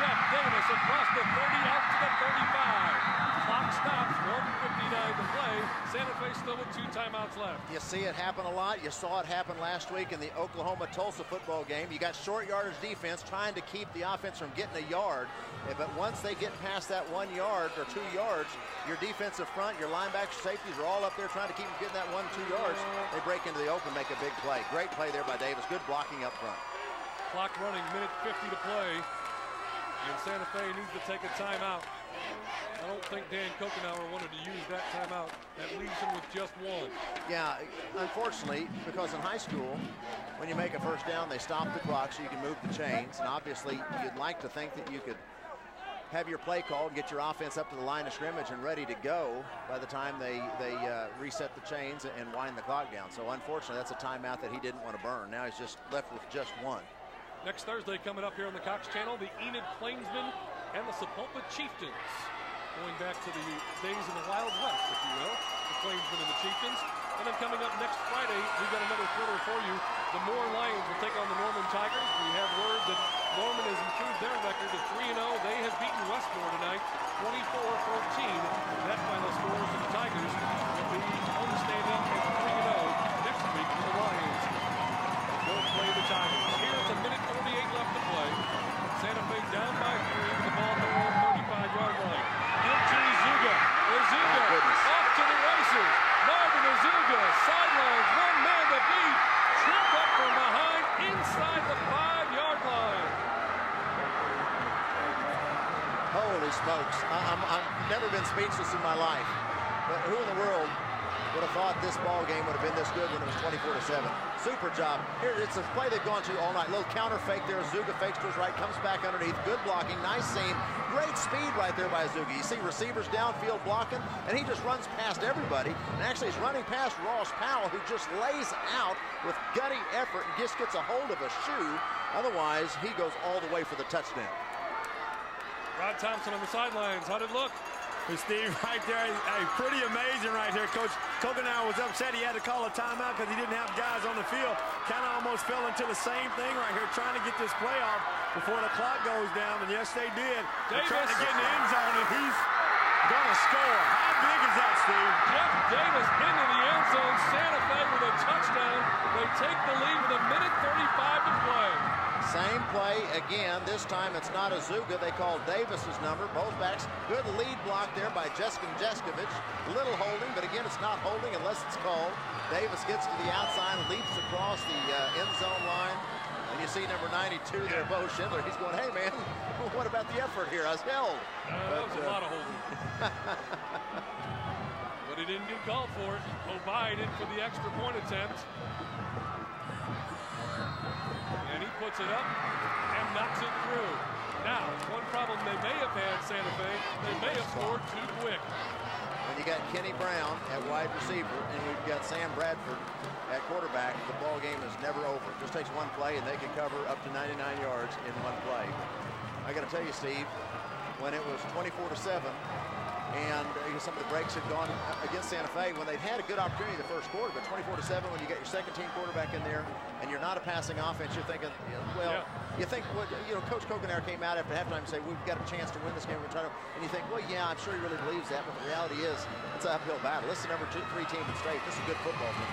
Jeff Davis across the 30 out to the 35. Clock stops. 1:59 to play. Santa Fe still with 2 timeouts left. You see it happen a lot. You saw it happen last week in the Oklahoma-Tulsa football game. You got short yardage defense trying to keep the offense from getting a yard. But once they get past that 1 yard or 2 yards, your defensive front, your linebackers, safeties are all up there trying to keep them getting that 1-2 yards. They break into the open, make a big play. Great play there by Davis. Good blocking up front. Clock running, minute 50 to play. And Santa Fe needs to take a timeout. I don't think Dan Kokenauer wanted to use that timeout. That leaves him with just 1. Yeah, unfortunately, because in high school, when you make a first down, they stop the clock so you can move the chains. And obviously, you'd like to think that you could have your play called, get your offense up to the line of scrimmage and ready to go by the time they reset the chains and wind the clock down. So unfortunately, that's a timeout that he didn't want to burn. Now he's just left with just 1. Next Thursday coming up here on the Cox Channel, the Enid Plainsmen and the Sapulpa Chieftains. Going back to the days of the Wild West, if you will, the Plainsmen and the Chieftains. And then coming up next Friday, we've got another thriller for you. The Moore Lions will take on the Norman Tigers. We have word that Norman has improved their record to 3-0. They have beaten Westmore tonight, 24-14. That final score for the Tigers will be homestanding at 3-0 next week for the Lions. They'll play the Tigers. Here it's a minute 48 left to play. Santa Fe down by 3 with the ball at their own 35-yard line. Give to Azuga. Azuga off to the races. Marvin Azuga sidelines, 1 man to beat. Tripped up from behind inside the 5-yard line. Holy smokes. I've never been speechless in my life. But who in the world would have thought this ball game would have been this good when it was 24-7. Super job. Here, it's a play they've gone to all night. Little counter fake there. Azuga fakes to his right, comes back underneath. Good blocking. Nice seam. Great speed right there by Azuga. You see receivers downfield blocking, and he just runs past everybody. And actually, he's running past Ross Powell, who just lays out with gutty effort and just gets a hold of a shoe. Otherwise, he goes all the way for the touchdown. Rod Thompson on the sidelines. How'd it look? Steve, right there, hey, pretty amazing right here. Coach Kokenauer was upset he had to call a timeout because he didn't have guys on the field. Kind of almost fell into the same thing right here, trying to get this play off before the clock goes down, and yes, they did. They're trying to get in the end zone, and he's going to score. How big is that, Steve? Jeff Davis into the end zone. Santa Fe with a touchdown. They take the lead with a minute 35 to play. Same play again. This time it's not Azuga. They call Davis's number. Both backs. Good lead block there by Jeskin Jeskovich. Little holding, but again, it's not holding unless it's called. Davis gets to the outside, leaps across the end zone line. And you see number 92 there, Bo Schindler. He's going, hey, man, what about the effort here? I was held. That was a lot of holding. But he didn't get called for it. Obaid in for the extra point attempt. And he puts it up and knocks it through. Now, one problem they may have had, Santa Fe, they may have scored too quick. When you got Kenny Brown at wide receiver and we've got Sam Bradford at quarterback, the ball game is never over. It just takes one play and they can cover up to 99 yards in one play. I got to tell you, Steve, when it was 24-7 and some of the breaks had gone against Santa Fe, when they'd had a good opportunity the first quarter, but 24-7, when you got your second team quarterback in there and you're not a passing offense, you're thinking, you think, Coach Kokenauer came out after halftime and said, we've got a chance to win this game. And you think, well, yeah, I'm sure he really believes that, but the reality is it's an uphill battle. This is the number 3 team in the state. This is a good football team.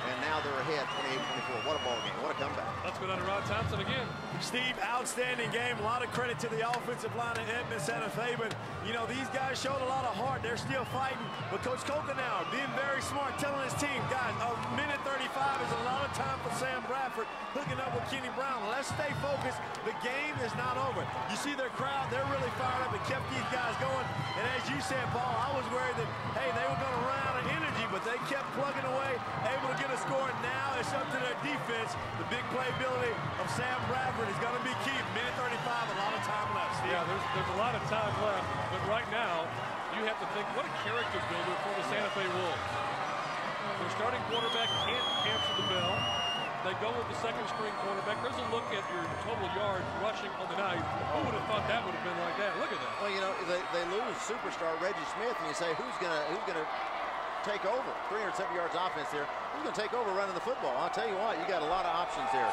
And now they're ahead 28-24. What a ball game. What a comeback. Let's go down to Rod Thompson again. Steve, outstanding game. A lot of credit to the offensive line of Edmond Santa Fe. But, these guys showed a lot of heart. They're still fighting. But Coach Kokenauer being very smart, telling his team, guys, a minute 35 is a lot of time for Sam Bradford hooking up with Kenny Brown. Let's stay focused. The game is not over. You see their crowd. They're really fired up and kept these guys going. And as you said, Paul, I was worried that, hey, they were going to run out of energy, but they kept plugging away, able to get a score. Now it's up to their defense. The big playability of Sam Bradford is going to be key. Minute 35, a lot of time left, Steve. Yeah, there's a lot of time left, but right now you have to think, what a character builder for the Santa Fe Wolves. Their starting quarterback can't answer the bell. They go with the second string quarterback. There's a look at your total yards rushing on the night. Who would have thought that would have been like that? Look at that. Well, they lose superstar Reggie Smith, and you say, who's gonna to take over. 307 yards offense there. He's going to take over running the football. I'll tell you what, you got a lot of options there.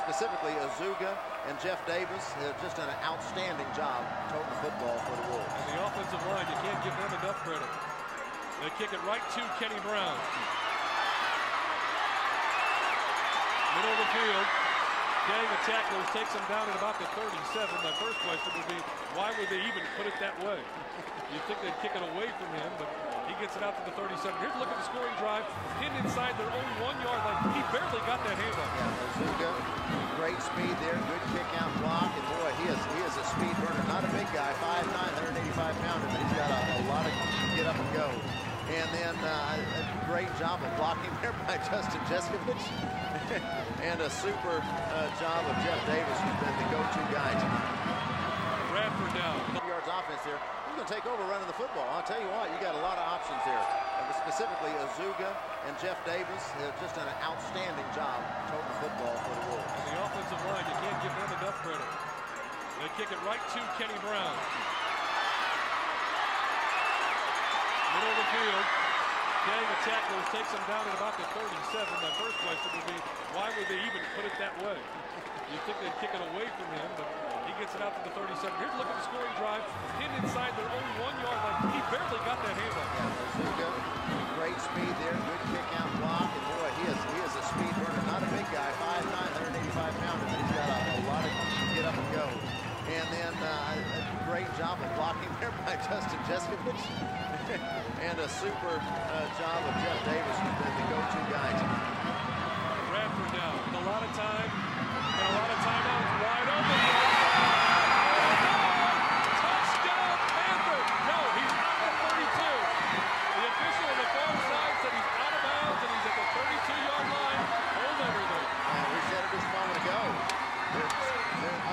Specifically, Azuga and Jeff Davis have just done an outstanding job toting the football for the Wolves. And the offensive line, you can't give them enough credit. They kick it right to Kenny Brown. Middle of the field. Getting the tacklers takes him down at about the 37. My first question would be, why would they even put it that way? You'd think they'd kick it away from him, but he gets it out to the 37. Here's a look at the scoring drive. Pinned inside their own 1 yard line. He barely got that handoff. Yeah, Azuga, great speed there, good kick out block, and boy, he is a speed burner. Not a big guy, 5'9", 185 pounder, but he's got a lot of get up and go. And then a great job of blocking there by Justin Jeskovich. And a super job of Jeff Davis, who's been the go-to guy tonight. Bradford down. Yards offense there. He's going to take over running the football. I'll tell you what, you got a lot of options there. Specifically, Azuga and Jeff Davis have just done an outstanding job toting the football for the Wolves. And the offensive line, you can't give them enough credit. They kick it right to Kenny Brown. Middle of the field. Getting the tacklers takes him down at about the 37. My first question would be, why would they even put it that way? You'd think they'd kick it away from him, but he gets it out to the 37. Here's a look at the scoring drive. Pinned inside their own 1 yard line. He barely got that handoff. Yeah, Azuga, great speed there, good kick out block, and boy, he is a speed burner. Not a big guy, 5'9", 185 pounder, but he's got a lot of get up and go. And then a great job of blocking there by Justin Jeskovich. And a super job of Jeff Davis, who's been the go-to guy tonight. Bradford down. A lot of time. And a lot of timeouts. Wide open. Touchdown, Panther. No, he's out at 32. The official on the far side said he's out of bounds, and he's at the 32-yard line. Hold everything. We said it just a moment ago.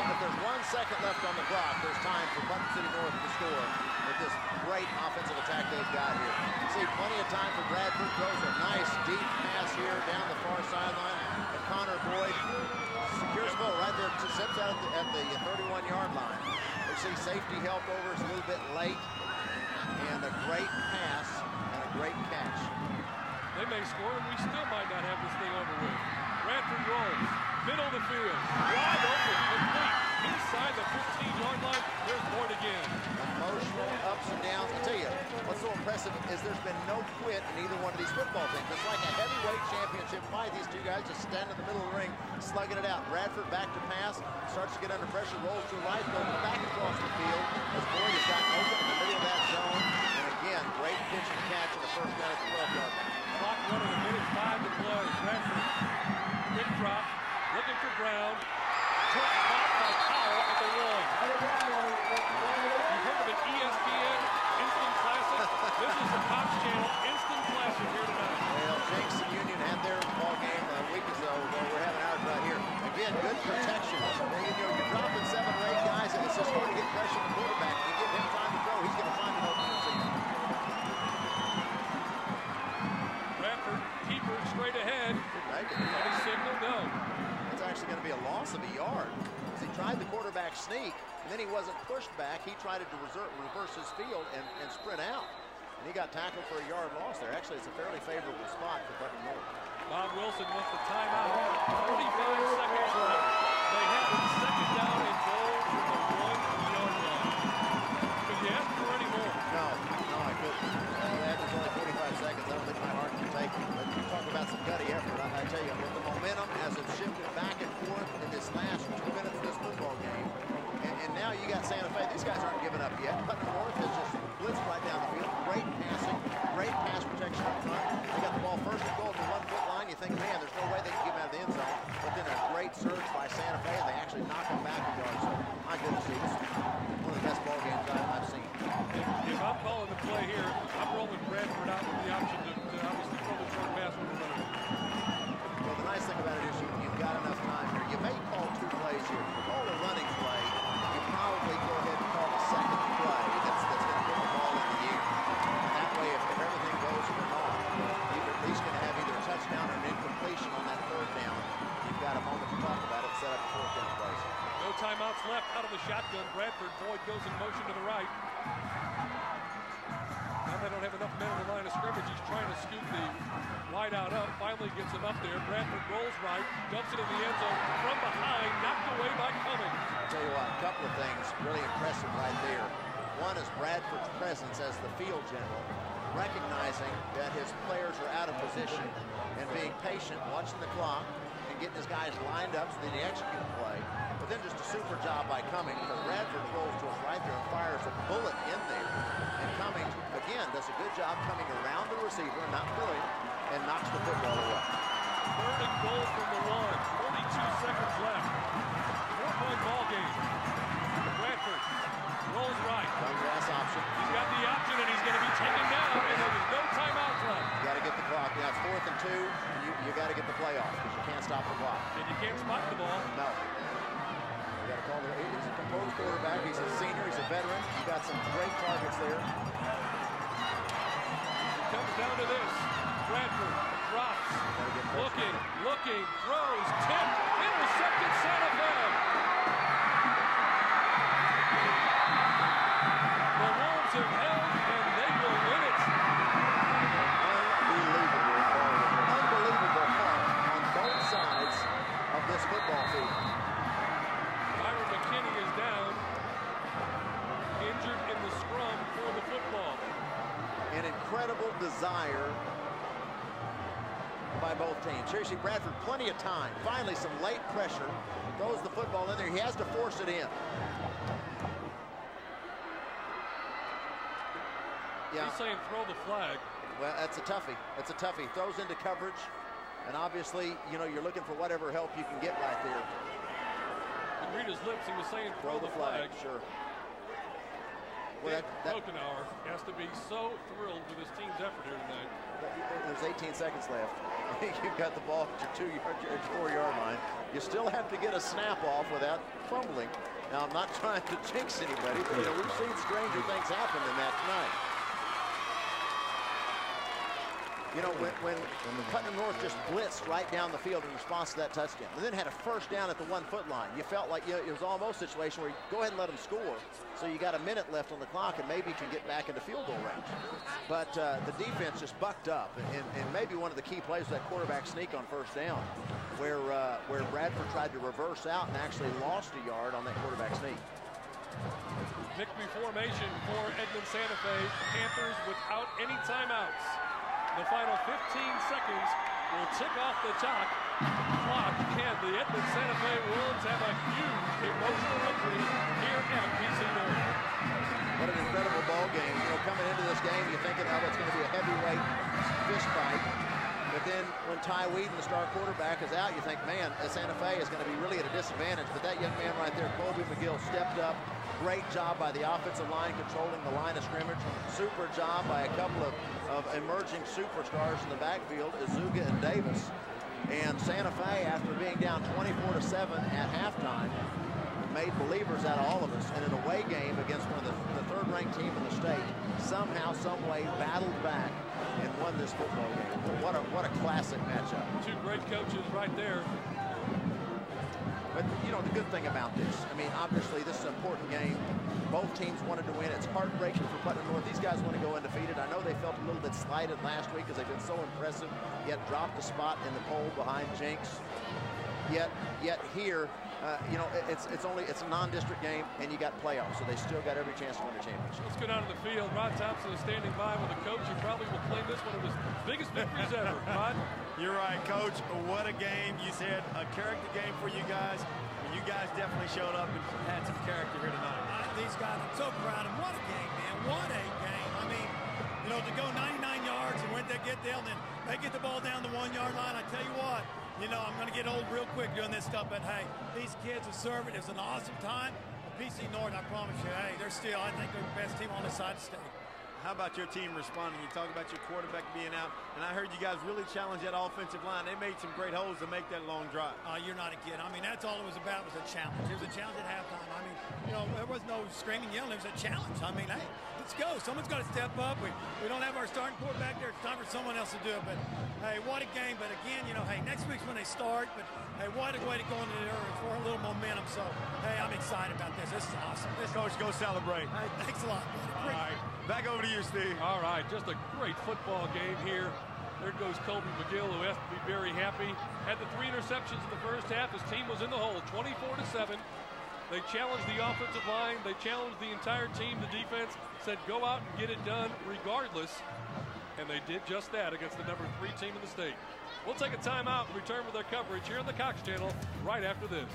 If there's 1 second left on the clock, there's time for Putnam City North to score with this great offensive attack they've got here. You see plenty of time for Bradford. Throws a nice deep pass here down the far sideline. And Connor Boyd secures the ball right there, steps out at the 31-yard line. We see safety help over. It's a little bit late. And a great pass and a great catch. They may score, and we still might not have this thing over with. Bradford rolls. Middle of the field. Wide open. Complete. Inside the 15-yard line. There's Boyd again. Emotional ups and downs. I tell you, what's so impressive is there's been no quit in either one of these football teams. It's like a heavyweight championship fight. These two guys just stand in the middle of the ring, slugging it out. Bradford back to pass, starts to get under pressure, rolls to the right, goes back across the field as Boyd has gotten open in the middle of that zone. And again, great pitch and catch in the first down at the 12-yard line. Clock running, a minute 5 to play. Bradford, quick drop, looking for Brown. Caught by Powell at the 1. You've heard of an ESPN Instant Classic? This is the Cox Channel Instant Classic here tonight. Well, Jenks and Union had their ball game a week ago. We're having ours right here. Again, good protection. You're dropping 7 or 8 guys, and it's just hard to get pressure on the quarterback. You give him time to throw, he's going to find an open receiver. Bradford, keeper straight ahead. Any signal? No. It's actually going to be a loss of a yard. As he tried the quarterback sneak, and then he wasn't pushed back. He tried to reverse his field and sprint out. And he got tackled for a yard loss there. Actually, it's a fairly favorable spot for Putnam North. Bob Wilson wants the timeout. 45 seconds left. They have it second down and goal from the 1-yard line. Could you ask for any more? No, I couldn't. After only 45 seconds, I don't think my heart can take it. But you talk about some gutty effort. I tell you, with the momentum as it shifted back and forth in this last 2 minutes of this football game, and now you got Santa Fe. These guys aren't giving up yet. Putnam North has just blitzed right down the field. Great passing, great pass protection up front. They got the ball first and goal at the 1-foot line. You think, man, there's no way they can get him out of the end zone. But then a great surge by Santa Fe, and they actually knock him back and go scoop the wideout up, finally gets him up there. Bradford rolls right, dumps it in the end zone from behind, knocked away by Cummings. I'll tell you what, a couple of things really impressive right there. One is Bradford's presence as the field general, recognizing that his players are out of position and being patient, watching the clock, and getting his guys lined up so that he execute the play. But then just a super job by Cummings, because Bradford rolls to his right there and fires a bullet in there. And Cummings, again, does a good job coming around the receiver, not brilliant, and knocks the football away. Third and goal from the 1, 42 seconds left. 4-point ball game. Bradford rolls right. Last option. He's got the option, and he's going to be taken down, and there's no timeouts left. You got to get the clock. Now it's 4th and 2, and you got to get the play off because you can't stop the clock. And you can't spot the ball. No. You got to call it. He's a composed quarterback. He's a senior. He's a veteran. You got some great targets there. It comes down to this. Bradford drops. Looking, throws, tipped, intercepted Santa Fe. The Wolves have held, and they will win it. Unbelievable heart on both sides of this football field. Byron McKinney is down, injured in the scrum for the football. An incredible desire by both teams. Seriously, Bradford, plenty of time. Finally, some late pressure. Throws the football in there. He has to force it in. Yeah. He's saying throw the flag. Well, that's a toughie. That's a toughie. Throws into coverage. And obviously, you know, you're looking for whatever help you can get right there. You read his lips, he was saying throw the flag. Sure. Well, Brokenauer has to be so thrilled with his team's effort here tonight. There's 18 seconds left. You've got the ball at your 4-yard line. You still have to get a snap off without fumbling. Now, I'm not trying to jinx anybody, but you know, we've seen stranger things happen than that tonight. You know, when Putnam North just blitzed right down the field in response to that touchdown, and then had a first down at the 1-foot line, you felt like it was almost a situation where you go ahead and let them score, so you got a minute left on the clock, and maybe you can get back into field goal range. But the defense just bucked up, and maybe one of the key plays was that quarterback sneak on first down, where Bradford tried to reverse out and actually lost a yard on that quarterback sneak. Victory formation for Edmond Santa Fe. Panthers without any timeouts. The final 15 seconds will tick off the clock. Can the Edmond Santa Fe Wolves have a huge emotional victory here at PC North? What an incredible ball game. You know, coming into this game, you're thinking, oh, it's going to be a heavyweight fist fight. But then when Ty Whedon, the star quarterback, is out, you think, man, Santa Fe is going to be really at a disadvantage. But that young man right there, Colby McGill, stepped up. Great job by the offensive line controlling the line of scrimmage. Super job by a couple of emerging superstars in the backfield, Azuga and Davis. And Santa Fe, after being down 24-7 at halftime, made believers out of all of us. And an away game against one of the third-ranked team in the state, somehow, some way, battled back and won this football game. What a classic matchup. Two great coaches right there. But, you know, the good thing about this, I mean, obviously this is an important game. Both teams wanted to win. It's heartbreaking for Putnam North. These guys want to go undefeated. I know they felt a little bit slighted last week because they've been so impressive, yet dropped a spot in the poll behind Jinx. Yet here, you know, it's a non-district game, and you got playoffs, so they still got every chance to win a championship. Let's go down to the field. Rod Thompson is standing by with a coach who probably will claim this one of his biggest victories ever. Rod? You're right, Coach. What a game. You said a character game for you guys. And you guys definitely showed up and had some character here tonight. These guys, I'm so proud of them. What a game, man. What a game. I mean, you know, to go 99 yards and when they get there, and then they get the ball down the 1-yard line, I tell you what, you know, I'm going to get old real quick doing this stuff, but hey, these kids are serving. It was an awesome time. PC North, I promise you, hey, they're still, I think they're the best team on this side of the state. How about your team responding? You talk about your quarterback being out, and I heard you guys really challenge that offensive line. They made some great holes to make that long drive. You're not a kid. I mean, that's all it was about, was a challenge. It was a challenge at halftime. I mean, you know, there was no screaming, yelling. It was a challenge. I mean, hey, let's go. Someone's got to step up. We don't have our starting quarterback there. It's time for someone else to do it. But, hey, what a game. But, again, you know, hey, next week's when they start. But, hey, what a way to go into there for a little momentum. So, hey, I'm excited about this. This is awesome. Coach, go celebrate. Hey, thanks a lot. All right. Back over to you, Steve. All right, just a great football game here There goes Colby McGill, who has to be very happy. Had the 3 interceptions in the first half. His team was in the hole, 24-7. They challenged the offensive line. They challenged the entire team. The defense said, go out and get it done regardless. And they did just that against the number 3 team in the state. We'll take a timeout and return with our coverage here on the Cox Channel right after this.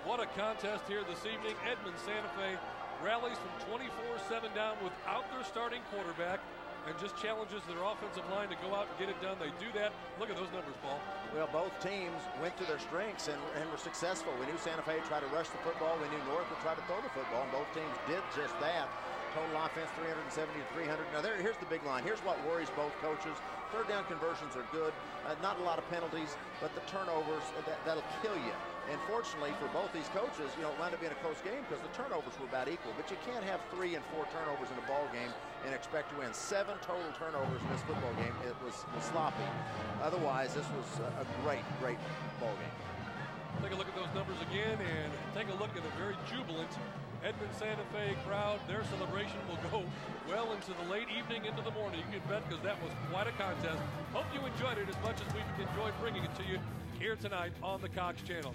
What a contest here this evening. Edmond Santa Fe rallies from 24-7 down without their starting quarterback and just challenges their offensive line to go out and get it done. They do that. Look at those numbers, Paul. Well, both teams went to their strengths and were successful. We knew Santa Fe would try to rush the football. We knew North would try to throw the football, and both teams did just that. Total offense 370 to 300. Now here's the big line. Here's what worries both coaches. Third down conversions are good. Not a lot of penalties, but the turnovers, that'll kill you. And fortunately for both these coaches, it wound up being a close game because the turnovers were about equal. But you can't have 3 and 4 turnovers in a ball game and expect to win. 7 total turnovers in this football game. It was sloppy. Otherwise, this was a great ball game. Take a look at those numbers again and take a look at a very jubilant Edmond Santa Fe crowd. Their celebration will go well into the late evening, into the morning. You can bet, because that was quite a contest. Hope you enjoyed it as much as we've enjoyed bringing it to you here tonight on the Cox Channel.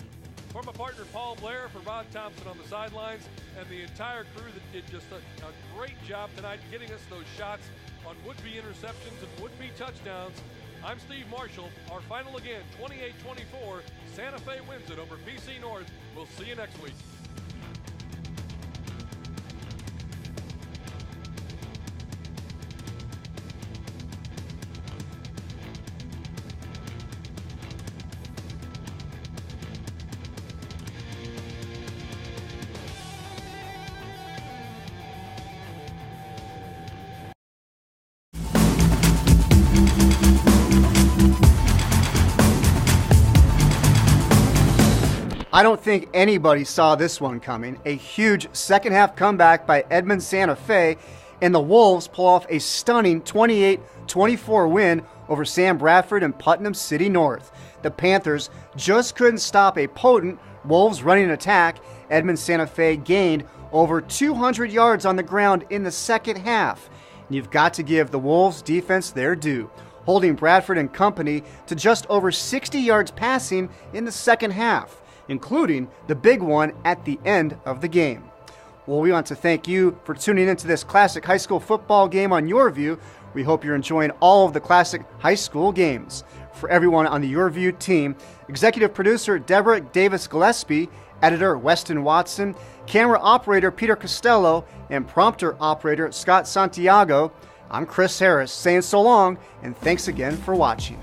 For my partner Paul Blair, for Rod Thompson on the sidelines, and the entire crew that did just a great job tonight getting us those shots on would-be interceptions and would-be touchdowns. I'm Steve Marshall. Our final again, 28-24. Santa Fe wins it over PC North. We'll see you next week. I don't think anybody saw this one coming. A huge second-half comeback by Edmond Santa Fe, and the Wolves pull off a stunning 28-24 win over Sam Bradford and Putnam City North. The Panthers just couldn't stop a potent Wolves running attack. Edmond Santa Fe gained over 200 yards on the ground in the second half. And you've got to give the Wolves defense their due, holding Bradford and company to just over 60 yards passing in the second half, including the big one at the end of the game. Well, we want to thank you for tuning into this classic high school football game on YurView. We hope you're enjoying all of the classic high school games. For everyone on the YurView team, executive producer Deborah Davis Gillespie, editor Weston Watson, camera operator Peter Costello, and prompter operator Scott Santiago, I'm Chris Harris saying so long, and thanks again for watching.